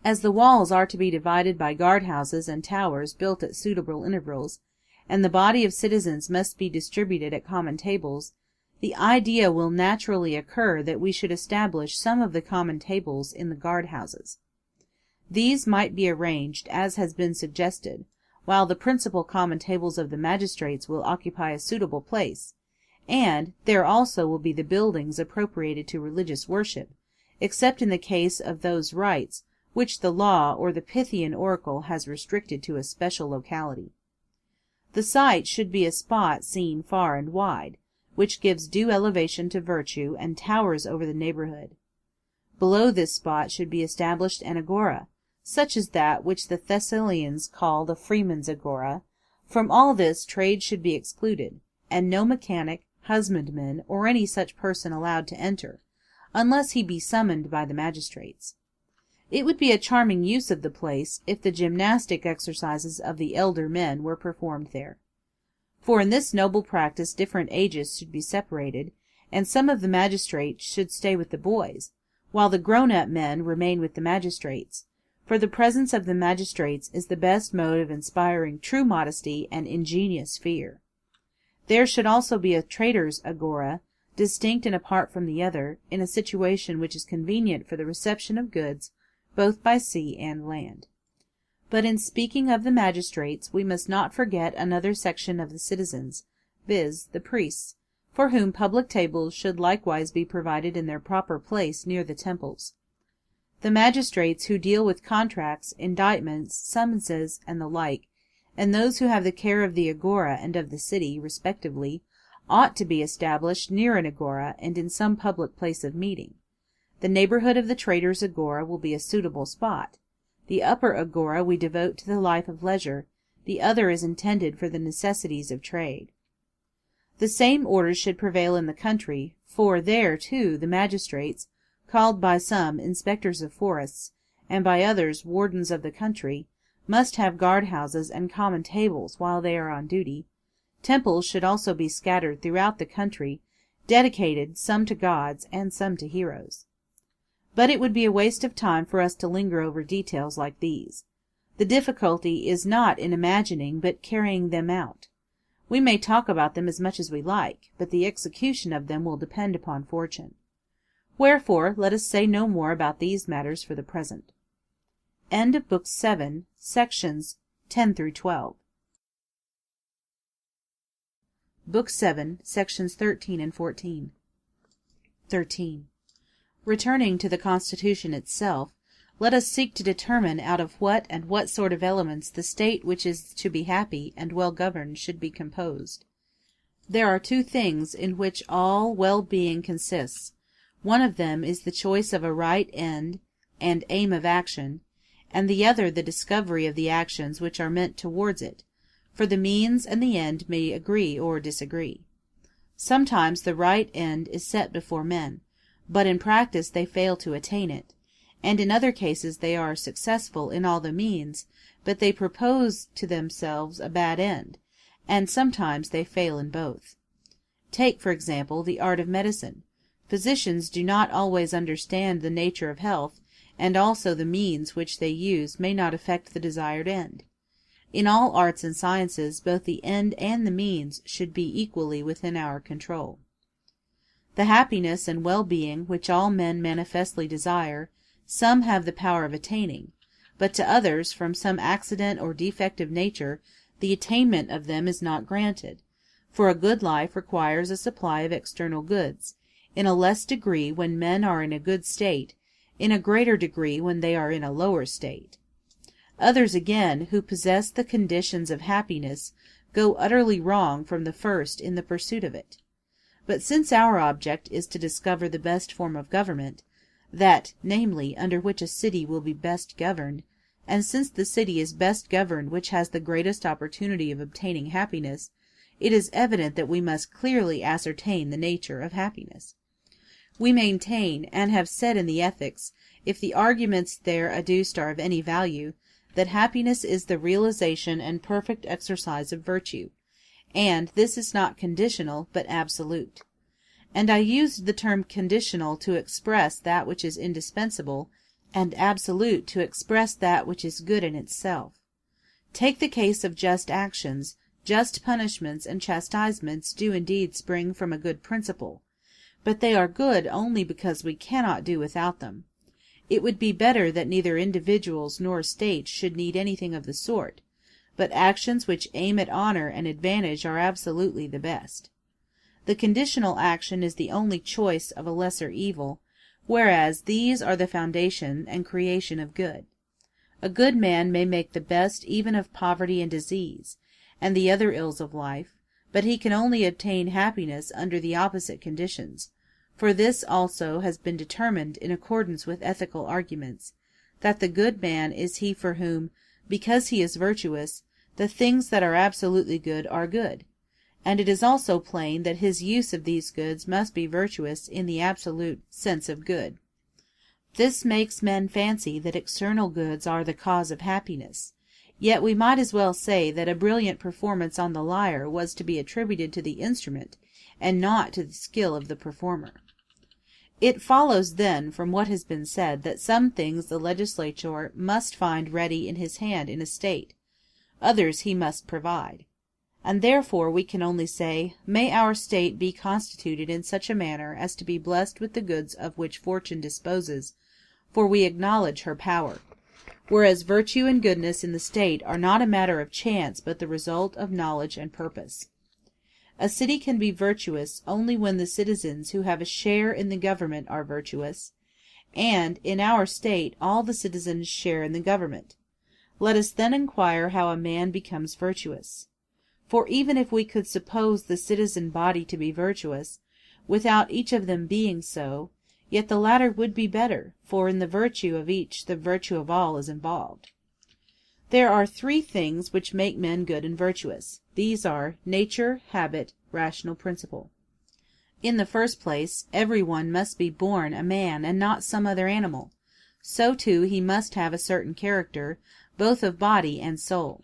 As the walls are to be divided by guardhouses and towers built at suitable intervals, and the body of citizens must be distributed at common tables, the idea will naturally occur that we should establish some of the common tables in the guardhouses. These might be arranged as has been suggested, while the principal common tables of the magistrates will occupy a suitable place, and there also will be the buildings appropriated to religious worship, except in the case of those rites which the law or the Pythian oracle has restricted to a special locality. The site should be a spot seen far and wide, which gives due elevation to virtue and towers over the neighborhood. Below this spot should be established an agora, such as that which the Thessalians call the freeman's agora. From all this trade should be excluded, and no mechanic, husbandman, or any such person allowed to enter, unless he be summoned by the magistrates. It would be a charming use of the place if the gymnastic exercises of the elder men were performed there. For in this noble practice different ages should be separated, and some of the magistrates should stay with the boys, while the grown-up men remain with the magistrates, for the presence of the magistrates is the best mode of inspiring true modesty and ingenious fear. There should also be a trader's agora, distinct and apart from the other, in a situation which is convenient for the reception of goods, both by sea and land. But in speaking of the magistrates, we must not forget another section of the citizens, viz., the priests, for whom public tables should likewise be provided in their proper place near the temples. The magistrates who deal with contracts, indictments, summonses, and the like, and those who have the care of the agora and of the city, respectively, ought to be established near an agora and in some public place of meeting. The neighborhood of the trader's agora will be a suitable spot. The upper agora we devote to the life of leisure, the other is intended for the necessities of trade. The same order should prevail in the country, for there, too, the magistrates, called by some inspectors of forests, and by others wardens of the country, must have guard-houses and common tables while they are on duty. Temples should also be scattered throughout the country, dedicated some to gods and some to heroes. But it would be a waste of time for us to linger over details like these. The difficulty is not in imagining, but carrying them out. We may talk about them as much as we like, but the execution of them will depend upon fortune. Wherefore, let us say no more about these matters for the present. End of Book 7, Sections 10 through 12. Book 7, Sections 13 and 14. 13. Returning to the Constitution itself, let us seek to determine out of what and what sort of elements the state which is to be happy and well governed should be composed. There are two things in which all well-being consists. One of them is the choice of a right end and aim of action, and the other the discovery of the actions which are meant towards it, for the means and the end may agree or disagree. Sometimes the right end is set before men, but in practice they fail to attain it, and in other cases they are successful in all the means, but they propose to themselves a bad end, and sometimes they fail in both. Take, for example, the art of medicine. Physicians do not always understand the nature of health, and also the means which they use may not effect the desired end. In all arts and sciences, both the end and the means should be equally within our control. The happiness and well-being which all men manifestly desire, some have the power of attaining, but to others, from some accident or defect of nature, the attainment of them is not granted, for a good life requires a supply of external goods, in a less degree when men are in a good state, in a greater degree when they are in a lower state. Others again, who possess the conditions of happiness, go utterly wrong from the first in the pursuit of it. But since our object is to discover the best form of government, that, namely, under which a city will be best governed, and since the city is best governed which has the greatest opportunity of obtaining happiness, it is evident that we must clearly ascertain the nature of happiness. We maintain, and have said in the Ethics, if the arguments there adduced are of any value, that happiness is the realization and perfect exercise of virtue, and this is not conditional but absolute. And I used the term conditional to express that which is indispensable, and absolute to express that which is good in itself. Take the case of just actions. Just punishments and chastisements do indeed spring from a good principle, but they are good only because we cannot do without them. It would be better that neither individuals nor states should need anything of the sort, but actions which aim at honor and advantage are absolutely the best. The conditional action is the only choice of a lesser evil, whereas these are the foundation and creation of good. A good man may make the best even of poverty and disease, and the other ills of life, but he can only obtain happiness under the opposite conditions, for this also has been determined in accordance with ethical arguments, that the good man is he for whom, because he is virtuous, the things that are absolutely good are good, and it is also plain that his use of these goods must be virtuous in the absolute sense of good. This makes men fancy that external goods are the cause of happiness. Yet we might as well say that a brilliant performance on the lyre was to be attributed to the instrument, and not to the skill of the performer. It follows then from what has been said that some things the legislator must find ready in his hand in a state, others he must provide. And therefore we can only say, may our state be constituted in such a manner as to be blessed with the goods of which fortune disposes, for we acknowledge her power. Whereas virtue and goodness in the state are not a matter of chance but the result of knowledge and purpose. A city can be virtuous only when the citizens who have a share in the government are virtuous, and in our state all the citizens share in the government. Let us then inquire how a man becomes virtuous. For even if we could suppose the citizen body to be virtuous, without each of them being so, yet the latter would be better, for in the virtue of each the virtue of all is involved. There are three things which make men good and virtuous. These are nature, habit, rational principle. In the first place, every one must be born a man and not some other animal. So too he must have a certain character, both of body and soul.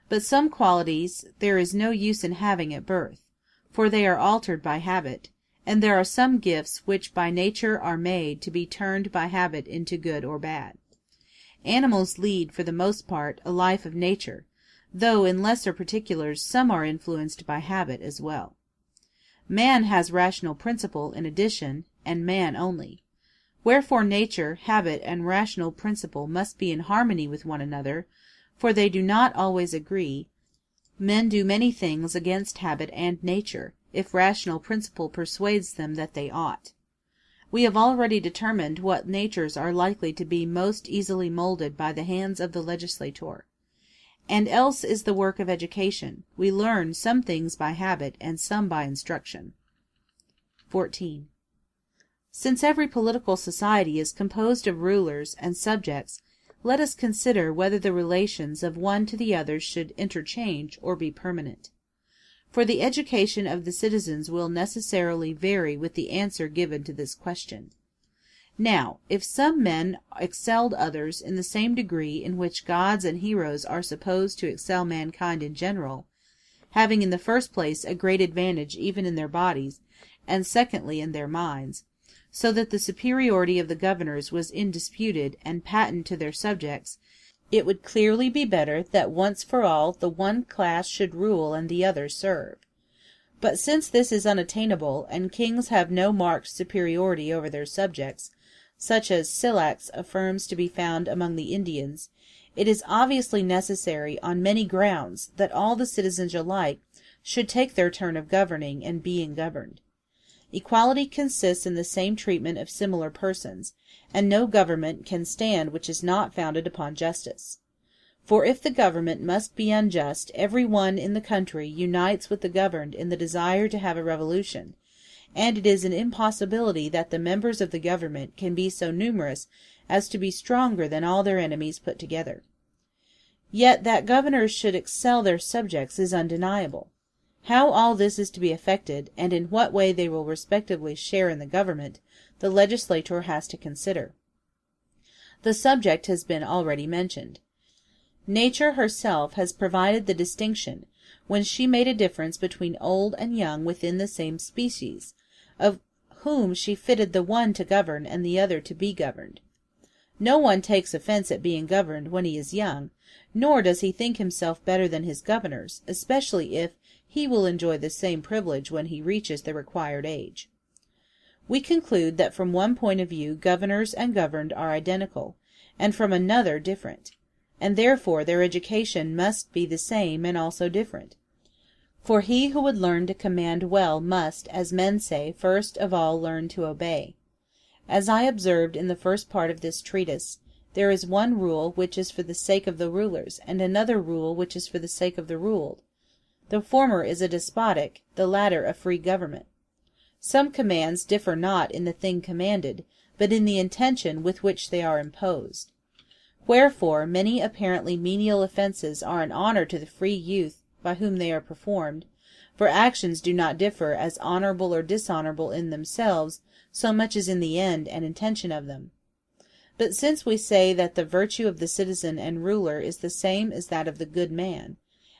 But some qualities there is no use in having at birth, for they are altered by habit, and there are some gifts which by nature are made to be turned by habit into good or bad. Animals lead, for the most part, a life of nature, though in lesser particulars some are influenced by habit as well. Man has rational principle in addition, and man only. Wherefore nature, habit, and rational principle must be in harmony with one another, for they do not always agree. Men do many things against habit and nature, if rational principle persuades them that they ought. We have already determined what natures are likely to be most easily molded by the hands of the legislator. And else is the work of education. We learn some things by habit, and some by instruction. 14. Since every political society is composed of rulers and subjects, let us consider whether the relations of one to the other should interchange or be permanent. For the education of the citizens will necessarily vary with the answer given to this question. Now, if some men excelled others in the same degree in which gods and heroes are supposed to excel mankind in general, having in the first place a great advantage even in their bodies, and secondly in their minds, so that the superiority of the governors was indisputed and patent to their subjects, it would clearly be better that once for all the one class should rule and the other serve. But since this is unattainable, and kings have no marked superiority over their subjects, such as Syllax affirms to be found among the Indians, it is obviously necessary on many grounds that all the citizens alike should take their turn of governing and being governed. Equality consists in the same treatment of similar persons, and no government can stand which is not founded upon justice. For if the government must be unjust, every one in the country unites with the governed in the desire to have a revolution, and it is an impossibility that the members of the government can be so numerous as to be stronger than all their enemies put together. Yet that governors should excel their subjects is undeniable. How all this is to be effected, and in what way they will respectively share in the government, the legislator has to consider. The subject has been already mentioned. Nature herself has provided the distinction, when she made a difference between old and young within the same species, of whom she fitted the one to govern and the other to be governed. No one takes offense at being governed when he is young, nor does he think himself better than his governors, especially if he will enjoy the same privilege when he reaches the required age. We conclude that from one point of view governors and governed are identical, and from another different, and therefore their education must be the same and also different. For he who would learn to command well must, as men say, first of all learn to obey. As I observed in the first part of this treatise, there is one rule which is for the sake of the rulers, and another rule which is for the sake of the ruled. The former is a despotic, the latter a free government. Some commands differ not in the thing commanded, but in the intention with which they are imposed. Wherefore many apparently menial offences are an honour to the free youth by whom they are performed, for actions do not differ as honourable or dishonourable in themselves so much as in the end and intention of them. But since we say that the virtue of the citizen and ruler is the same as that of the good man,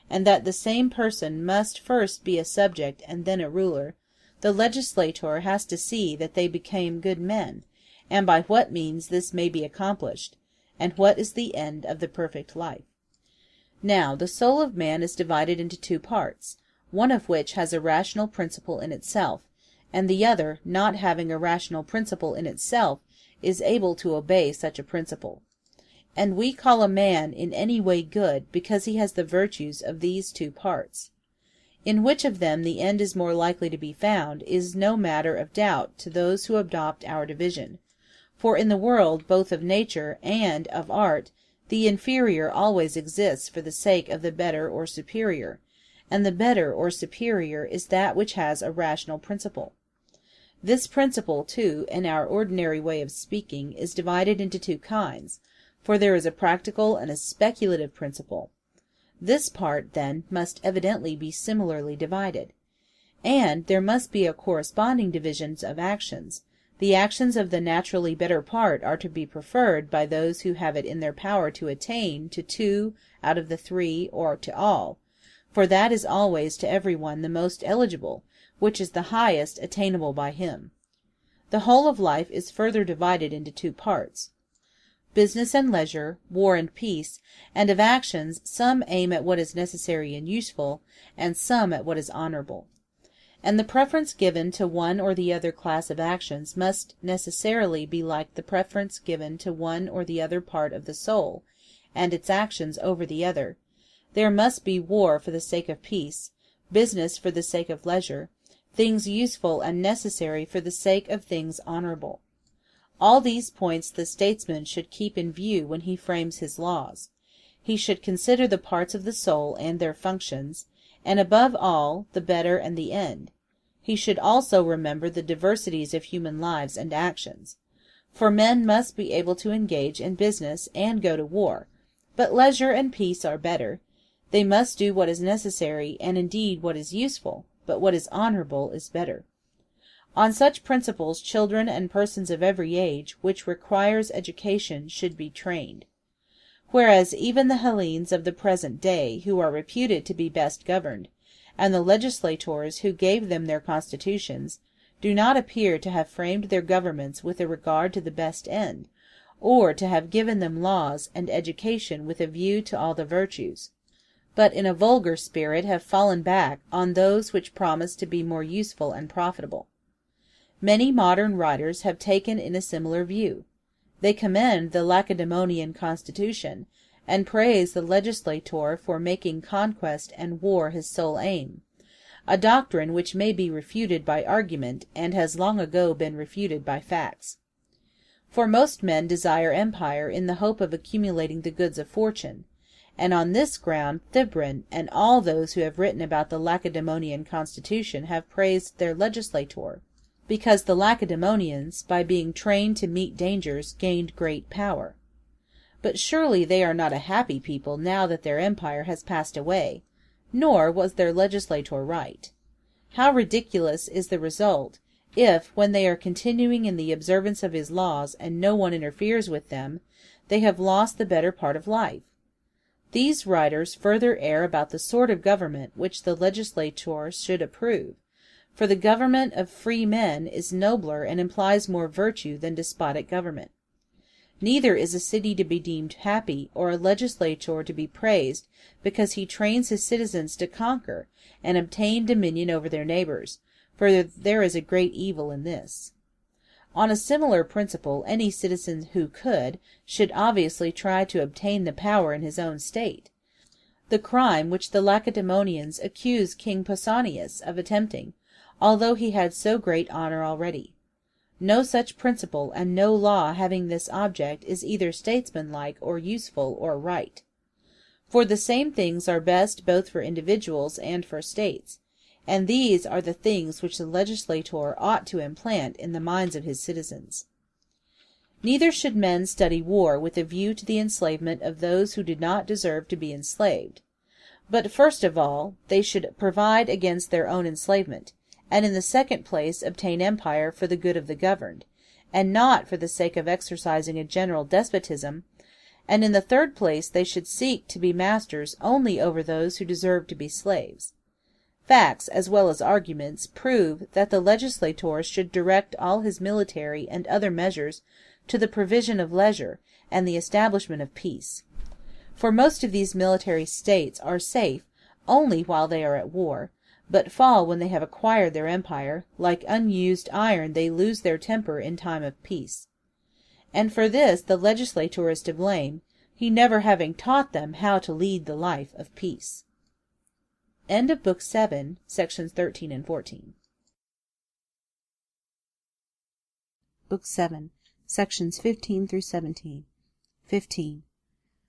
and that the same person must first be a subject and then a ruler, the legislator has to see that they become good men, and by what means this may be accomplished, and what is the end of the perfect life. Now the soul of man is divided into two parts, one of which has a rational principle in itself, and the other, not having a rational principle in itself, is able to obey such a principle. And we call a man in any way good because he has the virtues of these two parts. In which of them the end is more likely to be found is no matter of doubt to those who adopt our division. For in the world both of nature and of art the inferior always exists for the sake of the better or superior, and the better or superior is that which has a rational principle. This principle, too, in our ordinary way of speaking, is divided into two kinds, for there is a practical and a speculative principle. This part, then, must evidently be similarly divided. And there must be a corresponding division of actions. The actions of the naturally better part are to be preferred by those who have it in their power to attain to 2 out of the 3 or to all, for that is always to every one the most eligible, which is the highest attainable by him. The whole of life is further divided into two parts, business and leisure, war and peace, and of actions some aim at what is necessary and useful, and some at what is honourable. And the preference given to one or the other class of actions must necessarily be like the preference given to one or the other part of the soul, and its actions over the other. There must be war for the sake of peace, business for the sake of leisure, things useful and necessary for the sake of things honourable. All these points the statesman should keep in view when he frames his laws. He should consider the parts of the soul and their functions, and above all, the better and the end. He should also remember the diversities of human lives and actions. For men must be able to engage in business and go to war, but leisure and peace are better. They must do what is necessary, and indeed what is useful, but what is honourable is better. On such principles children and persons of every age which requires education should be trained. Whereas even the Hellenes of the present day, who are reputed to be best governed, and the legislators who gave them their constitutions, do not appear to have framed their governments with a regard to the best end, or to have given them laws and education with a view to all the virtues, but in a vulgar spirit have fallen back on those which promise to be more useful and profitable. Many modern writers have taken in a similar view. They commend the Lacedaemonian constitution, and praise the legislator for making conquest and war his sole aim, a doctrine which may be refuted by argument, and has long ago been refuted by facts. For most men desire empire in the hope of accumulating the goods of fortune, and on this ground Cibber and all those who have written about the Lacedaemonian constitution have praised their legislator, because the Lacedaemonians, by being trained to meet dangers, gained great power. But surely they are not a happy people now that their empire has passed away, nor was their legislator right. How ridiculous is the result, if, when they are continuing in the observance of his laws and no one interferes with them, they have lost the better part of life. These writers further err about the sort of government which the legislator should approve, for the government of free men is nobler and implies more virtue than despotic government. Neither is a city to be deemed happy, or a legislator to be praised, because he trains his citizens to conquer and obtain dominion over their neighbors, for there is a great evil in this. On a similar principle, any citizen who could, should obviously try to obtain the power in his own state, the crime which the Lacedaemonians accuse King Pausanias of attempting, although he had so great honor already. No such principle and no law having this object is either statesmanlike or useful or right. For the same things are best both for individuals and for states, and these are the things which the legislator ought to implant in the minds of his citizens. Neither should men study war with a view to the enslavement of those who do not deserve to be enslaved. But first of all, they should provide against their own enslavement, and in the second place obtain empire for the good of the governed, and not for the sake of exercising a general despotism, and in the third place they should seek to be masters only over those who deserve to be slaves. Facts, as well as arguments, prove that the legislator should direct all his military and other measures to the provision of leisure and the establishment of peace. For most of these military states are safe only while they are at war, but fall when they have acquired their empire. Like unused iron, they lose their temper in time of peace. And for this the legislator is to blame, he never having taught them how to lead the life of peace. End of Book 7, sections 13 and 14. Book 7, sections 15 through 17. 15.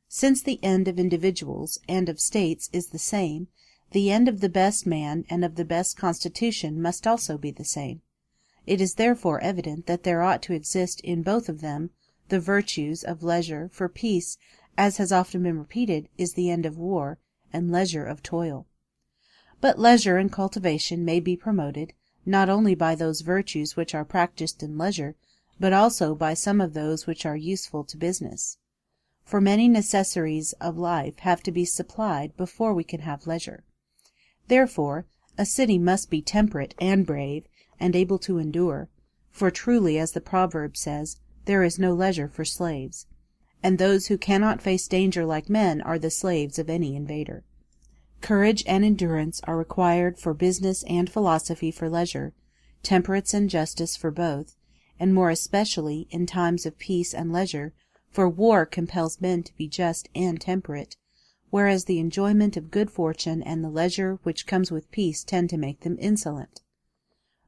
Since the end of individuals and of states is the same, the end of the best man and of the best constitution must also be the same. It is therefore evident that there ought to exist in both of them the virtues of leisure, for peace, as has often been repeated, is the end of war, and leisure of toil. But leisure and cultivation may be promoted, not only by those virtues which are practised in leisure, but also by some of those which are useful to business. For many necessaries of life have to be supplied before we can have leisure. Therefore, a city must be temperate and brave, and able to endure, for truly, as the proverb says, there is no leisure for slaves, and those who cannot face danger like men are the slaves of any invader. Courage and endurance are required for business and philosophy for leisure, temperance and justice for both, and more especially in times of peace and leisure, for war compels men to be just and temperate, whereas the enjoyment of good fortune and the leisure which comes with peace tend to make them insolent.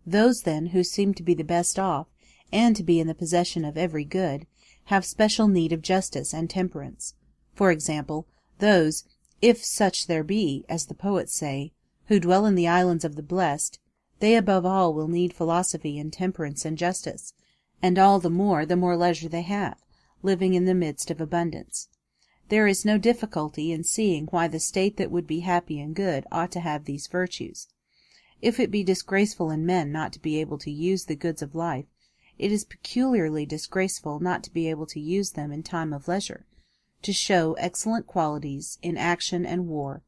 Those, then, who seem to be the best off, and to be in the possession of every good, have special need of justice and temperance. For example, those, if such there be, as the poets say, who dwell in the islands of the blessed, they above all will need philosophy and temperance and justice, and all the more leisure they have, living in the midst of abundance. There is no difficulty in seeing why the state that would be happy and good ought to have these virtues. If it be disgraceful in men not to be able to use the goods of life, it is peculiarly disgraceful not to be able to use them in time of leisure, to show excellent qualities in action and war,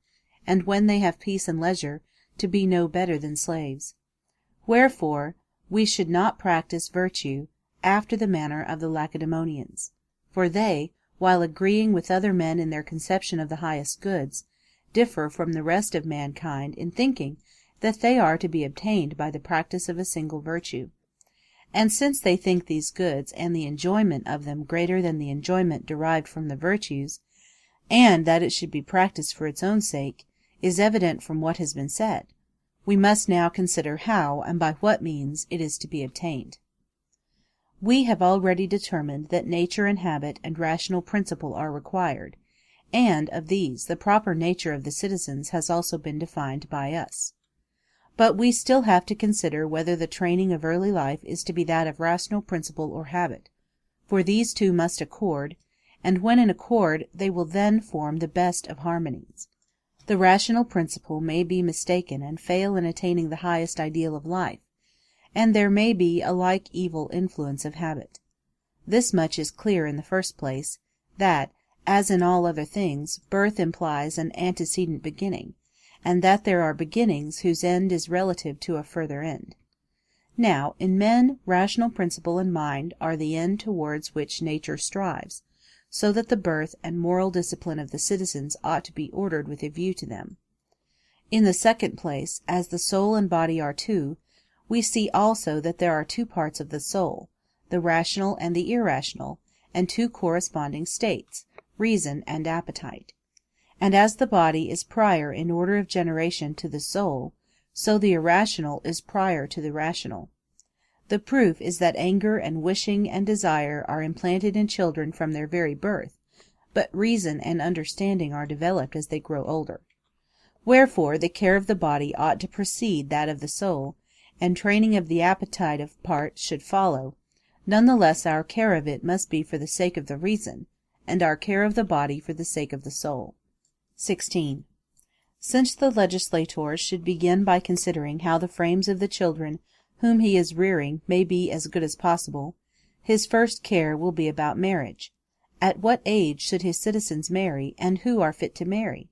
and when they have peace and leisure, to be no better than slaves. Wherefore we should not practice virtue after the manner of the Lacedaemonians. For they, while agreeing with other men in their conception of the highest goods, differ from the rest of mankind in thinking that they are to be obtained by the practice of a single virtue. And since they think these goods and the enjoyment of them greater than the enjoyment derived from the virtues, and that it should be practised for its own sake, is evident from what has been said, we must now consider how and by what means it is to be obtained. We have already determined that nature and habit and rational principle are required, and of these the proper nature of the citizens has also been defined by us. But we still have to consider whether the training of early life is to be that of rational principle or habit, for these two must accord, and when in accord they will then form the best of harmonies. The rational principle may be mistaken and fail in attaining the highest ideal of life, and there may be a like evil influence of habit. This much is clear in the first place, that, as in all other things, birth implies an antecedent beginning, and that there are beginnings whose end is relative to a further end. Now, in men, rational principle and mind are the end towards which nature strives, so that the birth and moral discipline of the citizens ought to be ordered with a view to them. In the second place, as the soul and body are two, we see also that there are two parts of the soul, the rational and the irrational, and two corresponding states, reason and appetite. And as the body is prior in order of generation to the soul, so the irrational is prior to the rational. The proof is that anger and wishing and desire are implanted in children from their very birth, but reason and understanding are developed as they grow older. Wherefore the care of the body ought to precede that of the soul, and training of the appetite of part should follow. None the less our care of it must be for the sake of the reason, and our care of the body for the sake of the soul. 16. Since the legislator should begin by considering how the frames of the children whom he is rearing may be as good as possible, his first care will be about marriage. At what age should his citizens marry, and who are fit to marry?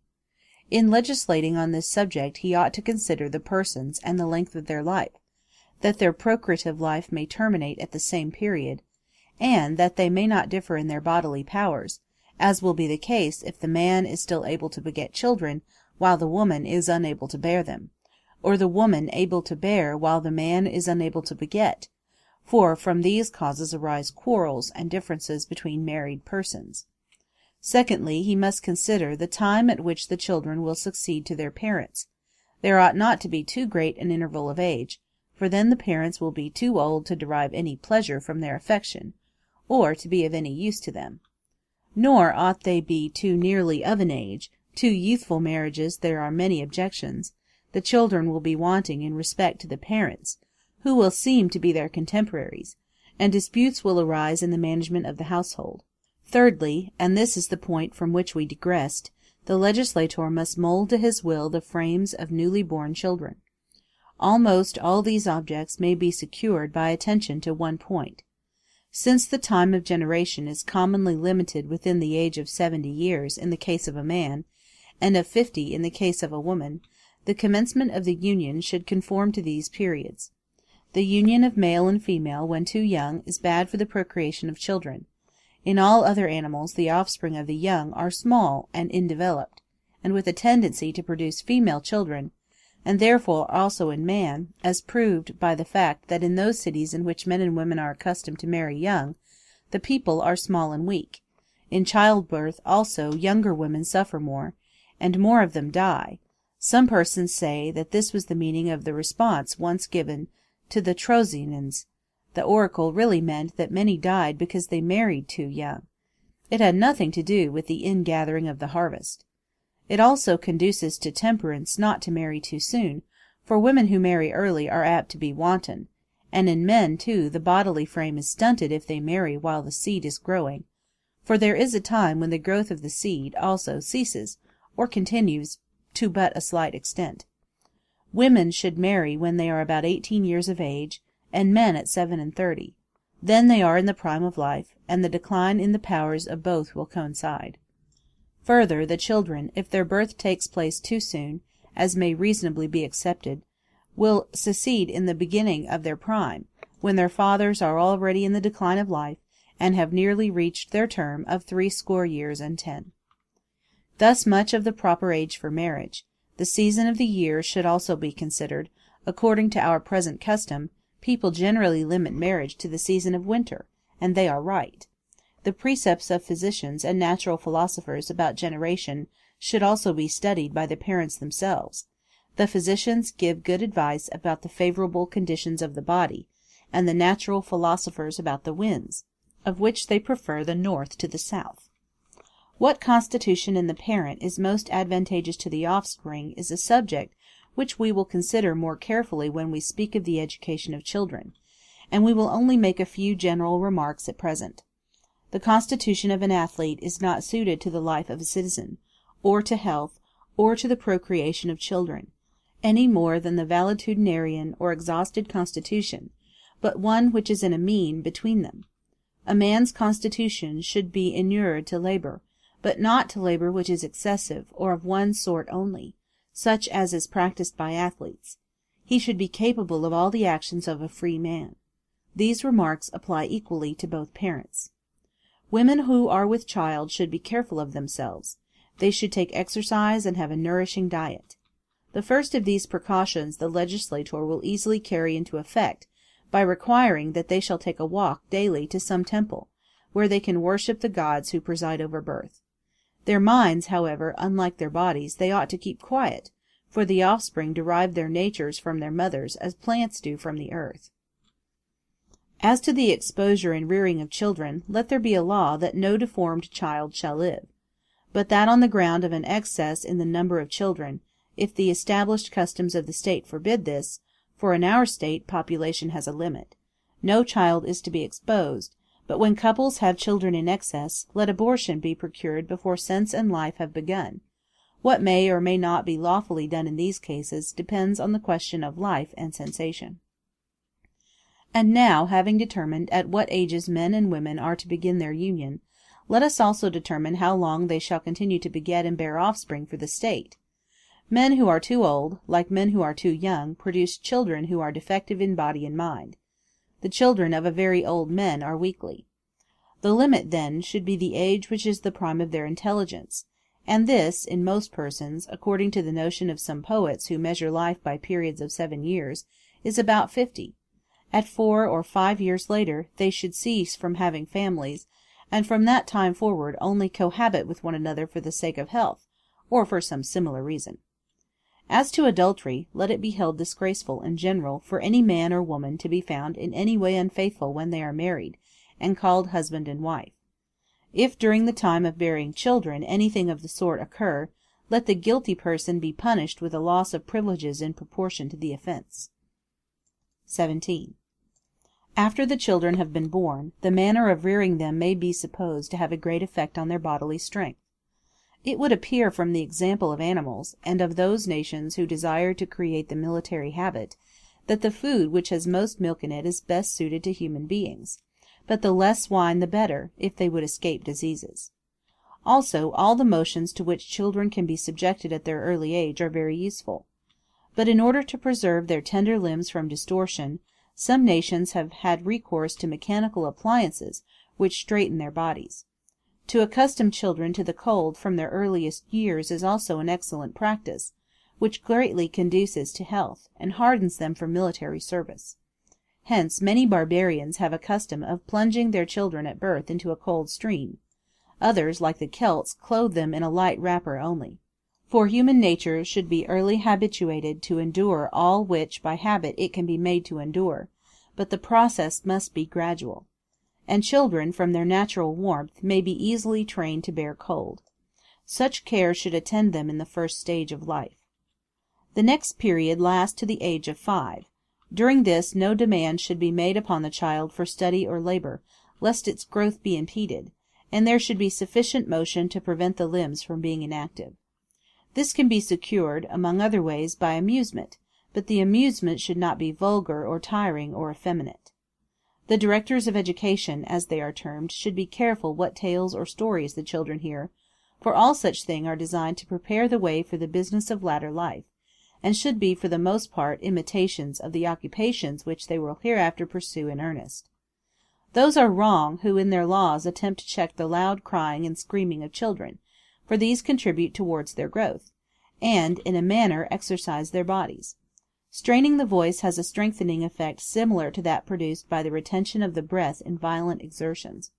In legislating on this subject he ought to consider the persons and the length of their life, that their procreative life may terminate at the same period, and that they may not differ in their bodily powers, as will be the case if the man is still able to beget children while the woman is unable to bear them, or the woman able to bear while the man is unable to beget, for from these causes arise quarrels and differences between married persons. Secondly, he must consider the time at which the children will succeed to their parents. There ought not to be too great an interval of age, for then the parents will be too old to derive any pleasure from their affection, or to be of any use to them. Nor ought they be too nearly of an age. To youthful marriages there are many objections. The children will be wanting in respect to the parents, who will seem to be their contemporaries, and disputes will arise in the management of the household. Thirdly, and this is the point from which we digressed, the legislator must mould to his will the frames of newly born children. Almost all these objects may be secured by attention to one point. Since the time of generation is commonly limited within the age of 70 years in the case of a man, and of 50 in the case of a woman, the commencement of the union should conform to these periods. The union of male and female when too young is bad for the procreation of children. In all other animals the offspring of the young are small and undeveloped, and with a tendency to produce female children, and therefore also in man, as proved by the fact that in those cities in which men and women are accustomed to marry young, the people are small and weak. In childbirth also younger women suffer more, and more of them die. Some persons say that this was the meaning of the response once given to the Trojans. The oracle really meant that many died because they married too young. It had nothing to do with the ingathering of the harvest. It also conduces to temperance not to marry too soon, for women who marry early are apt to be wanton, and in men too the bodily frame is stunted if they marry while the seed is growing, for there is a time when the growth of the seed also ceases, or continues to but a slight extent. Women should marry when they are about 18 years of age, and men at 7 and 30. Then they are in the prime of life, and the decline in the powers of both will coincide. Further, the children, if their birth takes place too soon, as may reasonably be accepted, will succeed in the beginning of their prime, when their fathers are already in the decline of life, and have nearly reached their term of 80 years and 10. Thus much of the proper age for marriage. The season of the year should also be considered. According to our present custom, people generally limit marriage to the season of winter, and they are right. The precepts of physicians and natural philosophers about generation should also be studied by the parents themselves. The physicians give good advice about the favorable conditions of the body, and the natural philosophers about the winds, of which they prefer the north to the south. What constitution in the parent is most advantageous to the offspring is a subject which we will consider more carefully when we speak of the education of children, and we will only make a few general remarks at present. The constitution of an athlete is not suited to the life of a citizen, or to health, or to the procreation of children, any more than the valetudinarian or exhausted constitution, but one which is in a mean between them. A man's constitution should be inured to labor, but not to labor which is excessive, or of one sort only, such as is practised by athletes. He should be capable of all the actions of a free man. These remarks apply equally to both parents. Women who are with child should be careful of themselves. They should take exercise and have a nourishing diet. The first of these precautions the legislator will easily carry into effect by requiring that they shall take a walk daily to some temple, where they can worship the gods who preside over birth. Their minds, however, unlike their bodies, they ought to keep quiet, for the offspring derive their natures from their mothers as plants do from the earth. As to the exposure and rearing of children, let there be a law that no deformed child shall live, but that on the ground of an excess in the number of children, if the established customs of the state forbid this, for in our state population has a limit, no child is to be exposed. But when couples have children in excess, let abortion be procured before sense and life have begun. What may or may not be lawfully done in these cases depends on the question of life and sensation. And now, having determined at what ages men and women are to begin their union, let us also determine how long they shall continue to beget and bear offspring for the state. Men who are too old, like men who are too young, produce children who are defective in body and mind. The children of a very old men are weakly. The limit, then, should be the age which is the prime of their intelligence, and this, in most persons, according to the notion of some poets who measure life by periods of 7 years, is about 50. At 4 or 5 years later, they should cease from having families, and from that time forward only cohabit with one another for the sake of health, or for some similar reason. As to adultery, let it be held disgraceful in general for any man or woman to be found in any way unfaithful when they are married, and called husband and wife. If during the time of bearing children anything of the sort occur, let the guilty person be punished with a loss of privileges in proportion to the offense. 17. After the children have been born, the manner of rearing them may be supposed to have a great effect on their bodily strength. It would appear from the example of animals, and of those nations who desire to create the military habit, that the food which has most milk in it is best suited to human beings, but the less wine the better, if they would escape diseases. Also, all the motions to which children can be subjected at their early age are very useful. But in order to preserve their tender limbs from distortion, some nations have had recourse to mechanical appliances which straighten their bodies. To accustom children to the cold from their earliest years is also an excellent practice, which greatly conduces to health, and hardens them for military service. Hence many barbarians have a custom of plunging their children at birth into a cold stream. Others, like the Celts, clothe them in a light wrapper only. For human nature should be early habituated to endure all which by habit it can be made to endure, but the process must be gradual. And children, from their natural warmth, may be easily trained to bear cold. Such care should attend them in the first stage of life. The next period lasts to the age of 5. During this no demand should be made upon the child for study or labor, lest its growth be impeded, and there should be sufficient motion to prevent the limbs from being inactive. This can be secured, among other ways, by amusement, but the amusement should not be vulgar or tiring or effeminate. The directors of education, as they are termed, should be careful what tales or stories the children hear, for all such things are designed to prepare the way for the business of latter life, and should be for the most part imitations of the occupations which they will hereafter pursue in earnest. Those are wrong who in their laws attempt to check the loud crying and screaming of children, for these contribute towards their growth, and in a manner exercise their bodies. Straining the voice has a strengthening effect similar to that produced by the retention of the breath in violent exertions.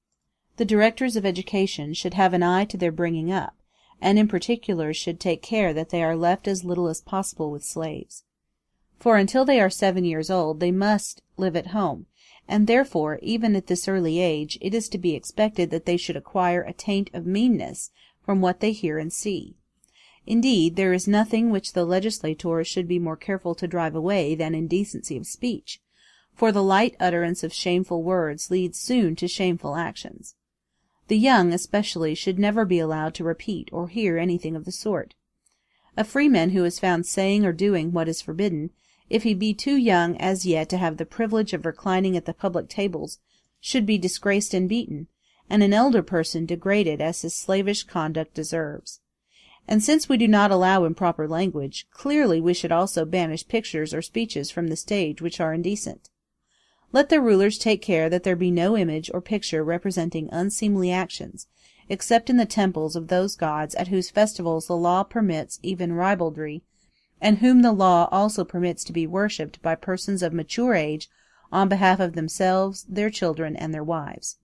The directors of education should have an eye to their bringing up, and in particular should take care that they are left as little as possible with slaves. For until they are 7 years old they must live at home, and therefore, even at this early age, it is to be expected that they should acquire a taint of meanness from what they hear and see. Indeed, there is nothing which the legislator should be more careful to drive away than indecency of speech, for the light utterance of shameful words leads soon to shameful actions. The young, especially, should never be allowed to repeat or hear anything of the sort. A freeman who is found saying or doing what is forbidden, if he be too young as yet to have the privilege of reclining at the public tables, should be disgraced and beaten, and an elder person degraded as his slavish conduct deserves. And since we do not allow improper language, clearly we should also banish pictures or speeches from the stage which are indecent. Let the rulers take care that there be no image or picture representing unseemly actions, except in the temples of those gods at whose festivals the law permits even ribaldry, and whom the law also permits to be worshipped by persons of mature age on behalf of themselves, their children, and their wives.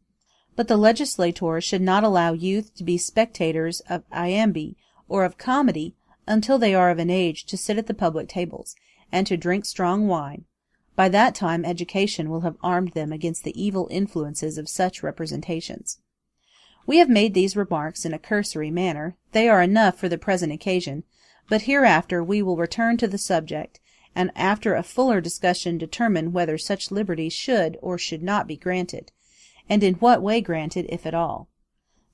But the legislator should not allow youth to be spectators of iambi or of comedy until they are of an age to sit at the public tables, and to drink strong wine. By that time education will have armed them against the evil influences of such representations. We have made these remarks in a cursory manner. They are enough for the present occasion, but hereafter we will return to the subject, and after a fuller discussion determine whether such liberties should or should not be granted, and in what way granted, if at all.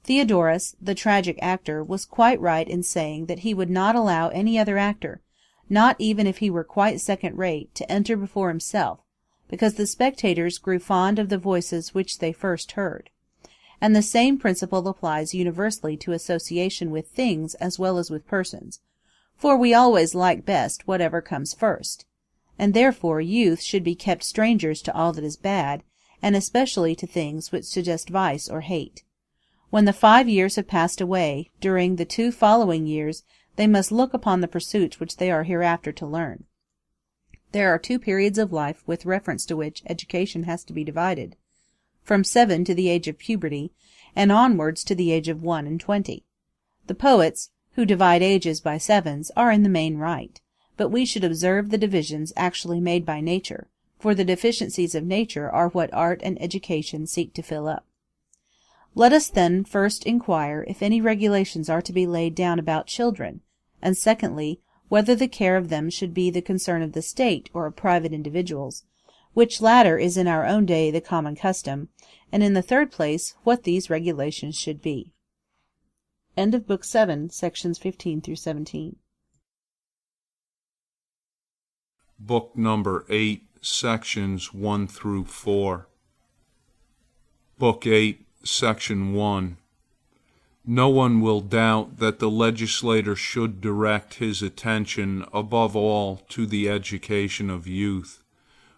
Theodorus, the tragic actor, was quite right in saying that he would not allow any other actor, not even if he were quite second-rate, to enter before himself, because the spectators grew fond of the voices which they first heard. And the same principle applies universally to association with things as well as with persons, for we always like best whatever comes first, and therefore youth should be kept strangers to all that is bad, and especially to things which suggest vice or hate. When the 5 years have passed away, during the 2 following years they must look upon the pursuits which they are hereafter to learn. There are 2 periods of life with reference to which education has to be divided, from 7 to the age of puberty, and onwards to the age of 21. The poets, who divide ages by 7s, are in the main right, but we should observe the divisions actually made by nature, for the deficiencies of nature are what art and education seek to fill up. Let us then first inquire if any regulations are to be laid down about children, and secondly, whether the care of them should be the concern of the state or of private individuals, which latter is in our own day the common custom, and in the third place, what these regulations should be. End of Book 7, sections 15 through 17. Book number 8, sections 1 through 4. Book 8, Section 1. No one will doubt that the legislator should direct his attention above all to the education of youth,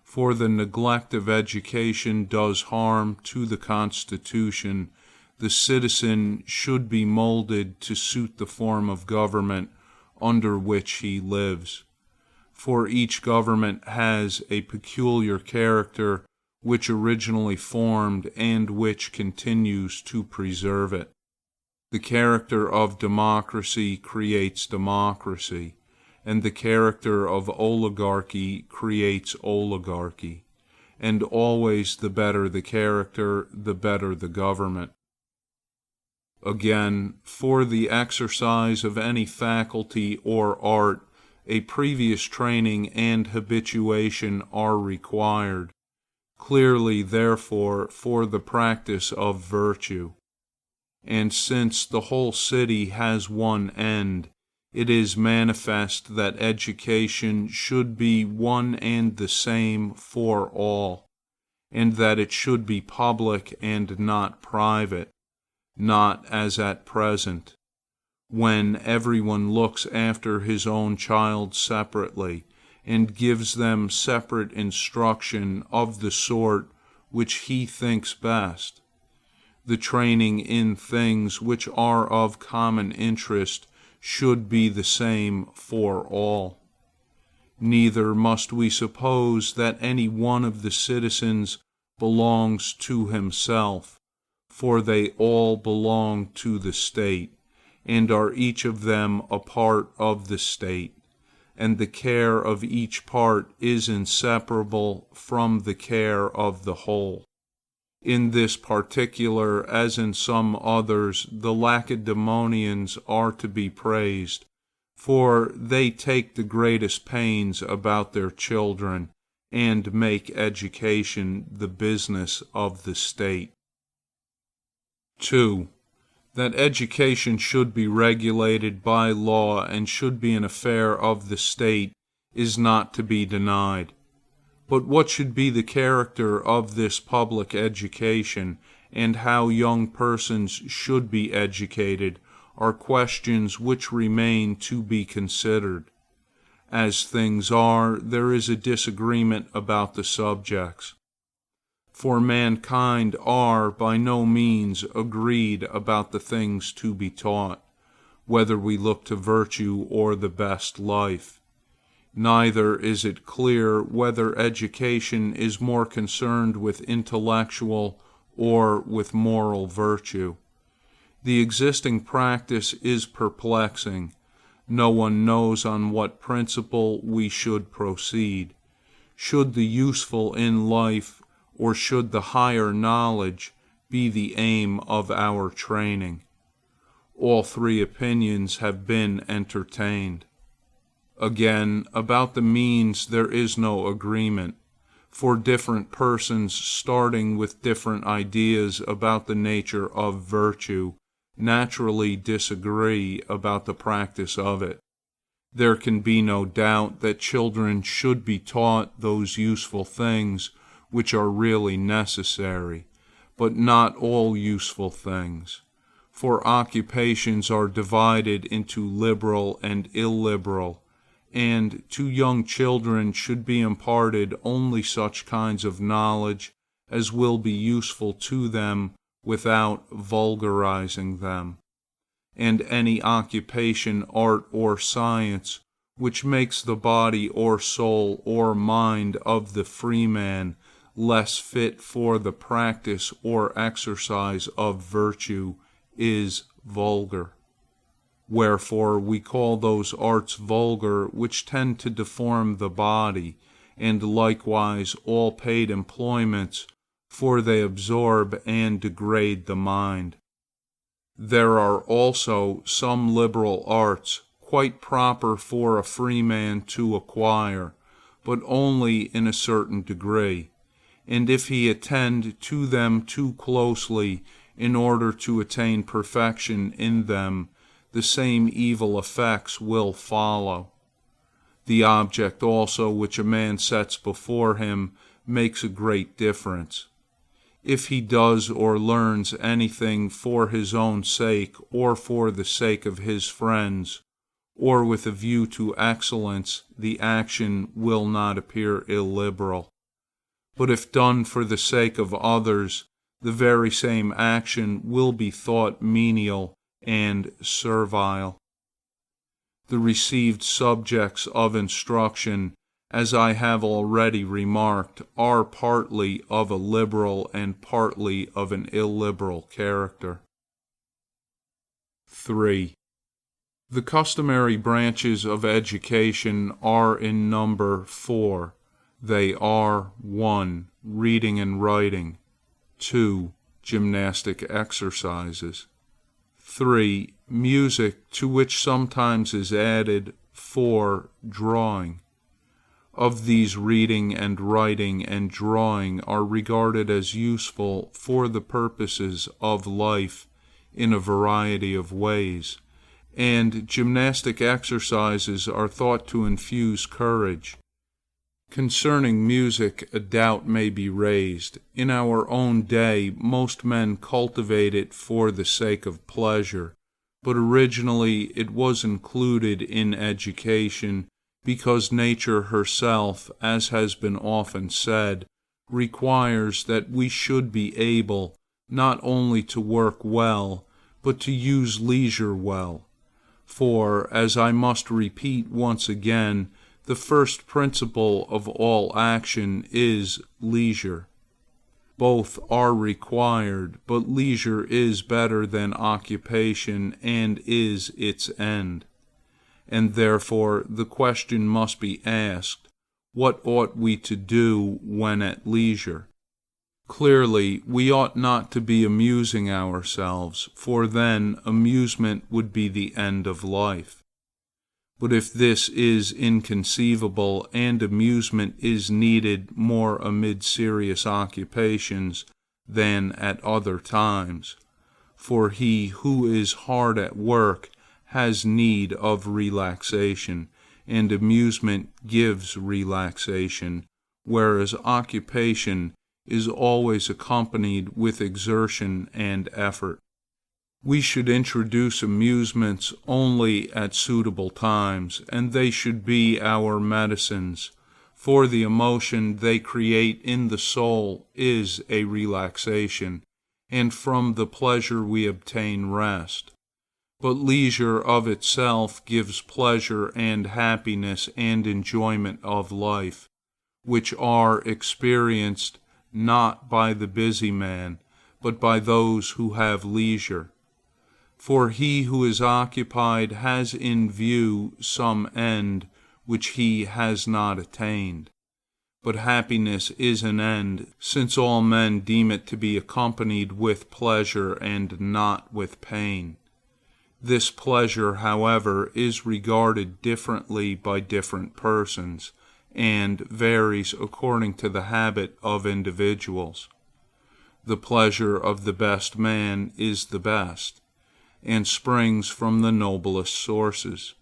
for the neglect of education does harm to the Constitution. The citizen should be molded to suit the form of government under which he lives, for each government has a peculiar character which originally formed and which continues to preserve it. The character of democracy creates democracy, and the character of oligarchy creates oligarchy, and always the better the character, the better the government. Again, for the exercise of any faculty or art, a previous training and habituation are required. Clearly, therefore, for the practice of virtue. And since the whole city has one end, it is manifest that education should be one and the same for all, and that it should be public and not private, not as at present, when everyone looks after his own child separately, and gives them separate instruction of the sort which he thinks best. The training in things which are of common interest should be the same for all. Neither must we suppose that any one of the citizens belongs to himself, for they all belong to the state, and are each of them a part of the state, and the care of each part is inseparable from the care of the whole. In this particular, as in some others, the Lacedaemonians are to be praised, for they take the greatest pains about their children, and make education the business of the state. 2. That education should be regulated by law and should be an affair of the state is not to be denied. But what should be the character of this public education, and how young persons should be educated, are questions which remain to be considered. As things are, there is a disagreement about the subjects. For mankind are by no means agreed about the things to be taught, whether we look to virtue or the best life. Neither is it clear whether education is more concerned with intellectual or with moral virtue. The existing practice is perplexing. No one knows on what principle we should proceed. Should the useful in life, or should the higher knowledge, be the aim of our training? All three opinions have been entertained. Again, about the means there is no agreement, for different persons starting with different ideas about the nature of virtue naturally disagree about the practice of it. There can be no doubt that children should be taught those useful things which are really necessary, but not all useful things, for occupations are divided into liberal and illiberal, and to young children should be imparted only such kinds of knowledge as will be useful to them without vulgarizing them, and any occupation, art, or science which makes the body or soul or mind of the freeman less fit for the practice or exercise of virtue is vulgar. Wherefore we call those arts vulgar which tend to deform the body, and likewise all paid employments, for they absorb and degrade the mind. There are also some liberal arts quite proper for a freeman to acquire, but only in a certain degree, and if he attend to them too closely in order to attain perfection in them, the same evil effects will follow. The object also which a man sets before him makes a great difference. If he does or learns anything for his own sake, or for the sake of his friends, or with a view to excellence, the action will not appear illiberal. But if done for the sake of others, the very same action will be thought menial and servile. The received subjects of instruction, as I have already remarked, are partly of a liberal and partly of an illiberal character. 3. The customary branches of education are in number 4. They are 1. Reading and writing. 2. Gymnastic exercises. 3. Music, to which sometimes is added 4. Drawing. Of these, reading and writing and drawing are regarded as useful for the purposes of life in a variety of ways, and gymnastic exercises are thought to infuse courage. Concerning music, a doubt may be raised. In our own day, most men cultivate it for the sake of pleasure, but originally it was included in education because nature herself, as has been often said, requires that we should be able not only to work well, but to use leisure well. For, as I must repeat once again, the first principle of all action is leisure. Both are required, but leisure is better than occupation and is its end. And therefore the question must be asked, what ought we to do when at leisure? Clearly, we ought not to be amusing ourselves, for then amusement would be the end of life. But if this is inconceivable, and amusement is needed more amid serious occupations than at other times, for he who is hard at work has need of relaxation, and amusement gives relaxation, whereas occupation is always accompanied with exertion and effort. We should introduce amusements only at suitable times, and they should be our medicines, for the emotion they create in the soul is a relaxation, and from the pleasure we obtain rest. But leisure of itself gives pleasure and happiness and enjoyment of life, which are experienced not by the busy man, but by those who have leisure. For he who is occupied has in view some end which he has not attained. But happiness is an end, since all men deem it to be accompanied with pleasure and not with pain. This pleasure, however, is regarded differently by different persons, and varies according to the habit of individuals. The pleasure of the best man is the best, and springs from the noblest sources.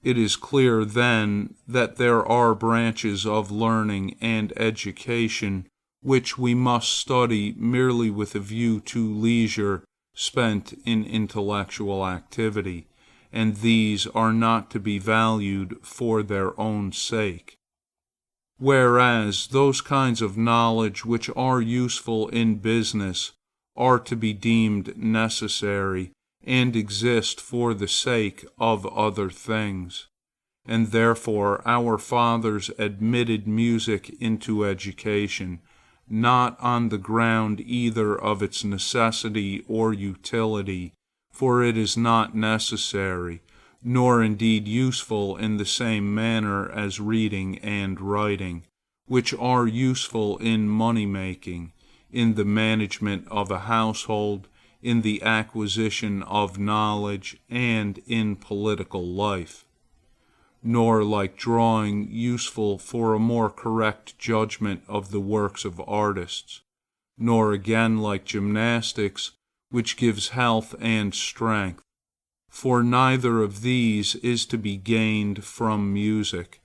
It is clear, then, that there are branches of learning and education which we must study merely with a view to leisure spent in intellectual activity, and these are not to be valued for their own sake. Whereas those kinds of knowledge which are useful in business are to be deemed necessary, and exist for the sake of other things. And therefore our fathers admitted music into education, not on the ground either of its necessity or utility, for it is not necessary, nor indeed useful in the same manner as reading and writing, which are useful in money-making, in the management of a household, in the acquisition of knowledge, and in political life, nor like drawing useful for a more correct judgment of the works of artists, nor again like gymnastics, which gives health and strength, for neither of these is to be gained from music.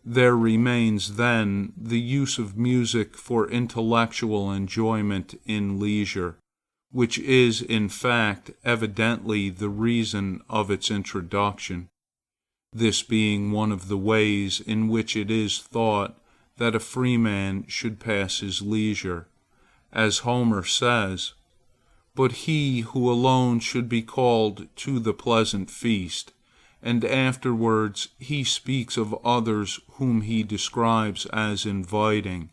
There remains then the use of music for intellectual enjoyment in leisure, which is in fact evidently the reason of its introduction, this being one of the ways in which it is thought that a free man should pass his leisure, as Homer says, "But he who alone should be called to the pleasant feast," and afterwards he speaks of others whom he describes as inviting,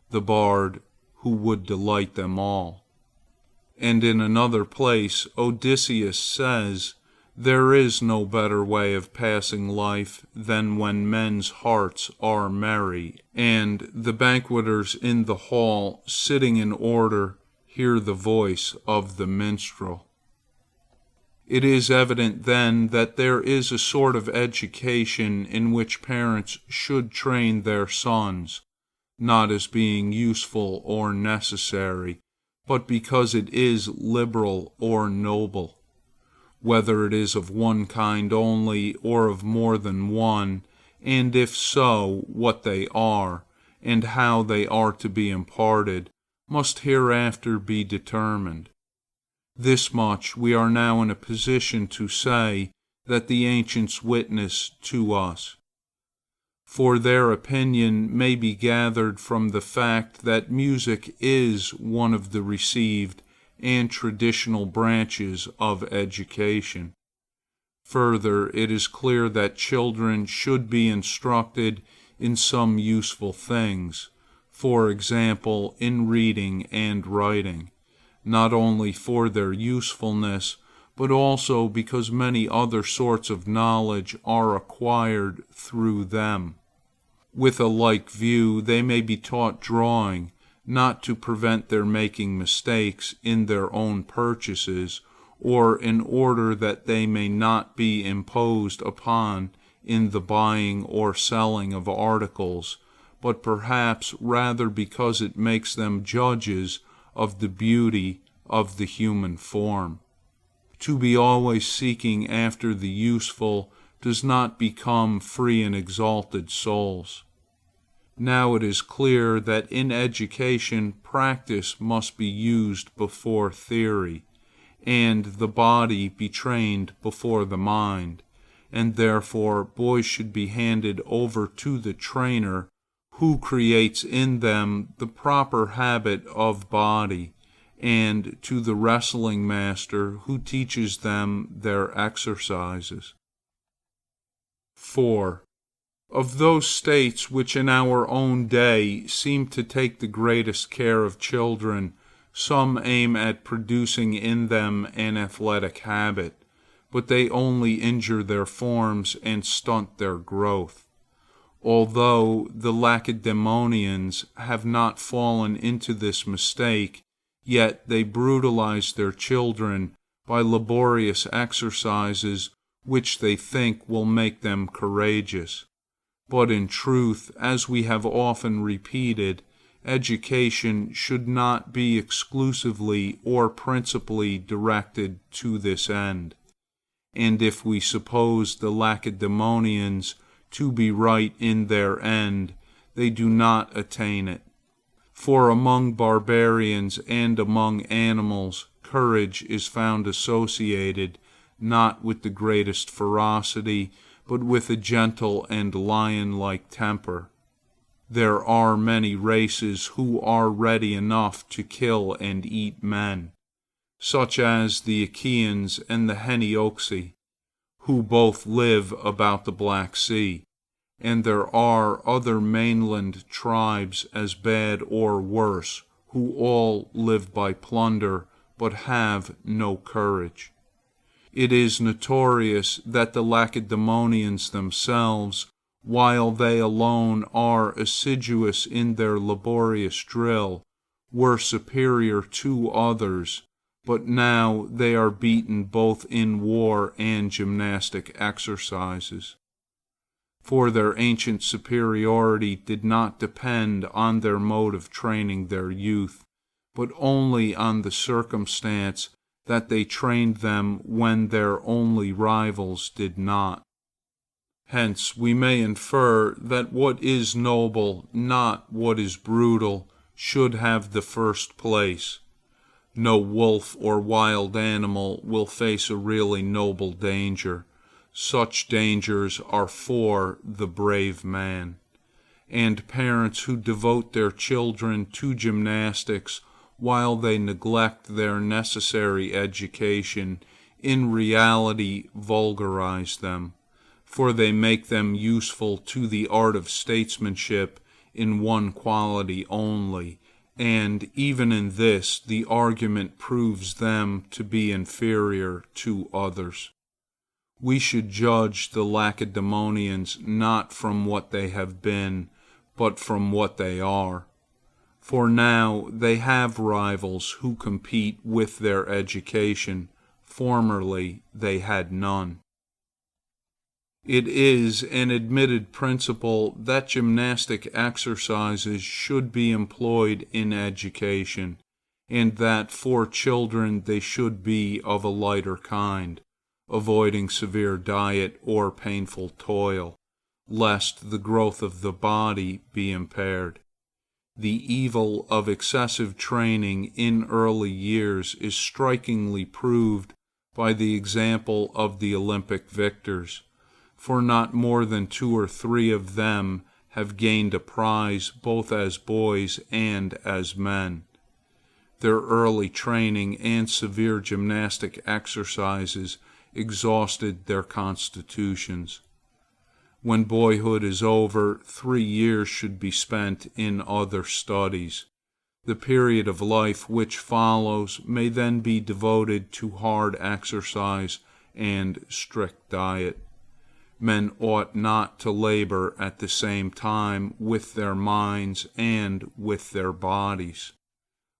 the bard who would delight them all. And in another place Odysseus says, "There is no better way of passing life than when men's hearts are merry, and the banqueters in the hall, sitting in order, hear the voice of the minstrel." It is evident then that there is a sort of education in which parents should train their sons, not as being useful or necessary, but because it is liberal or noble. whether it is of one kind only or of more than one, and if so, what they are, and how they are to be imparted, must hereafter be determined. This much we are now in a position to say that the ancients witness to us. For their opinion may be gathered from the fact that music is one of the received and traditional branches of education. Further, it is clear that children should be instructed in some useful things, for example, in reading and writing, not only for their usefulness, but also because many other sorts of knowledge are acquired through them. With a like view, they may be taught drawing, not to prevent their making mistakes in their own purchases, or in order that they may not be imposed upon in the buying or selling of articles, but perhaps rather because it makes them judges of the beauty of the human form. To be always seeking after the useful does not become free and exalted souls. Now it is clear that in education practice must be used before theory, and the body be trained before the mind, and therefore boys should be handed over to the trainer who creates in them the proper habit of body, and to the wrestling master who teaches them their exercises. 4. Of those states which in our own day seem to take the greatest care of children, some aim at producing in them an athletic habit, but they only injure their forms and stunt their growth. Although the Lacedaemonians have not fallen into this mistake, yet they brutalize their children by laborious exercises which they think will make them courageous. But in truth, as we have often repeated, education should not be exclusively or principally directed to this end. And if we suppose the Lacedaemonians to be right in their end, they do not attain it. For among barbarians and among animals, courage is found associated not with the greatest ferocity, but with a gentle and lion-like temper. There are many races who are ready enough to kill and eat men, such as the Achaeans and the Henioxi, who both live about the Black Sea, and there are other mainland tribes as bad or worse, who all live by plunder, but have no courage. It is notorious that the Lacedaemonians themselves, while they alone are assiduous in their laborious drill, were superior to others, but now they are beaten both in war and gymnastic exercises. For their ancient superiority did not depend on their mode of training their youth, but only on the circumstance that they trained them when their only rivals did not. Hence we may infer that what is noble, not what is brutal, should have the first place. No wolf or wild animal will face a really noble danger. Such dangers are for the brave man. And parents who devote their children to gymnastics while they neglect their necessary education, in reality vulgarize them, for they make them useful to the art of statesmanship in one quality only, and even in this the argument proves them to be inferior to others. We should judge the Lacedaemonians not from what they have been, but from what they are. For now they have rivals who compete with their education. Formerly they had none. It is an admitted principle that gymnastic exercises should be employed in education, and that for children they should be of a lighter kind, avoiding severe diet or painful toil, lest the growth of the body be impaired. The evil of excessive training in early years is strikingly proved by the example of the Olympic victors, for not more than 2 or 3 of them have gained a prize both as boys and as men. Their early training and severe gymnastic exercises exhausted their constitutions. When boyhood is over, 3 years should be spent in other studies. The period of life which follows may then be devoted to hard exercise and strict diet. Men ought not to labor at the same time with their minds and with their bodies,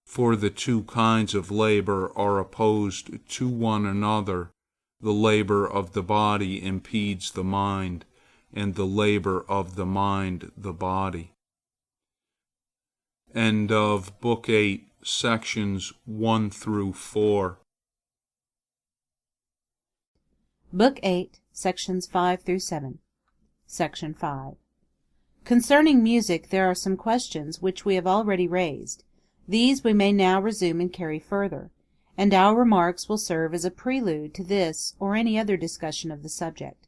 for the 2 kinds of labor are opposed to one another. The labor of the body impedes the mind, and the labor of the mind the body. End of Book 8, sections 1 through 4. Book 8, sections 5 through 7. Section 5. Concerning music there are some questions which we have already raised. These we may now resume and carry further, and our remarks will serve as a prelude to this or any other discussion of the subject.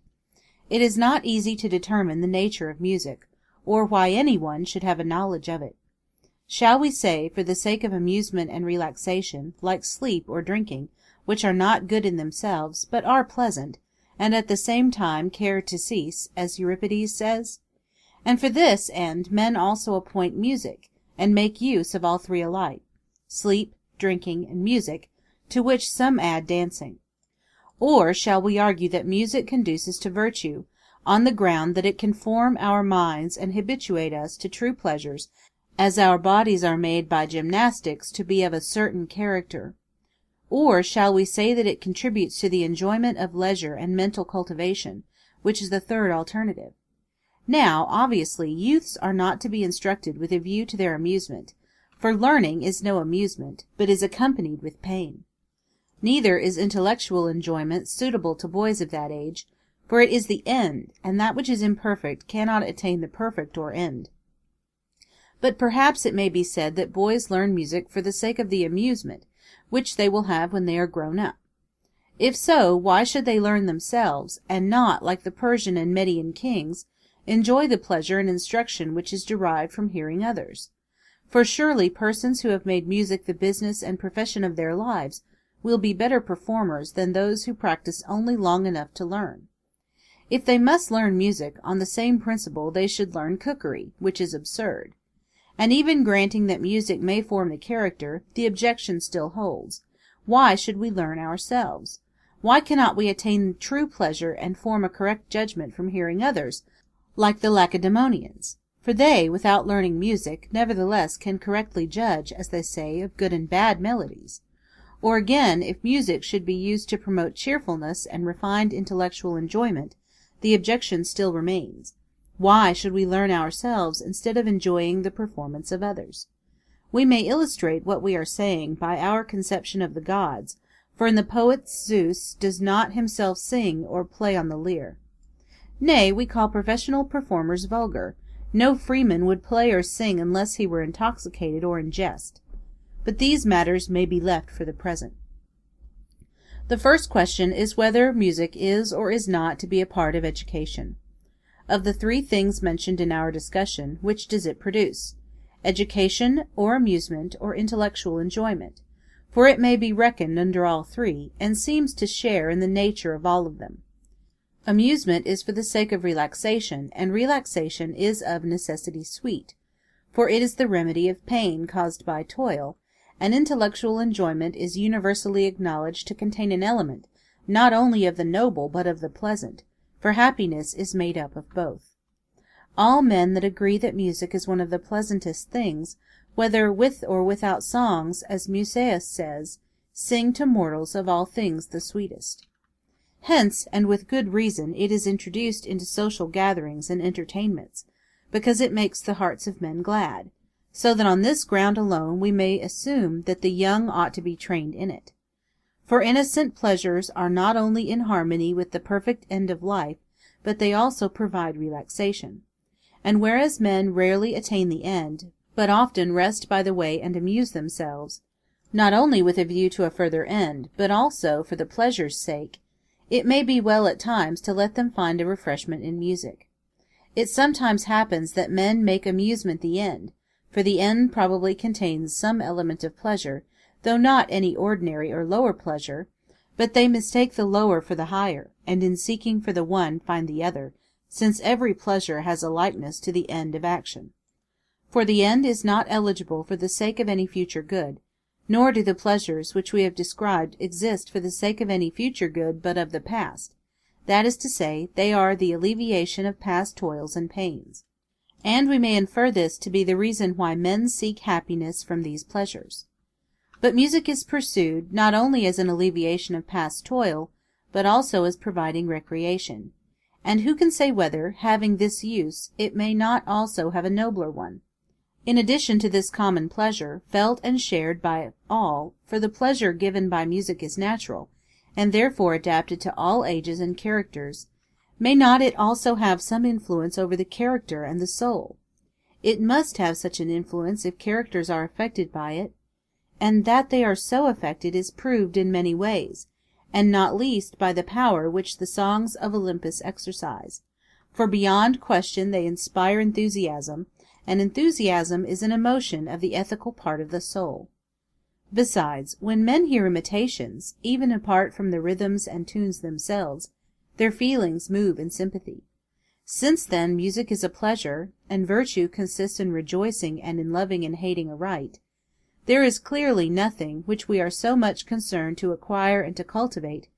It is not easy to determine the nature of music, or why any one should have a knowledge of it. Shall we say, for the sake of amusement and relaxation, like sleep or drinking, which are not good in themselves, but are pleasant, and at the same time care to cease, as Euripides says? And for this end men also appoint music, and make use of all 3 alike, sleep, drinking, and music, to which some add dancing. Or shall we argue that music conduces to virtue, on the ground that it can form our minds and habituate us to true pleasures, as our bodies are made by gymnastics to be of a certain character? Or shall we say that it contributes to the enjoyment of leisure and mental cultivation, which is the third alternative? Now, obviously, youths are not to be instructed with a view to their amusement, for learning is no amusement, but is accompanied with pain. Neither is intellectual enjoyment suitable to boys of that age, for it is the end, and that which is imperfect cannot attain the perfect or end. But perhaps it may be said that boys learn music for the sake of the amusement, which they will have when they are grown up. If so, why should they learn themselves, and not, like the Persian and Median kings, enjoy the pleasure and instruction which is derived from hearing others? For surely persons who have made music the business and profession of their lives will be better performers than those who practice only long enough to learn. If they must learn music, on the same principle they should learn cookery, which is absurd. And even granting that music may form the character, the objection still holds. Why should we learn ourselves? Why cannot we attain true pleasure and form a correct judgment from hearing others, like the Lacedaemonians? For they, without learning music, nevertheless can correctly judge, as they say, of good and bad melodies. Or again, if music should be used to promote cheerfulness and refined intellectual enjoyment, the objection still remains. Why should we learn ourselves instead of enjoying the performance of others? We may illustrate what we are saying by our conception of the gods, for in the poets Zeus does not himself sing or play on the lyre. Nay, we call professional performers vulgar. No freeman would play or sing unless he were intoxicated or in jest. But these matters may be left for the present. The first question is whether music is or is not to be a part of education. Of the 3 things mentioned in our discussion, which does it produce? Education, or amusement, or intellectual enjoyment? For it may be reckoned under all 3, and seems to share in the nature of all of them. Amusement is for the sake of relaxation, and relaxation is of necessity sweet, for it is the remedy of pain caused by toil, and intellectual enjoyment is universally acknowledged to contain an element, not only of the noble but of the pleasant, for happiness is made up of both. All men that agree that music is one of the pleasantest things, whether with or without songs, as Musaeus says, sing to mortals of all things the sweetest. Hence, and with good reason, it is introduced into social gatherings and entertainments, because it makes the hearts of men glad, so that on this ground alone we may assume that the young ought to be trained in it. For innocent pleasures are not only in harmony with the perfect end of life, but they also provide relaxation. And whereas men rarely attain the end, but often rest by the way and amuse themselves, not only with a view to a further end, but also for the pleasure's sake, it may be well at times to let them find a refreshment in music. It sometimes happens that men make amusement the end, for the end probably contains some element of pleasure, though not any ordinary or lower pleasure, but they mistake the lower for the higher, and in seeking for the one find the other, since every pleasure has a likeness to the end of action. For the end is not eligible for the sake of any future good, nor do the pleasures which we have described exist for the sake of any future good but of the past, that is to say, they are the alleviation of past toils and pains. And we may infer this to be the reason why men seek happiness from these pleasures. But music is pursued not only as an alleviation of past toil, but also as providing recreation. And who can say whether, having this use, it may not also have a nobler one? In addition to this common pleasure, felt and shared by all, for the pleasure given by music is natural, and therefore adapted to all ages and characters, may not it also have some influence over the character and the soul? It must have such an influence if characters are affected by it, and that they are so affected is proved in many ways, and not least by the power which the songs of Olympus exercise. For beyond question they inspire enthusiasm, and enthusiasm is an emotion of the ethical part of the soul. Besides, when men hear imitations, even apart from the rhythms and tunes themselves, their feelings move in sympathy. Since then music is a pleasure, and virtue consists in rejoicing and in loving and hating aright, there is clearly nothing which we are so much concerned to acquire and to cultivate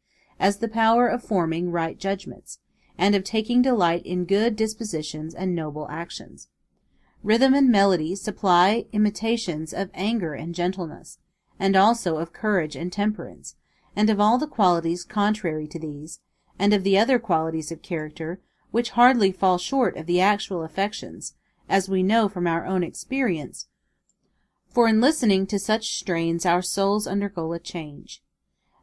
as the power of forming right judgments, and of taking delight in good dispositions and noble actions. Rhythm and melody supply imitations of anger and gentleness, and also of courage and temperance, and of all the qualities contrary to these, and of the other qualities of character, which hardly fall short of the actual affections, as we know from our own experience, for in listening to such strains our souls undergo a change.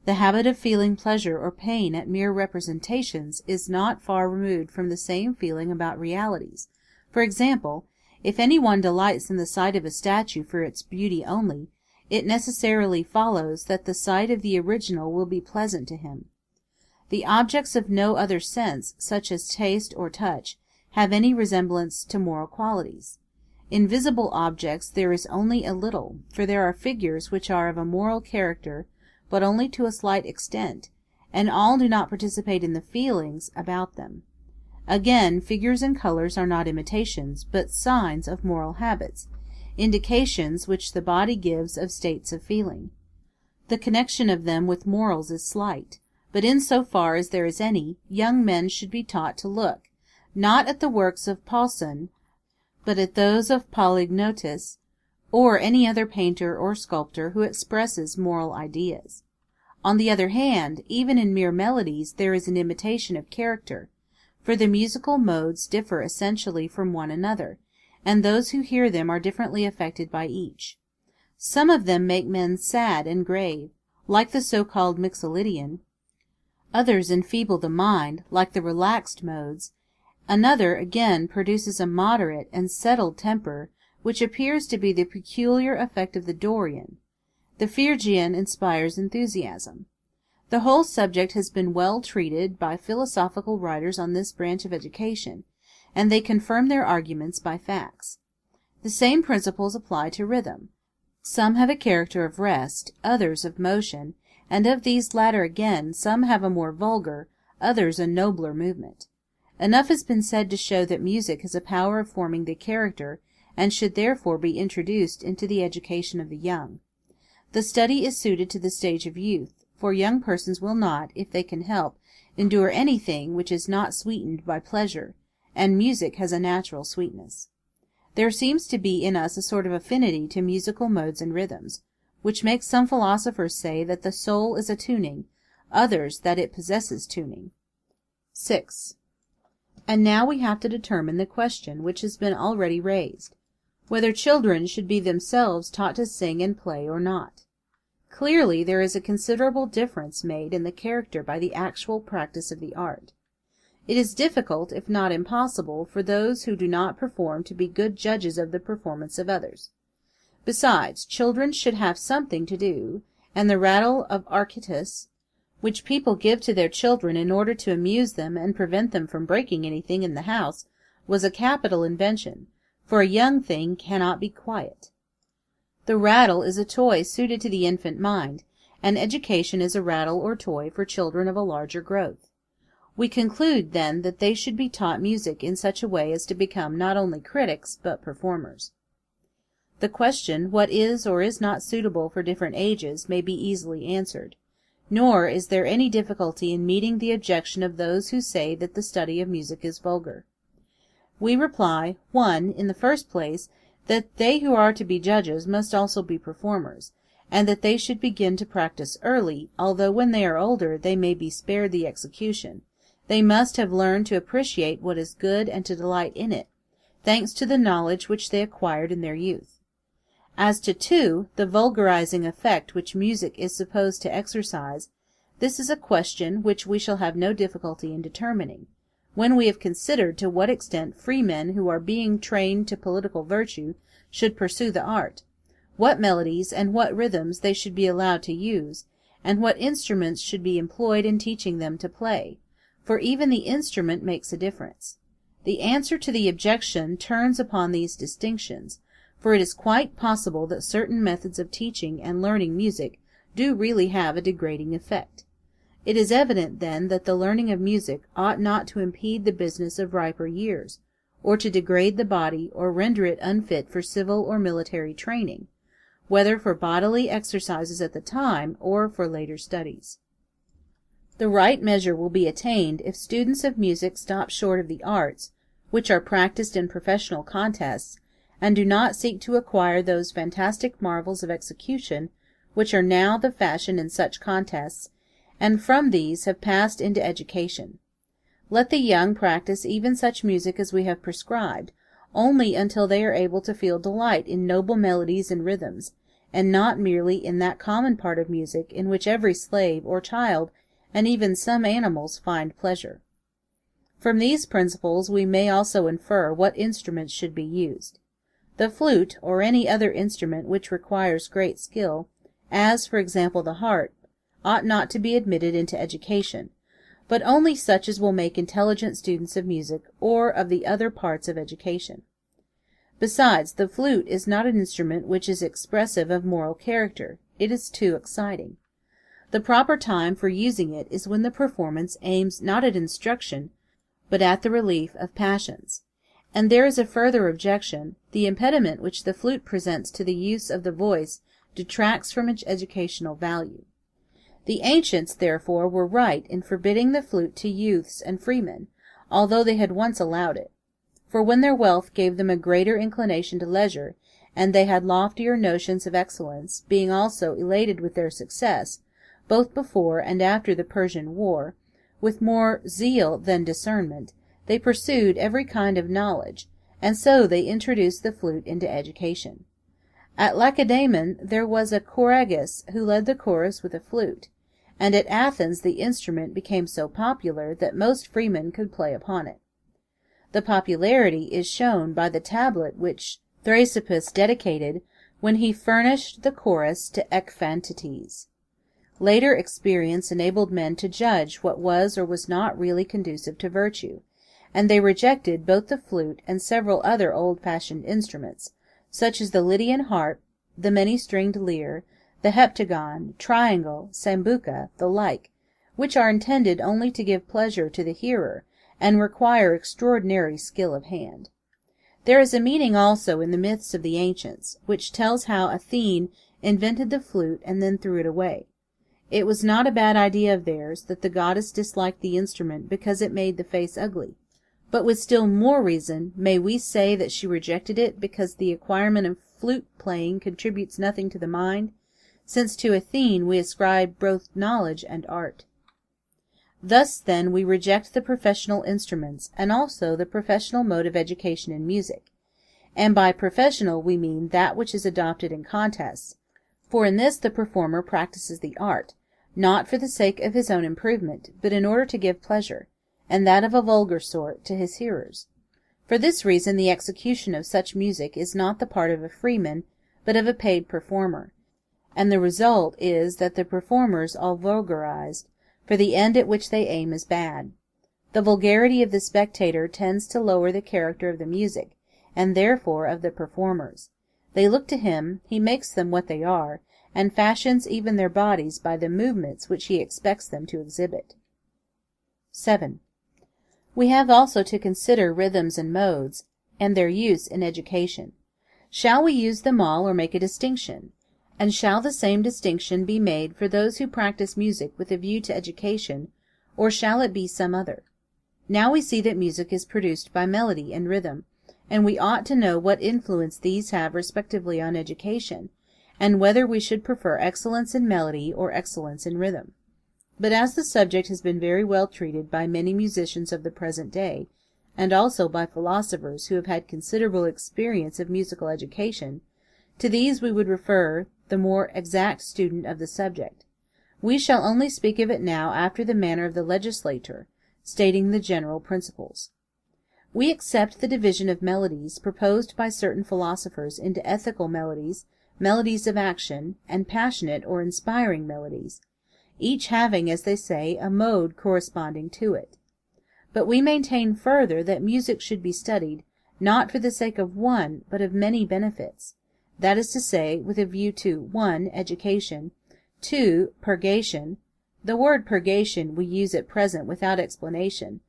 The habit of feeling pleasure or pain at mere representations is not far removed from the same feeling about realities. For example, if any one delights in the sight of a statue for its beauty only, it necessarily follows that the sight of the original will be pleasant to him. The objects of no other sense, such as taste or touch, have any resemblance to moral qualities. In visible objects there is only a little, for there are figures which are of a moral character, but only to a slight extent, and all do not participate in the feelings about them. Again, figures and colors are not imitations, but signs of moral habits, indications which the body gives of states of feeling. The connection of them with morals is slight, but in so far as there is any, young men should be taught to look, not at the works of Poussin, but at those of Polygnotus, or any other painter or sculptor who expresses moral ideas. On the other hand, even in mere melodies there is an imitation of character, for the musical modes differ essentially from one another, and those who hear them are differently affected by each. Some of them make men sad and grave, like the so-called Mixolydian; others enfeeble the mind, like the relaxed modes; another again produces a moderate and settled temper, which appears to be the peculiar effect of the Dorian. The Phrygian inspires enthusiasm. The whole subject has been well treated by philosophical writers on this branch of education, and they confirm their arguments by facts. The same principles apply to rhythm. Some have a character of rest, others of motion, and of these latter again some have a more vulgar, others a nobler movement. Enough has been said to show that music has a power of forming the character, and should therefore be introduced into the education of the young. The study is suited to the stage of youth, for young persons will not, if they can help, endure anything which is not sweetened by pleasure, and music has a natural sweetness. There seems to be in us a sort of affinity to musical modes and rhythms, which makes some philosophers say that the soul is a tuning, others that it possesses tuning. 6. And now we have to determine the question which has been already raised, whether children should be themselves taught to sing and play or not. Clearly there is a considerable difference made in the character by the actual practice of the art. It is difficult, if not impossible, for those who do not perform to be good judges of the performance of others. Besides, children should have something to do, and the rattle of Archytas, which people give to their children in order to amuse them and prevent them from breaking anything in the house, was a capital invention, for a young thing cannot be quiet. The rattle is a toy suited to the infant mind, and education is a rattle or toy for children of a larger growth. We conclude, then, that they should be taught music in such a way as to become not only critics, but performers. The question, what is or is not suitable for different ages, may be easily answered. Nor is there any difficulty in meeting the objection of those who say that the study of music is vulgar. We reply, 1. In the first place, that they who are to be judges must also be performers, and that they should begin to practice early, although when they are older they may be spared the execution. They must have learned to appreciate what is good and to delight in it, thanks to the knowledge which they acquired in their youth. As to 2, the vulgarizing effect which music is supposed to exercise, this is a question which we shall have no difficulty in determining, when we have considered to what extent freemen who are being trained to political virtue should pursue the art, what melodies and what rhythms they should be allowed to use, and what instruments should be employed in teaching them to play, for even the instrument makes a difference. The answer to the objection turns upon these distinctions, for it is quite possible that certain methods of teaching and learning music do really have a degrading effect. It is evident, then, that the learning of music ought not to impede the business of riper years, or to degrade the body or render it unfit for civil or military training, whether for bodily exercises at the time or for later studies. The right measure will be attained if students of music stop short of the arts, which are practiced in professional contests, and do not seek to acquire those fantastic marvels of execution which are now the fashion in such contests, and from these have passed into education. Let the young practice even such music as we have prescribed, only until they are able to feel delight in noble melodies and rhythms, and not merely in that common part of music in which every slave or child and even some animals find pleasure. From these principles we may also infer what instruments should be used. The flute, or any other instrument which requires great skill, as, for example, the harp, ought not to be admitted into education, but only such as will make intelligent students of music or of the other parts of education. Besides, the flute is not an instrument which is expressive of moral character. It is too exciting. The proper time for using it is when the performance aims not at instruction, but at the relief of passions. And there is a further objection. The impediment which the flute presents to the use of the voice detracts from its educational value. The ancients, therefore, were right in forbidding the flute to youths and freemen, although they had once allowed it. For when their wealth gave them a greater inclination to leisure, and they had loftier notions of excellence, being also elated with their success, both before and after the Persian War, with more zeal than discernment, they pursued every kind of knowledge, and so they introduced the flute into education. At Lacedaemon there was a choragus who led the chorus with a flute, and at Athens the instrument became so popular that most freemen could play upon it. The popularity is shown by the tablet which Thrasybulus dedicated when he furnished the chorus to Epiphanes. Later experience enabled men to judge what was or was not really conducive to virtue, and they rejected both the flute and several other old-fashioned instruments, such as the Lydian harp, the many-stringed lyre, the heptagon, triangle, sambuca, the like, which are intended only to give pleasure to the hearer, and require extraordinary skill of hand. There is a meaning also in the myths of the ancients, which tells how Athene invented the flute and then threw it away. It was not a bad idea of theirs that the goddess disliked the instrument because it made the face ugly, but with still more reason may we say that she rejected it because the acquirement of flute playing contributes nothing to the mind, since to Athene we ascribe both knowledge and art. Thus, then, we reject the professional instruments, and also the professional mode of education in music, and by professional we mean that which is adopted in contests, For in this the performer practises the art, not for the sake of his own improvement, but in order to give pleasure, and that of a vulgar sort, to his hearers. For this reason the execution of such music is not the part of a freeman, but of a paid performer, and the result is that the performers are vulgarized, for the end at which they aim is bad. The vulgarity of the spectator tends to lower the character of the music, and therefore of the performers. They look to him, he makes them what they are, and fashions even their bodies by the movements which he expects them to exhibit. 7. We have also to consider rhythms and modes, and their use in education. Shall we use them all or make a distinction? And shall the same distinction be made for those who practice music with a view to education, or shall it be some other? Now we see that music is produced by melody and rhythm, and we ought to know what influence these have respectively on education, and whether we should prefer excellence in melody or excellence in rhythm. But as the subject has been very well treated by many musicians of the present day, and also by philosophers who have had considerable experience of musical education, to these we would refer the more exact student of the subject. We shall only speak of it now after the manner of the legislator, stating the general principles. We accept the division of melodies proposed by certain philosophers into ethical melodies, melodies of action, and passionate or inspiring melodies, each having, as they say, a mode corresponding to it. But we maintain further that music should be studied, not for the sake of one, but of many benefits, that is to say, with a view to 1. Education, 2. Purgation. The word purgation we use at present without explanation,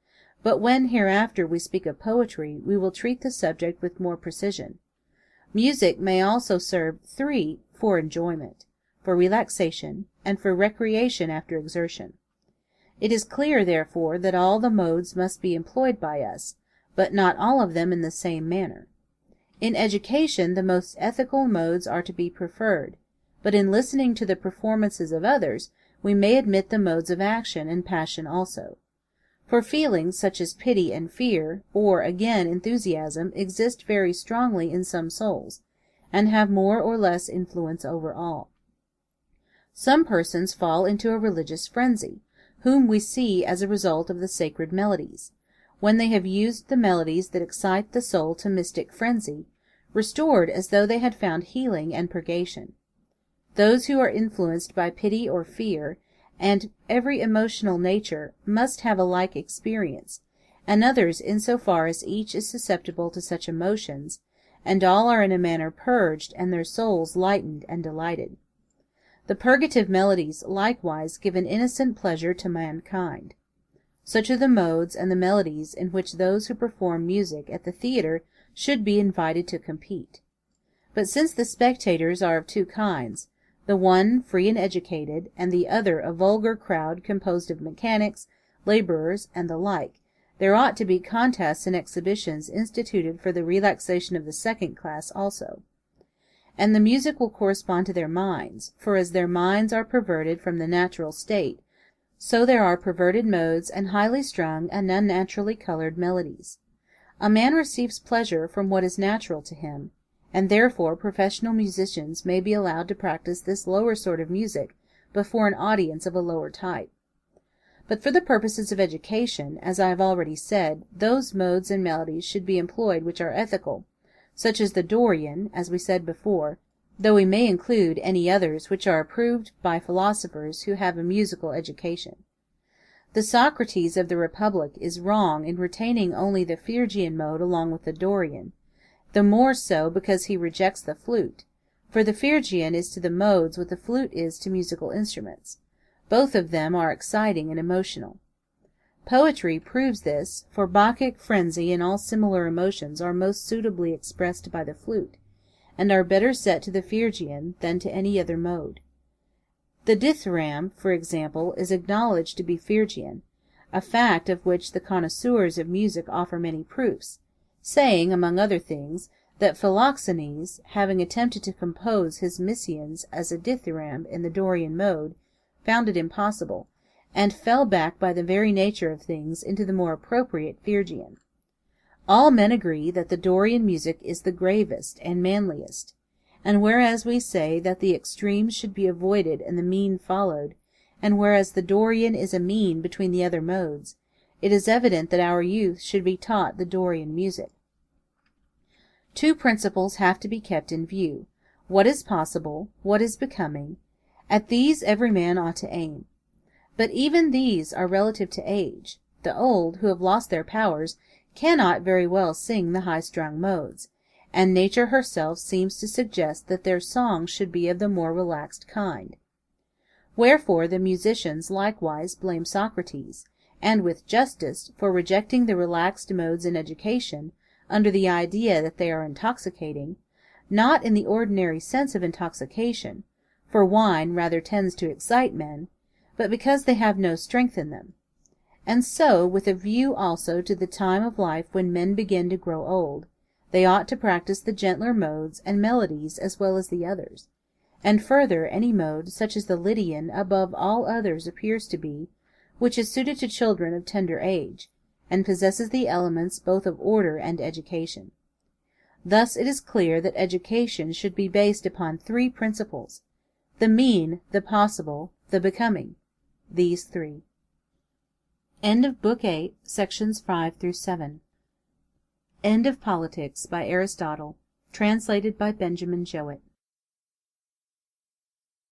but when hereafter we speak of poetry, we will treat the subject with more precision. Music may also serve 3. For enjoyment, for relaxation, and for recreation after exertion. It is clear, therefore, that all the modes must be employed by us, but not all of them in the same manner. In education the most ethical modes are to be preferred, but in listening to the performances of others we may admit the modes of action and passion also. For feelings such as pity and fear, or again enthusiasm, exist very strongly in some souls, and have more or less influence over all. Some persons fall into a religious frenzy, whom we see as a result of the sacred melodies, when they have used the melodies that excite the soul to mystic frenzy, restored as though they had found healing and purgation. Those who are influenced by pity or fear, and every emotional nature, must have a like experience, and others in so far as each is susceptible to such emotions, and all are in a manner purged, and their souls lightened and delighted. The purgative melodies likewise give an innocent pleasure to mankind. Such are the modes and the melodies in which those who perform music at the theatre should be invited to compete. But since the spectators are of two kinds, the one free and educated, and the other a vulgar crowd composed of mechanics, labourers, and the like, there ought to be contests and exhibitions instituted for the relaxation of the second class also. And the music will correspond to their minds, for as their minds are perverted from the natural state, so there are perverted modes and highly strung and unnaturally coloured melodies. A man receives pleasure from what is natural to him, and therefore professional musicians may be allowed to practice this lower sort of music before an audience of a lower type. But for the purposes of education, as I have already said, those modes and melodies should be employed which are ethical, such as the Dorian, as we said before, though we may include any others which are approved by philosophers who have a musical education. The Socrates of the Republic is wrong in retaining only the Phrygian mode along with the Dorian, the more so because he rejects the flute, for the Phrygian is to the modes what the flute is to musical instruments. Both of them are exciting and emotional. Poetry proves this, for Bacchic frenzy and all similar emotions are most suitably expressed by the flute, and are better set to the Phrygian than to any other mode. The dithyramb, for example, is acknowledged to be Phrygian, a fact of which the connoisseurs of music offer many proofs, saying, among other things, that Philoxenes, having attempted to compose his Messians as a dithyramb in the Dorian mode, found it impossible, and fell back by the very nature of things into the more appropriate Phrygian. All men agree that the Dorian music is the gravest and manliest, And whereas we say that the extremes should be avoided and the mean followed, and whereas the Dorian is a mean between the other modes, it is evident that our youth should be taught the Dorian music. Two principles have to be kept in view: what is possible, what is becoming. At these every man ought to aim. But even these are relative to age. The old, who have lost their powers, cannot very well sing the high-strung modes, and nature herself seems to suggest that their song should be of the more relaxed kind. Wherefore the musicians likewise blame Socrates, and with justice, for rejecting the relaxed modes in education, under the idea that they are intoxicating, not in the ordinary sense of intoxication, for wine rather tends to excite men, but because they have no strength in them. And so, with a view also to the time of life when men begin to grow old, they ought to practice the gentler modes and melodies as well as the others. And further, any mode, such as the Lydian above all others appears to be, which is suited to children of tender age, and possesses the elements both of order and education. Thus it is clear that education should be based upon three principles: the mean, the possible, the becoming. These three. End of Book 8, Sections 5 through 7. End of Politics, by Aristotle, translated by Benjamin Jowett.